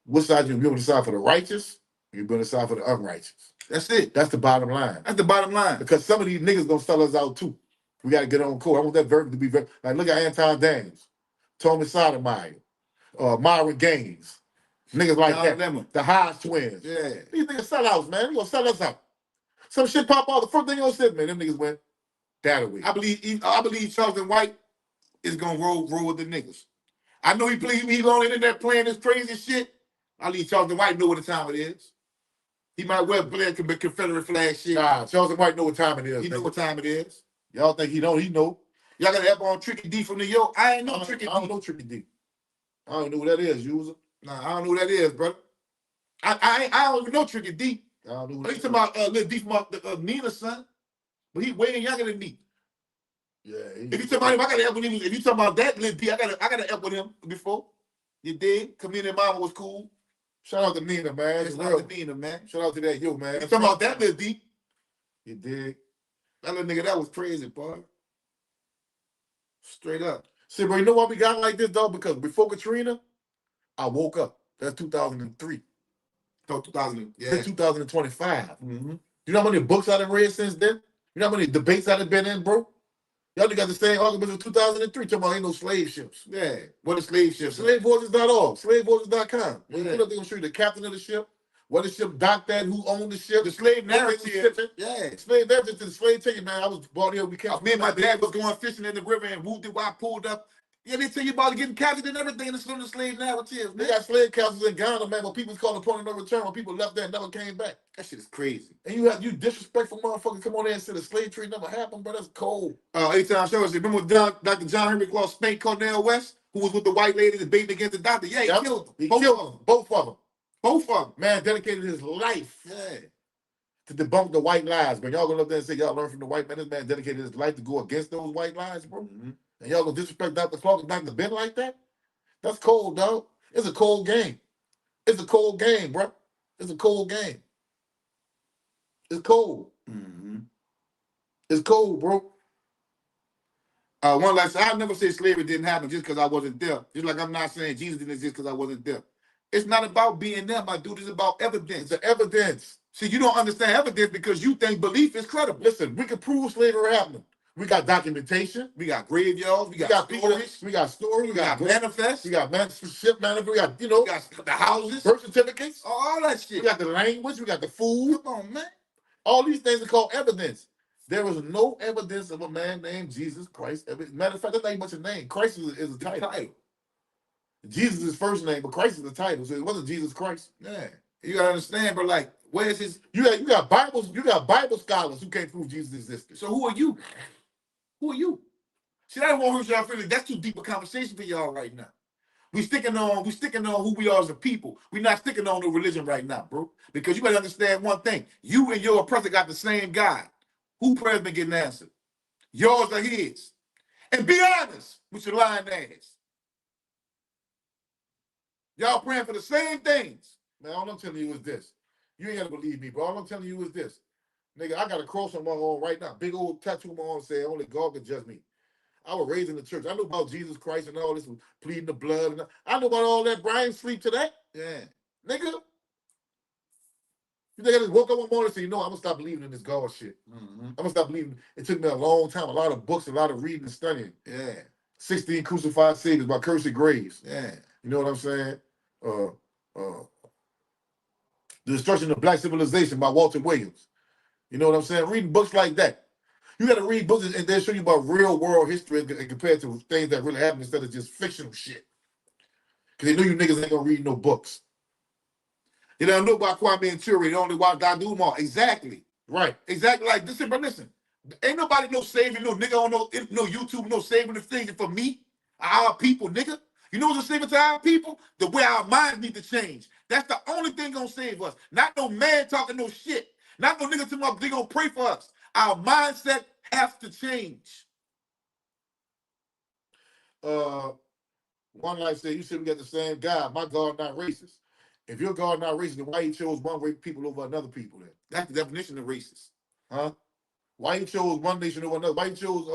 what side you on the side for the righteous? You be on the side for the unrighteous. That's it. That's the bottom line. That's the bottom line. Because some of these niggas gonna sell us out too. We gotta get on court. I want that verb to be very like look at Anton Daniels, Tommy Sotomayor, Myron Gaines, niggas like that. Lemon. The Hodge twins. Yeah. These niggas sellouts, man. They gonna sell us out. Some shit pop off. The first thing you gonna say, man, them niggas went that away. I believe Charles White is gonna roll with the niggas. I know he's on the internet playing this crazy shit. I believe Charles White know what the time it is. He might well play Confederate flag shit. Nah, Charles White know what time it is. He know what time it is. Y'all think he don't? He know. Y'all got to help on Tricky D from New York. I ain't know Tricky D. I don't know Tricky D. I don't know who that is, user. Nah, I don't know who that is, brother. I don't even know Tricky D. I don't know who that is. He's talking about Lil D from Nina's son. But he way younger than me. Yeah. If you talking about him, I gotta help with him. If you talking about that Lil D, I gotta help with him before. You did. Community Mama was cool. Shout out to Nina, man. Shout out to Nina, man. Shout out to that yo, man. You talking about that Lil D? You did. That little nigga, that was crazy, boy. Straight up. See, bro, you know why we got like this, though? Because before Katrina, I woke up. That's 2003. Oh, 2000. Yeah. 2025. Mm-hmm. You know how many books I done read since then? You know how many debates I done been in, bro? Y'all got the same arguments in 2003 talking about ain't no slave ships. Yeah. What is slave ships? Slavevoices.org, slavevoices.com. Yeah. You know they're gonna show you the captain of the ship, what the ship docked at, who owned the ship, the slave narrative. Yeah. Slave narrative to the slave ticket, man. I was brought here, we kept me and my dad was going fishing in the river and whooped it while I pulled up. Yeah, they tell you about getting captured and everything in the slave narrative. They got slave castles in Ghana, man, but people's called upon no return when people left there and never came back. That shit is crazy. And you disrespectful motherfuckers come on there and say the slave trade never happened, bro. That's cold. Anytime show us. Remember Dr. John Henry Claus spanked Cornell West, who was with the white lady debating against the doctor? Yeah, he killed them. He killed them. Both of them. Both of them. Man dedicated his life. Yeah. To debunk the white lies. But y'all gonna up there and say y'all learn from the white man. This man dedicated his life to go against those white lies, bro. Mm-hmm. And y'all gonna disrespect Dr. Clark and Dr. Ben like that? That's cold, dog. It's a cold game. It's a cold game, bro. It's a cold game. It's cold. Mm-hmm. It's cold, bro. One last, I never said slavery didn't happen just because I wasn't there. Just like I'm not saying Jesus didn't exist because I wasn't there. It's not about being there, my dude. It's about evidence. It's the evidence. See, you don't understand evidence because you think belief is credible. Listen, we can prove slavery happened. We got documentation. We got graveyards. We got stories. We got stories. We got manifests. We got ship manifest. We got, we got the houses, birth certificates, all that shit. We got the language. We got the food. Come on, man. All these things are called evidence. There is no evidence of a man named Jesus Christ. Matter of fact, that's not even much a name. Christ is a title. Jesus is his first name, but Christ is the title. So it wasn't Jesus Christ. Yeah. You gotta understand, but like, where's his you got Bible scholars who can't prove Jesus existed. So who are you? Who are you? See, that won't hurt y'all feelings. That's too deep a conversation for y'all right now. We sticking on who we are as a people. We're not sticking on the religion right now, bro. Because you gotta understand one thing. You and your oppressor got the same God. Who prayers been getting answered? Yours or his? And be honest with your lying ass. Y'all praying for the same things. Man, all I'm telling you is this. You ain't gotta believe me, bro. All I'm telling you is this. Nigga, I got a cross on my arm right now. Big old tattoo on my arm saying only God can judge me. I was raised in the church. I knew about Jesus Christ and all this, pleading the blood. And I knew about all that. Brian sleep today. Yeah. Nigga. You think I just woke up one morning and said, I'm going to stop believing in this God shit. Mm-hmm. I'm going to stop believing. It took me a long time, a lot of books, a lot of reading and studying. Yeah. 16 Crucified Saviors by Cursed Graves. Yeah. You know what I'm saying? The Destruction of Black Civilization by Walter Williams. You know what I'm saying? Reading books like that. You got to read books and they'll show you about real world history and compared to things that really happen instead of just fictional shit. Because they know you niggas ain't gonna read no books. They don't know about Kwame and Ture. They only watch Dadu Umar. Exactly. Right. Exactly like this. But listen, ain't nobody no saving no nigga on no YouTube, no saving the thing for me, our people, nigga. You know what's a saving to our people? The way our minds need to change. That's the only thing gonna save us. Not no man talking no shit. Not no nigga talking about they gonna pray for us. Our mindset has to change. One life said, you said we got the same God. My God not racist. If your God not racist, then why you chose one race people over another people then? That's the definition of racist. Huh? Why you chose one nation over another? Why you chose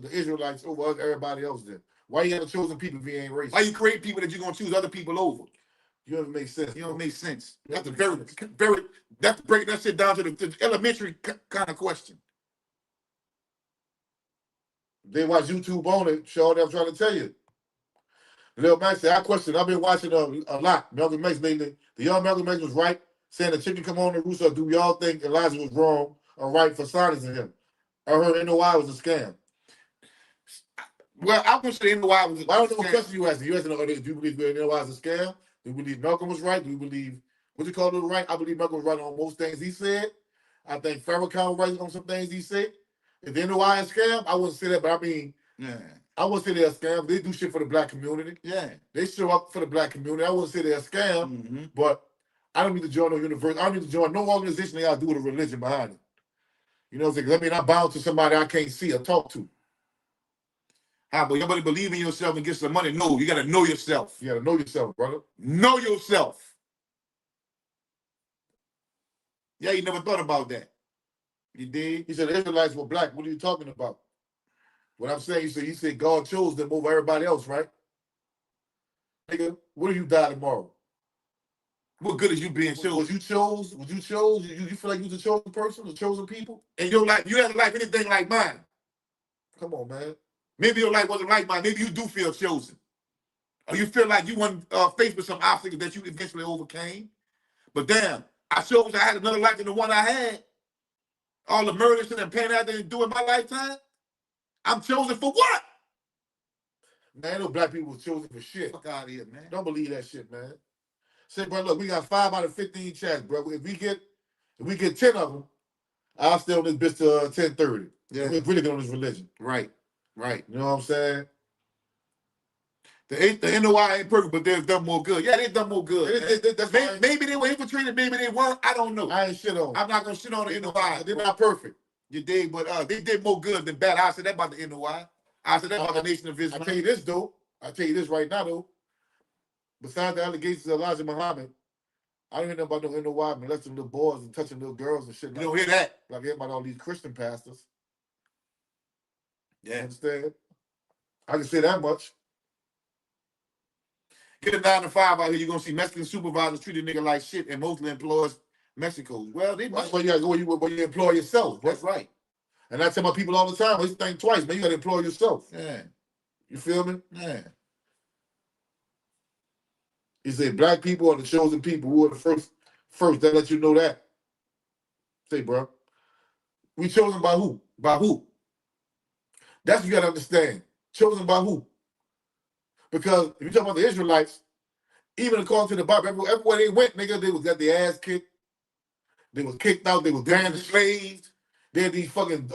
the Israelites over everybody else then? Why you haven't chosen people if you ain't racist? Why you create people that you're gonna choose other people over? You don't make sense. You don't make sense. That's a very that's breaking that shit down to the elementary kind of question. They watch YouTube on it, show them trying to tell you. Lil Max said, I've been watching a lot. Malcolm X lately. The young Malcolm X was right, saying the chicken come on the rooster. Do y'all think Elijah was wrong or right for silencing him? I heard NOI was a scam. Well, I'm going to say NOI was a scam. I don't know what question you asking. You asking, do you believe NOI was a scam? Do you believe Malcolm was right? Do you believe, what you call it right? I believe Malcolm was right on most things he said. I think Farrakhan was right on some things he said. If the NOI is a scam, I wouldn't say that, but I mean, yeah. I wouldn't say they're a scam. They do shit for the black community. Yeah. They show up for the black community. I wouldn't say they're a scam, but I don't need to join no university. I don't need to join no organization that got to do with a religion behind it. You know what I'm saying? I mean, I'm bound to somebody I can't see or talk to. How about somebody believe in yourself and get some money? No, you got to know yourself. You got to know yourself, brother. Know yourself. Yeah, you never thought about that. You did? He said the Israelites were black. What are you talking about? What I'm saying, he said God chose them over everybody else, right? Nigga, what if you die tomorrow? What good is you being chosen? Was you chose? You feel like you was a chosen person, a chosen people? And your life, you haven't life anything like mine. Come on, man. Maybe your life wasn't like mine. Maybe you do feel chosen. Or you feel like you weren't faced with some obstacles that you eventually overcame. But damn, I chose I had another life than the one I had. All the murder shit and pain I didn't do in my lifetime. I'm chosen for what? Man, no black people was chosen for shit. Fuck out of here, man. Don't believe that shit, man. Say, bro, look, we got 5 out of 15 chats, bro. If we get 10 of them, I'll stay on this bitch till 10:30. Yeah. We're really good on this religion. Right. You know what I'm saying? The NOI ain't perfect, but they've done more good. Yeah, they've done more good. Maybe they were infiltrated, maybe they weren't. I don't know. I ain't shit on them. I'm not going to shit on the NOI. They're not perfect. You dig? But they did more good than bad. I said that about the NOI. I said that about the Nation of Islam. I tell you this, though. I tell you this right now, though. Besides the allegations of Elijah Muhammad, I don't hear nothing about no NOI molesting little boys and touching little girls and shit. You don't hear that? Like I hear about all these Christian pastors. Yeah. You understand? I can say that much. Get a 9 to 5 out here, you're gonna see Mexican supervisors treat a nigga like shit, and mostly employs Mexicans. Well, they must. Well, you gotta go where you employ yourself. That's right. And I tell my people all the time, let's think twice, man. You gotta employ yourself. Yeah. You feel me? Yeah. He said black people are the chosen people. Who are the first that let you know that. Say, bro. We chosen by who? By who? That's what you gotta understand. Chosen by who? Because if you talk about the Israelites, even according to the Bible, everywhere they went, nigga, they got their ass kicked. They was kicked out. They was damn slaves. They had these fucking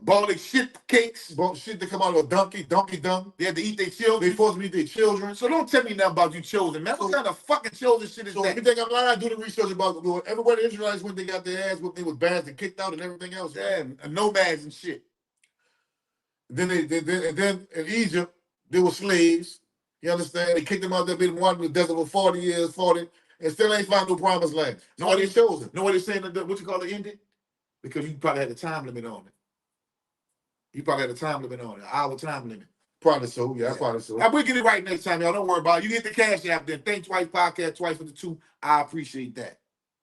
balling shit cakes, shit that come out of a donkey dung. They had to eat their children. They supposed to eat their children. So don't tell me nothing about you chosen, man. What kind of fucking chosen shit is that? So you think I'm lying? I do the research about everywhere the Israelites went, they got their ass whooped. They was banned and kicked out and everything else. Yeah, and nomads and shit. Then then in Egypt, they were slaves. You understand? They kicked them out there, been wanting in the desert for 40 years, and still ain't found no promised land. No one chosen. Know what they're saying? What you call it ended? Because you probably had a time limit on it. You probably had a time limit on it, an hour time limit. Probably so, yeah. Probably so. Now, we'll get it right next time, y'all. Don't worry about it. You get the cash app then. Think Twice podcast, twice for the 2. I appreciate that.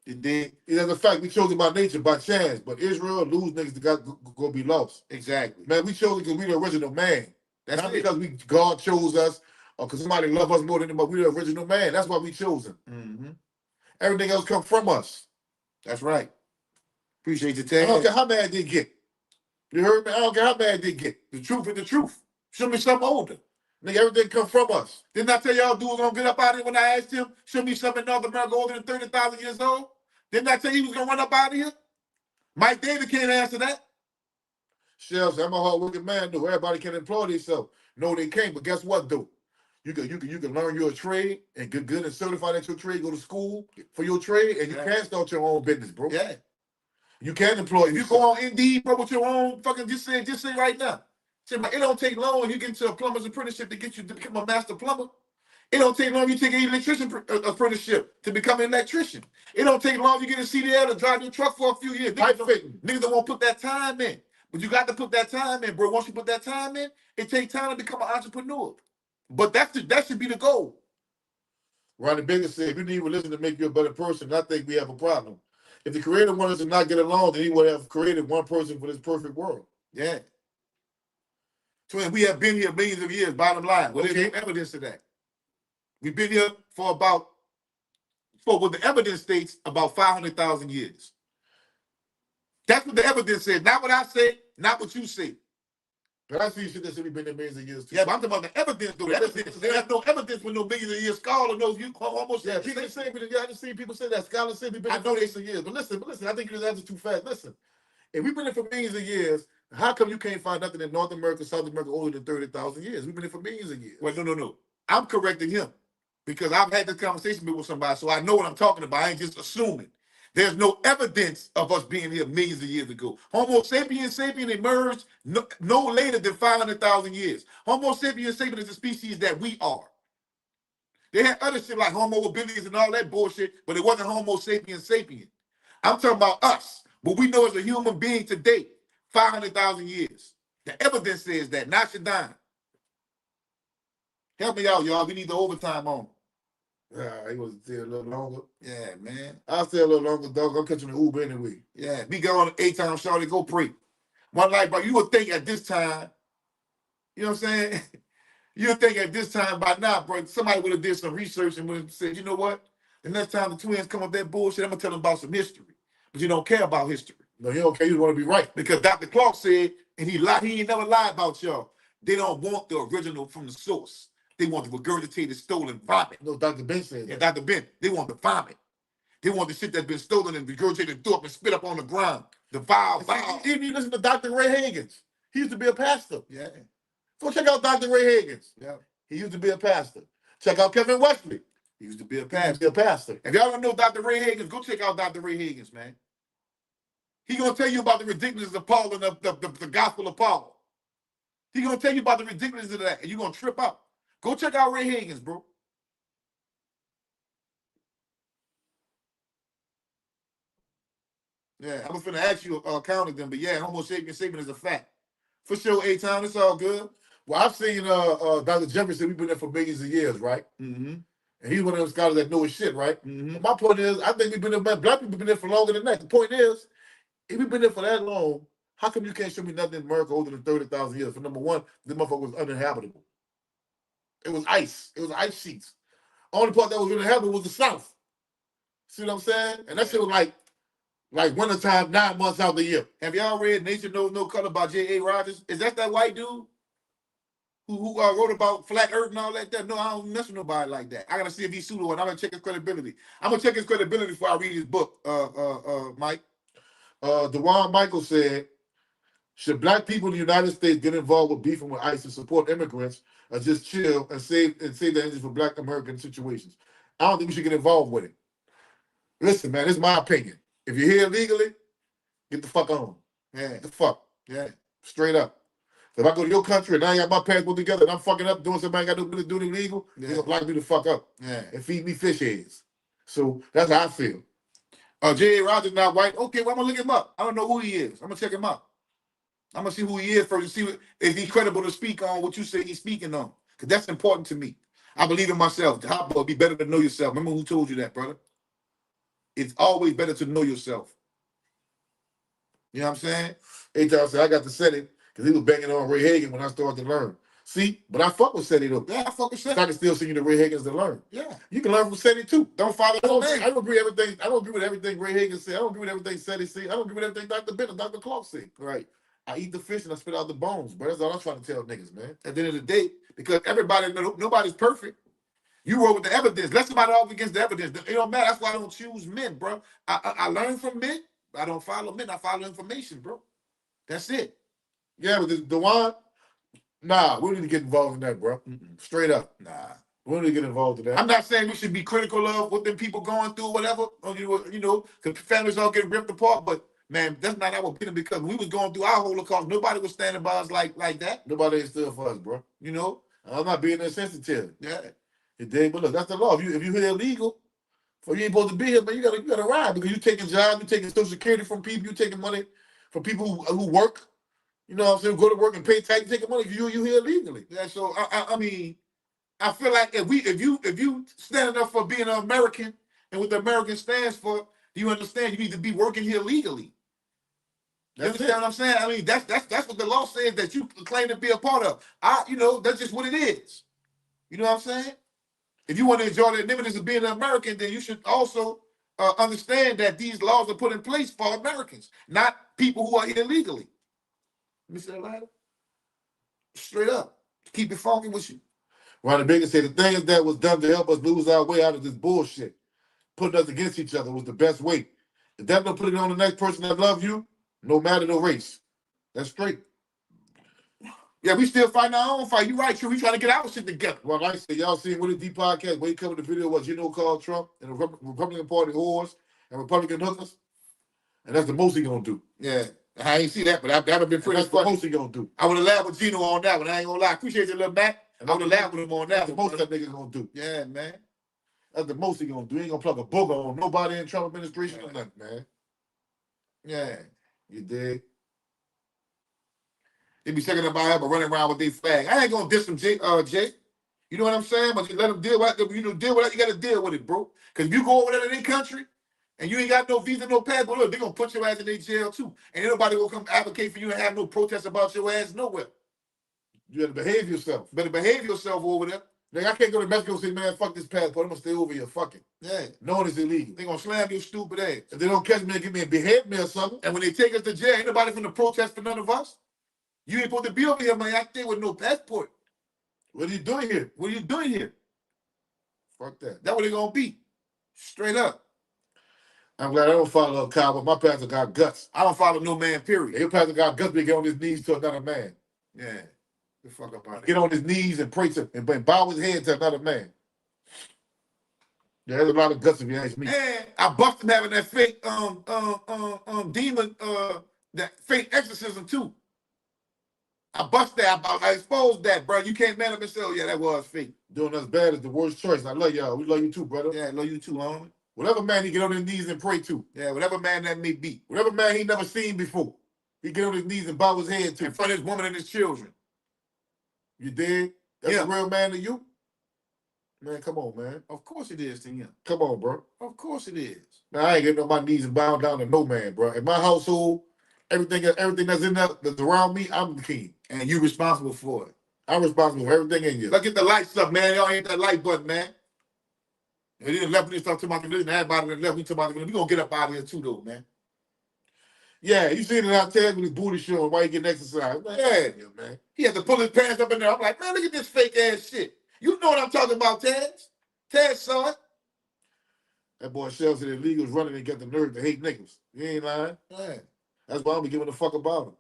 You dig? It is a fact. We chose it by nature, by chance. But Israel lose niggas that got go be lost. Exactly. Man, we chose it because we the original man. That's not because God chose us or because somebody love us more than anybody. We the original man. That's why we chosen. Mm-hmm. Everything else come from us. That's right. Appreciate your time. I don't care how mad they get. You heard me? I don't care how mad they get. The truth is the truth. Show me something older. Nigga, everything come from us. Didn't I tell y'all dude was gonna get up out of here when I asked him, show me something in North America older than 30,000 years old? Didn't I tell you he was gonna run up out of here? Mike David can't answer that. Shell said, I'm a hard-working man, though. Everybody can employ themselves. No, they can't, but guess what, though? You can learn your trade and get good and certified at your trade, go to school for your trade, and you can start your own business, bro. Yeah. You can employ If you go on Indeed, bro, with your own fucking, just say right now. Say, it don't take long when you get into a plumber's apprenticeship to get you to become a master plumber. It don't take long you take an electrician apprenticeship to become an electrician. It don't take long you get a CDL to drive your truck for a few years. Niggas don't want to put that time in. But you got to put that time in, bro. Once you put that time in, it takes time to become an entrepreneur. But that should be the goal. Ronnie Baker said, if you need religion to make you a better person, I think we have a problem. If the creator wanted us to not get along, then he would have created one person for this perfect world. Yeah. Twin, we have been here millions of years, bottom line. Well, there's no evidence of that. We've been here for what the evidence states, about 500,000 years. That's what the evidence says. Not what I say, not what you say. But I see shit that should be been there millions of years too. Yeah, but I'm talking about the evidence, though. There's no evidence with no millions of years scholar knows you almost. Yeah, people say, I just see people say that. Scholars say we've been there for millions of years. But listen, I think you just answer too fast. Listen, if we've been there for millions of years, how come you can't find nothing in North America, South America older than 30,000 years? We've been there for millions of years. Well, no. I'm correcting him because I've had this conversation with somebody, so I know what I'm talking about. I ain't just assuming. There's no evidence of us being here millions of years ago. Homo sapiens emerged no later than 500,000 years. Homo sapiens is the species that we are. They had other shit like Homo habilis and all that bullshit, but it wasn't Homo sapiens. I'm talking about us, what we know as a human being today, 500,000 years. The evidence says that, not Shaddai. Help me out, y'all. We need the overtime on. He was there a little longer. Yeah, man. I'll stay a little longer, dog. I'm catching the Uber anyway. Yeah, we go on 8 times, Charlie, go pray. One life, but you would think at this time, you know what I'm saying? You would think at this time by now, bro, somebody would have did some research and would have said, you know what? The next time the twins come up that bullshit, I'm going to tell them about some history. But you don't care about history. No, you don't care. You want to be right. Because Dr. Clark said, and he ain't never lied about y'all. They don't want the original from the source. They want the regurgitated, stolen vomit. No, Dr. Ben said that. Yeah, Dr. Ben. They want the vomit. They want the shit that's been stolen and regurgitated, threw up and spit up on the ground. The vile. Even you listen to Dr. Ray Higgins. He used to be a pastor. Yeah. Go check out Dr. Ray Higgins. Yeah. He used to be a pastor. Check out Kevin Wesley. He used to be a pastor. If y'all don't know Dr. Ray Higgins, go check out Dr. Ray Higgins, man. He gonna tell you about the ridiculousness of Paul and the gospel of Paul. He gonna tell you about the ridiculousness of that, and you're gonna trip out. Go check out Ray Higgins, bro. Yeah, I was finna ask you counting them, but yeah, Homo sapiens is a fact. For sure, A-Town, it's all good. Well, I've seen Dr. Jefferson, we've been there for millions of years, right? Mm-hmm. And he's one of those scholars that know his shit, right? Mm-hmm. My point is, I think we've been there, black people have been there for longer than that. The point is, if we've been there for that long, how come you can't show me nothing in America older than 30,000 years? For number one, the motherfucker was uninhabitable. It was ice. It was ice sheets. Only part that was uninhabitable was the South. See what I'm saying? And that shit was like wintertime, 9 months out the year. Have y'all read Nature Knows No Color by J.A. Rogers? Is that white dude who wrote about flat earth and all that? No, I don't mess with nobody like that. I gotta see if he's pseudo, and I'm gonna check his credibility. I'm gonna check his credibility before I read his book, Mike. Dewan Michael said, should black people in the United States get involved with beefing with ICE and support immigrants, or just chill and save the engines for black American situations? I don't think we should get involved with it. Listen, man, this is my opinion. If you're here illegally, get the fuck on. Yeah. Get the fuck. Yeah. Straight up. If I go to your country and I ain't got my passport together and I'm fucking up doing something I ain't got no do illegal, they're gonna lock me the fuck up. Yeah. And feed me fish heads. So that's how I feel. J.A. Rogers not white. Okay, well, I'm gonna look him up. I don't know who he is. I'm gonna check him out. I'm gonna see who he is first and see if he's credible to speak on what you say he's speaking on. Because that's important to me. I believe in myself. The hot boy, it'd be better to know yourself. Remember who told you that, brother? It's always better to know yourself. You know what I'm saying? A-Town said I got to set it because he was banging on Ray Hagan when I started to learn. See, but I fuck with SETI though. Yeah, I fuck with SETI. I can still send you the Ray Hagans to learn. Yeah. You can learn from SETI too. Don't follow I don't agree with everything. I don't agree with everything Ray Hagan said. I don't agree with everything SETI said. I don't agree with everything Dr. Ben and Dr. Clark said. Right. I eat the fish and I spit out the bones, bro. That's all I'm trying to tell niggas, man. At the end of the day, because everybody, nobody's perfect. You roll with the evidence. Let somebody argue against the evidence. It don't matter. That's why I don't choose men, bro. I learn from men. I don't follow men. I follow information, bro. That's it. Yeah, but the one, nah, we don't need to get involved in that, bro. Straight up. Nah. We don't need to get involved in that. I'm not saying we should be critical of what them people going through, whatever. You know, because families all get ripped apart, but man, that's not our opinion because when we was going through our Holocaust, nobody was standing by us like that. Nobody is still for us, bro. You know? I'm not being insensitive. Yeah. You dig? But look, that's the law. If you here illegal, you ain't supposed to be here, man, you gotta ride because you taking jobs, you taking Social Security from people, you taking money from people who work. You know what I'm saying? Go to work and pay tax, you taking money. You here illegally. Yeah. So I mean, I feel like if you standing up for being an American and what the American stands for, you understand you need to be working here legally. You understand what I'm saying? I mean, that's what the law says that you claim to be a part of. That's just what it is. You know what I'm saying? If you want to enjoy the dividends of being an American, then you should also understand that these laws are put in place for Americans, not people who are here illegally. Let me say that louder. Straight up. Keep it funky with you. Ronnie Bacon said the things that was done to help us lose our way out of this bullshit, putting us against each other, was the best way. If that don't put it on the next person that loves you, no matter the race. That's straight. Yeah, we still fighting our own fight. You right, true. We trying to get our shit together. Well, like I said, y'all seen Willie D podcast where he covered the video what called Trump and the Republican Party whores and Republican hookers. And that's the most he gonna do. Yeah. I ain't see that, but that would have been pretty. That's the most he gonna do. I would have laughed with Gino on that one. I ain't gonna lie. Appreciate you, little Mac. I would have laughed with him on that. That's the most that nigga gonna do. Yeah, man. That's the most he gonna do. He ain't gonna plug a booger on nobody in Trump administration or nothing, man. Yeah. You dig? They be second about having running around with their flag. I ain't gonna diss them, Jay. You know what I'm saying? But you let them deal with it. Deal with it. You gotta deal with it, bro. Because if you go over there to their country and you ain't got no visa, no passport, look, they're gonna put your ass in their jail too. And ain't nobody gonna come advocate for you and have no protest about your ass nowhere. You gotta behave yourself. Better behave yourself over there. Like, I can't go to Mexico and say, man, fuck this passport. I'm gonna stay over here. Fuck it. Yeah. Knowing it's illegal. They gonna slam your stupid ass. If they don't catch me and give me a behead me or something, and when they take us to jail, ain't nobody finna protest for none of us. You ain't supposed to be over here, man. I stay with no passport. What are you doing here? What are you doing here? Fuck that. That's what they gonna be. Straight up. I'm glad I don't follow a cow, but my pastor got guts. I don't follow no man, period. Your pastor got guts to get on his knees to another man. Yeah. The fuck up out of Get on his knees and pray to and bow his head to another man. Yeah, there's a lot of guts if you ask me. And I busted him having that fake demon, that fake exorcism too. I bust that. I exposed that, bro. You can't man up and say, oh, yeah, that was fake. Doing us bad is the worst choice. I love y'all. We love you too, brother. Yeah, I love you too, homie. Whatever man he get on his knees and pray to. Yeah, whatever man that may be. Whatever man he never seen before. He get on his knees and bow his head to in front of his woman and his children. You dig? That's a real man to you? Man, come on, man. Of course it is to him. Come on, bro. Of course it is. Man, I ain't getting on my knees and bow down to no man, bro. In my household, everything that's in there that's around me, I'm the king. And you responsible for it. I'm responsible for everything in you. Let's get the lights up, man. Y'all ain't that light button, man. And then left me stuff to my religion. Everybody left me to my religion. We gonna get up out of here too, though, man. Yeah, you seen it out there with his booty showing while he getting exercise. Like, yeah, man. He had to pull his pants up in there. I'm like, man, look at this fake ass shit. You know what I'm talking about, Taz? Taz saw it. That boy Shell said illegals running and got the nerve to hate niggas. You ain't lying. Yeah. That's why I'm be giving a fuck about him.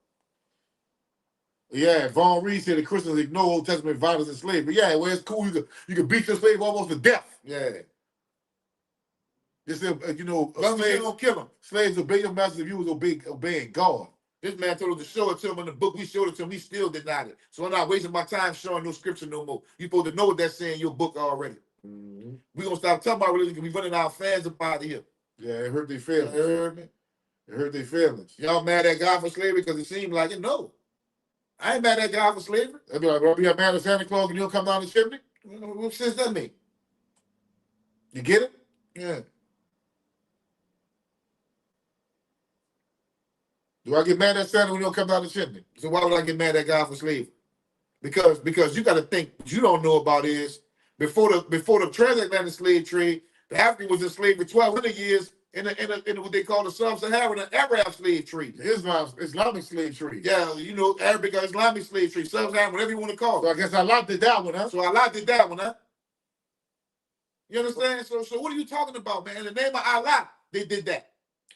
Yeah, Vaughn Reed said the Christians ignore Old Testament violence and slavery. Yeah, well, it's cool. You can beat your slave almost to death. Yeah. Just slaves don't kill them. Slaves obey your masters if you was obeying God. This man told us to show it to him in the book. We showed it to him. He still denied it. So I'm not wasting my time showing no scripture no more. You supposed to know what that's saying in your book already. Mm-hmm. We gonna stop talking about religion because we running our fans up out of here. Yeah, it hurt their feelings. You heard me? It hurt their feelings. Y'all mad at God for slavery because it seemed like it? No. I ain't mad at God for slavery. I'd be like, bro, be mad at Santa Claus and he'll come down the chimney? What sense that mean? You get it? Yeah. Do I get mad at Santa when he don't come down the chimney? So why would I get mad at God for slavery? Because you got to think what you don't know about is before the transatlantic slave trade, the African was in slavery 1,200 years in what they call the sub-Saharan and Arab slave trade. Islamic slave trade. Yeah, you know, Arabic or Islamic slave trade, sub-Saharan, whatever you want to call it. So I guess Allah did that one, huh? So Allah did that one, huh? You understand? So what are you talking about, man? In the name of Allah, they did that.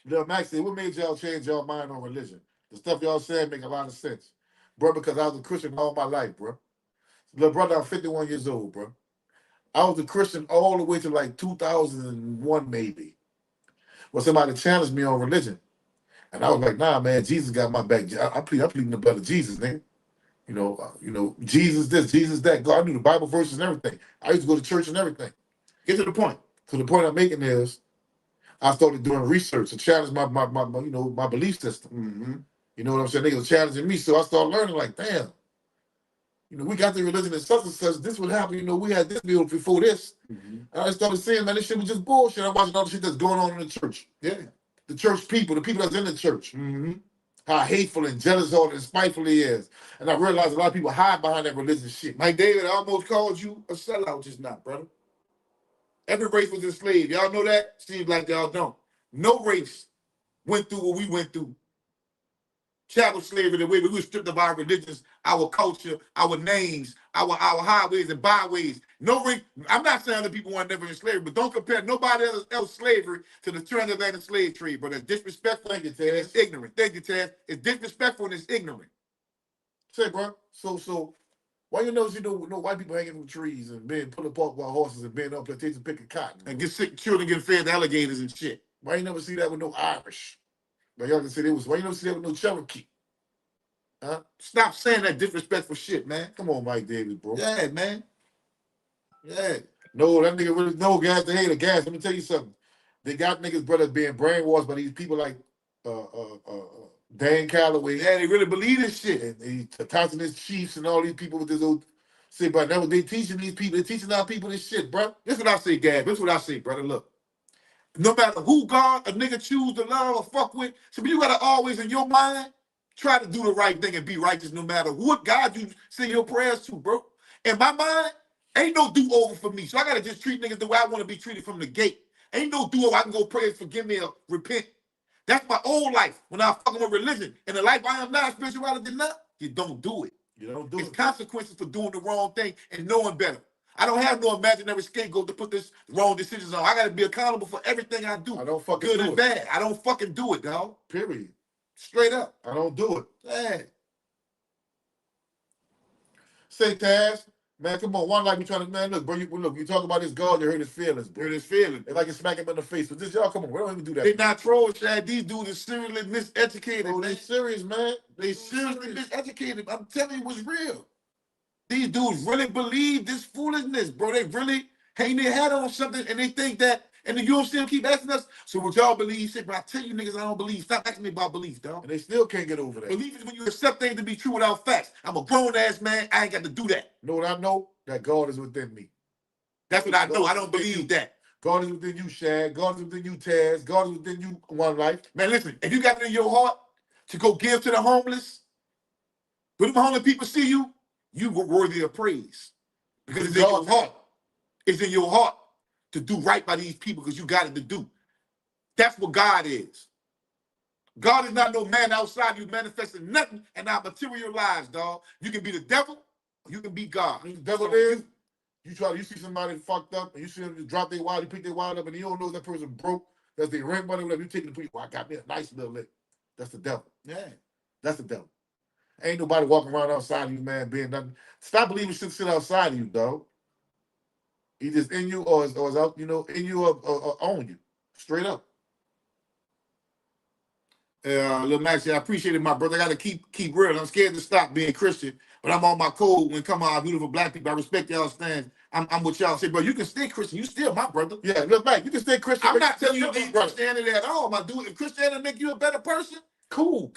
Lil Max said, what made y'all change y'all mind on religion? The stuff y'all said make a lot of sense. Bro, because I was a Christian all my life, bro. Little brother, I'm 51 years old, bro. I was a Christian all the way to like 2001, maybe. When somebody challenged me on religion. And I was like, nah, man, Jesus got my back. I'm pleading the blood of Jesus, nigga. You know, Jesus this, Jesus that. God, I knew the Bible verses and everything. I used to go to church and everything. Get to the point. So the point I'm making is, I started doing research to challenge my you know, my belief system. Mm-hmm. You know what I'm saying? They was challenging me, so I started learning. Like, damn, you know, we got the religion and such and such. This would happen. You know, we had this bill before this. Mm-hmm. And I started saying, man, this shit was just bullshit. I'm watching all the shit that's going on in the church. Yeah. The church people, the people that's in the church. Mm-hmm. How hateful and jealous all and spiteful he is. And I realized a lot of people hide behind that religious shit. Mike David almost called you a sellout just now, brother. Every race was enslaved. Y'all know that? Seems like y'all don't. No race went through what we went through. Chattel slavery, the way we were stripped of our religions, our culture, our names, our highways and byways. No race. I'm not saying that people weren't never in slavery, but don't compare nobody else slavery to the transatlantic slave trade, but it's disrespectful and it's ignorant. Thank you, Taz. It's disrespectful and it's ignorant. Say, bro, so why you know white people hanging from trees and being pulled apart by horses and being on plantations picking cotton and get sick children getting fed to alligators and shit? Why you never see that with no Irish? But y'all can say they was. Why you never see that with no Cherokee? Huh? Stop saying that disrespectful shit, man. Come on, Mike Davis, bro. Yeah, man. Yeah. No, that nigga really gas the hater. Gas. Let me tell you something. They got niggas, brothers, being brainwashed by these people like Dan Calloway. Yeah, they really believe this shit. And the Continental Chiefs and all these people with this old say, but that what they teaching these people. They teaching our people this shit, bro. This is what I say, Gab. This is what I say, brother. Look. No matter who God a nigga choose to love or fuck with, so you gotta always in your mind try to do the right thing and be righteous no matter what God you say your prayers to, bro. In my mind, ain't no do-over for me. So I gotta just treat niggas the way I want to be treated from the gate. Ain't no do-over. I can go pray, forgive me, or repent. That's my old life when I was fucking with religion. In the life I am now, spirituality now, you don't do it. You don't do it's it. Consequences for doing the wrong thing and knowing better. I don't have no imaginary scapegoat to put this wrong decisions on. I gotta be accountable for everything I do. I don't fucking good do and it. bad. I don't fucking do it, dog. Period. Straight up. I don't do it. Yeah. Say, Taz, man, come on. One like we trying to, man, look, bro, you talk about this God, you hurt his feelings, bro. Hurt his feelings. If I can smack him in the face, but this, y'all, come on, we don't even do that. They not trolls, Shad. These dudes are seriously miseducated. Bro, they serious, man. They seriously miseducated. I'm telling you what's real. These dudes really believe this foolishness, bro. They really hang their hat on something and they think that, and the UFC keep asking us, so what y'all believe? Shit, but I tell you niggas I don't believe. Stop asking me about belief, dog. And they still can't get over that. Belief is when you accept things to be true without facts. I'm a grown-ass man. I ain't got to do that. You know what I know? That God is within me. That's what I know. I don't believe that. God is within you, Shad. God is within you, Taz. God is within you, One Life. Man, listen, if you got it in your heart to go give to the homeless, when the homeless people see you, you were worthy of praise. Because it's in your heart. It's in your heart to do right by these people because you got it to do. That's what God is. God is not no man outside you manifesting nothing and not materialized, dog. You can be the devil or you can be God. The devil is, you see somebody fucked up and you see them just drop their wallet, you pick their wallet up and you don't know if that person broke. That's their rent money, whatever. You take it to people, I got me a nice little lick. That's the devil. Yeah. That's the devil. Ain't nobody walking around outside of you, man, being nothing. Stop believing shit sit outside of you, dog. He just in you or is out, you know, in you or on you. Straight up. Lil Maxie, I appreciate it, my brother. I got to keep real. I'm scared to stop being Christian, but I'm on my code when come on, beautiful black people. I respect y'all stand. I'm with y'all. Say, bro, you can stay Christian. You still my brother. Yeah, look back. You can stay Christian. I'm not telling you to be Christianity at all, my dude. If Christianity make you a better person, cool.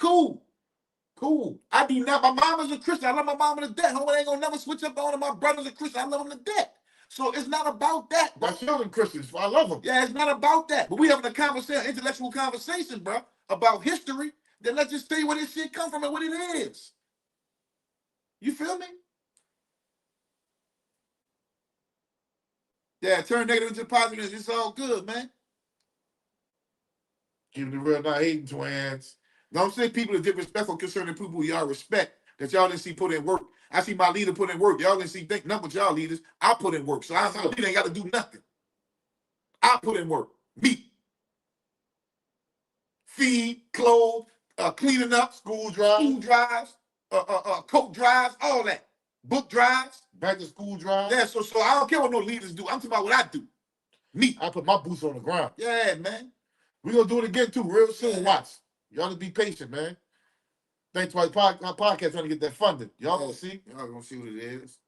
I do not. My mom is a Christian. I love my mom to death. Homie ain't gonna never switch up on. My brother's a Christian. I love him to death. So it's not about that, bro. My children Christians. I love them. Yeah, it's not about that. But we having a conversation, intellectual conversation, bro, about history. Then let's just tell you where this shit come from and what it is. You feel me? Yeah, turn negative into positive. It's all good, man. Keeping it real, not hating twins. Don't say people are disrespectful concerning people y'all respect that y'all didn't see put in work. I see my leader put in work. Y'all didn't see think nothing with y'all leaders. I put in work. So my leader ain't got to do nothing. I put in work. Me. Feed, clothe, cleaning up, school drives, coat drives, all that. Book drives. Back to school drives. Yeah, so I don't care what no leaders do. I'm talking about what I do. Me. I put my boots on the ground. Yeah, man. We're going to do it again, too, real soon. Watch. Y'all just be patient, man. Thanks for my podcast trying to get that funded. Y'all gonna see? Y'all gonna see what it is.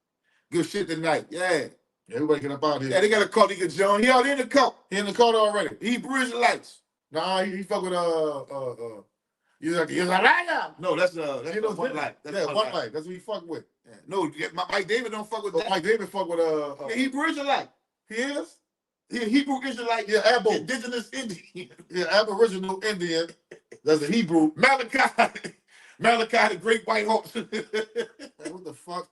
Good shit tonight. Yeah. Everybody get up out here. Yeah, they got a call. Nigga John. He already in the call. He in the call already. He Hebrew lights. Nah, he fuck with he's like no, that's one light. That's one light. That's what he fuck with. Yeah. No, Mike David don't fuck with that. Mike David fuck with yeah, Hebrew Israelite. He is? He Hebrew Israelite. Yeah, indigenous Indian. Yeah, Aboriginal Indian. That's a Hebrew. Malachi, the great white horse. Man, what the fuck?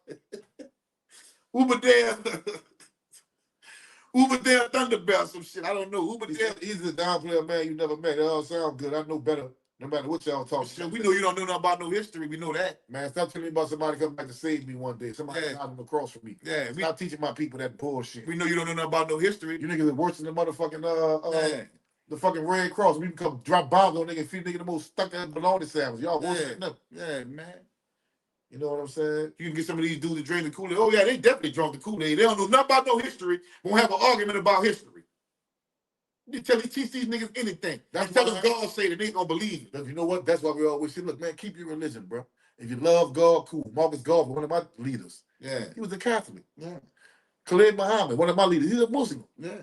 Ubadale Thunderbell, some shit. I don't know. He's a down player, man. You never met. It all sound good. I know better. No matter what y'all talking about. We know you don't know nothing about no history. We know that. Man, stop telling me about somebody coming back to save me one day. Somebody got him across from me. Yeah. Stop teaching my people that bullshit. We know you don't know nothing about no history. You niggas are worse than the motherfucking the fucking Red Cross. We can come drop bombs on niggas, feed niggas the most stuck-ass bologna sandwich. Y'all worse than them. Yeah, man. You know what I'm saying? You can get some of these dudes to drink the Kool-Aid. Oh, yeah, they definitely drunk the Kool-Aid. They don't know nothing about no history. Won't have an argument about history. You teach these niggas anything. That's tell us God say that they ain't gonna believe it. You know what? That's why we always say, look, man, keep your religion, bro. If you love God, cool. Marcus Garvey, one of my leaders. Yeah. He was a Catholic. Yeah. Khalid Muhammad, one of my leaders. He's a Muslim. Yeah.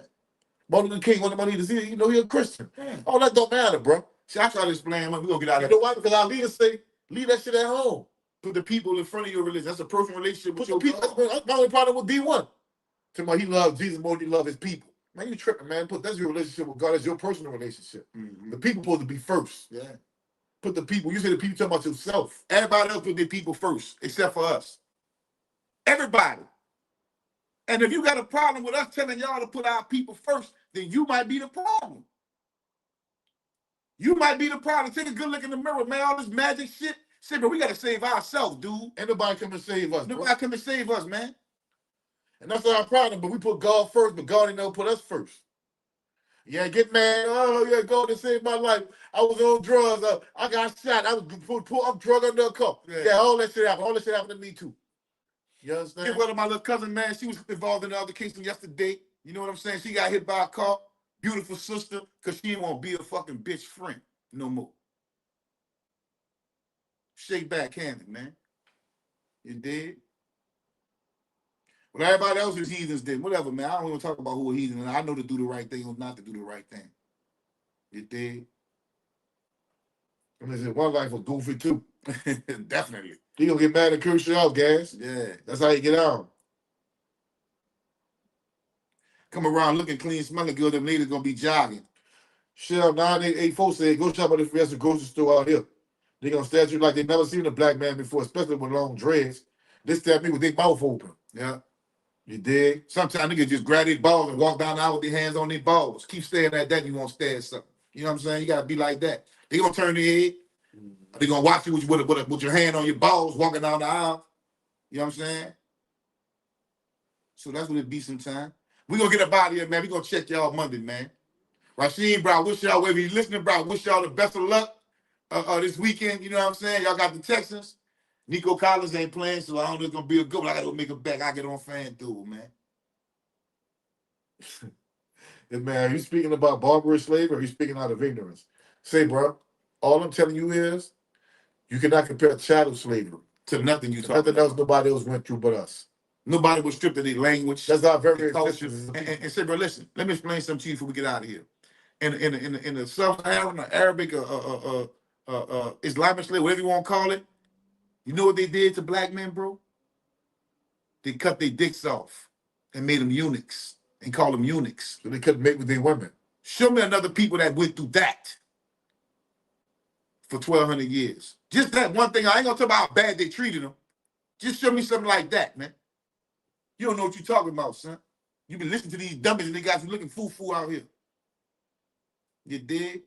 Martin Luther King, one of my leaders, he's a Christian. Yeah. All that don't matter, bro. See, I try to explain, we're going to get out of it. You know why? Because our leaders say, leave that shit at home. Put the people in front of your religion. That's a personal relationship with your people. That's my only problem with D1. Tell me he loves Jesus more than he loves his people. Man, you tripping, man. That's your relationship with God. That's your personal relationship. Mm-hmm. The people supposed to be first. Yeah. Put the people, you say the people talking about yourself. Everybody else put their people first, except for us. Everybody. And if you got a problem with us telling y'all to put our people first, then you might be the problem. You might be the problem. Take a good look in the mirror, man. All this magic shit. Say, but we got to save ourselves, dude. Ain't nobody come and save us. Nobody come and save us, man. And that's our problem. But we put God first, but God ain't never put us first. Yeah, get mad. Oh, yeah, God to save my life. I was on drugs. I got shot. I was I'm drug under a cup. Yeah, all that shit happened. All that shit happened to me, too. You understand? Get one of my little cousin, man. She was involved in the altercation yesterday. You know what I'm saying? She got hit by a car. Beautiful sister, because she didn't want to be a fucking bitch friend no more. Shake backhanded, man. You did? Well, everybody else is heathens did. Whatever, man. I don't want to talk about who are heathens. I know to do the right thing or not to do the right thing. You did? And listen, one life was goofy, too. Definitely. He gonna get mad and curse you out, gas. Yeah. That's how you get out. Come around looking clean, smelling good, them ladies gonna be jogging. Shell 9884 said, go shop at the rest of the grocery store out here. They gonna stare at you like they never seen a black man before, especially with long dreads. They stare at me with their mouth open. Yeah. You dig? Sometimes niggas just grab their balls and walk down the aisle with their hands on their balls. Keep staring at that, you won't stare at something. You know what I'm saying? You gotta be like that. They gonna turn their head. They gonna watch you with your hand on your balls walking down the aisle. You know what I'm saying? So that's what it be sometimes. We gonna get up out of here, man. We gonna check y'all Monday, man. RASHEED, bro, wish y'all, wherever you listening, bro, wish y'all the best of luck this weekend. You know what I'm saying? Y'all got the Texans. Nico Collins ain't playing, so I don't know if it's going to be a good one. I got to go make it back. I get on FanDuel, man. Yeah, man, are you speaking about barbarous slavery or are you speaking out of ignorance? Say, bro, all I'm telling you is you cannot compare chattel slavery to nothing you talk about. Nothing else nobody else went through but us. Nobody was stripped of their language. That's our very culture. And say, bro, listen, let me explain something to you before we get out of here. In the Sub-Saharan or Arabic Islamic slave, whatever you want to call it, you know what they did to black men, bro? They cut their dicks off and made them eunuchs and called them eunuchs. So they couldn't mate with their women. Show me another people that went through that for 1,200 years. Just that one thing. I ain't gonna talk about how bad they treated them. Just show me something like that, man. You don't know what you're talking about, son. You been listening to these dummies and they got you looking foo-foo out here. You dig?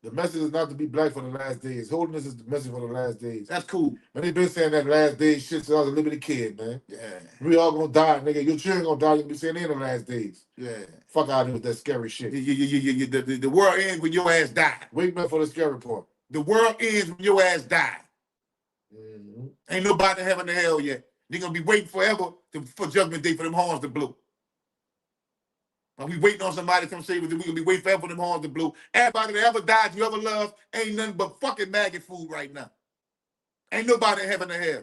The message is not to be black for the last days. Holiness is the message for the last days. That's cool. Man, they been saying that last days shit since I was a little kid, man. Yeah. We all gonna die, nigga. Your children gonna die. You be saying they in the last days. Yeah. Fuck out of here with that scary shit. The world ends when your ass die. Wait up for the scary part. The world ends when your ass die. Mm-hmm. Ain't nobody in heaven or hell yet. They're gonna be waiting forever for judgment day for them horns to blow. And we waiting on somebody to come save us. We gonna be waiting forever for them horns to blow. Everybody that ever died, you ever loved, ain't nothing but fucking maggot food right now. Ain't nobody in heaven or hell.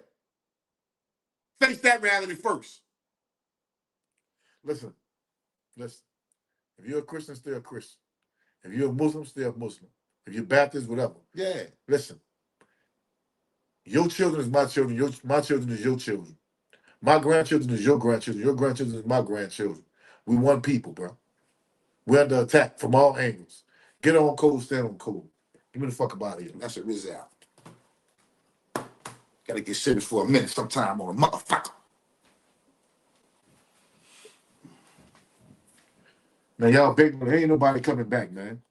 Face that reality first. Listen. If you're a Christian, stay a Christian. If you're a Muslim, stay a Muslim. If you're Baptist, whatever. Yeah. Listen. Your children is my children. My children is your children. My grandchildren is your grandchildren. Your grandchildren is my grandchildren. We one people, bro. We're under attack from all angles. Get on code, stand on code. Give me the fuck up out of here. That's what it's out. Gotta get serious for a minute sometime on a motherfucker. Man, y'all big, but ain't nobody coming back, man.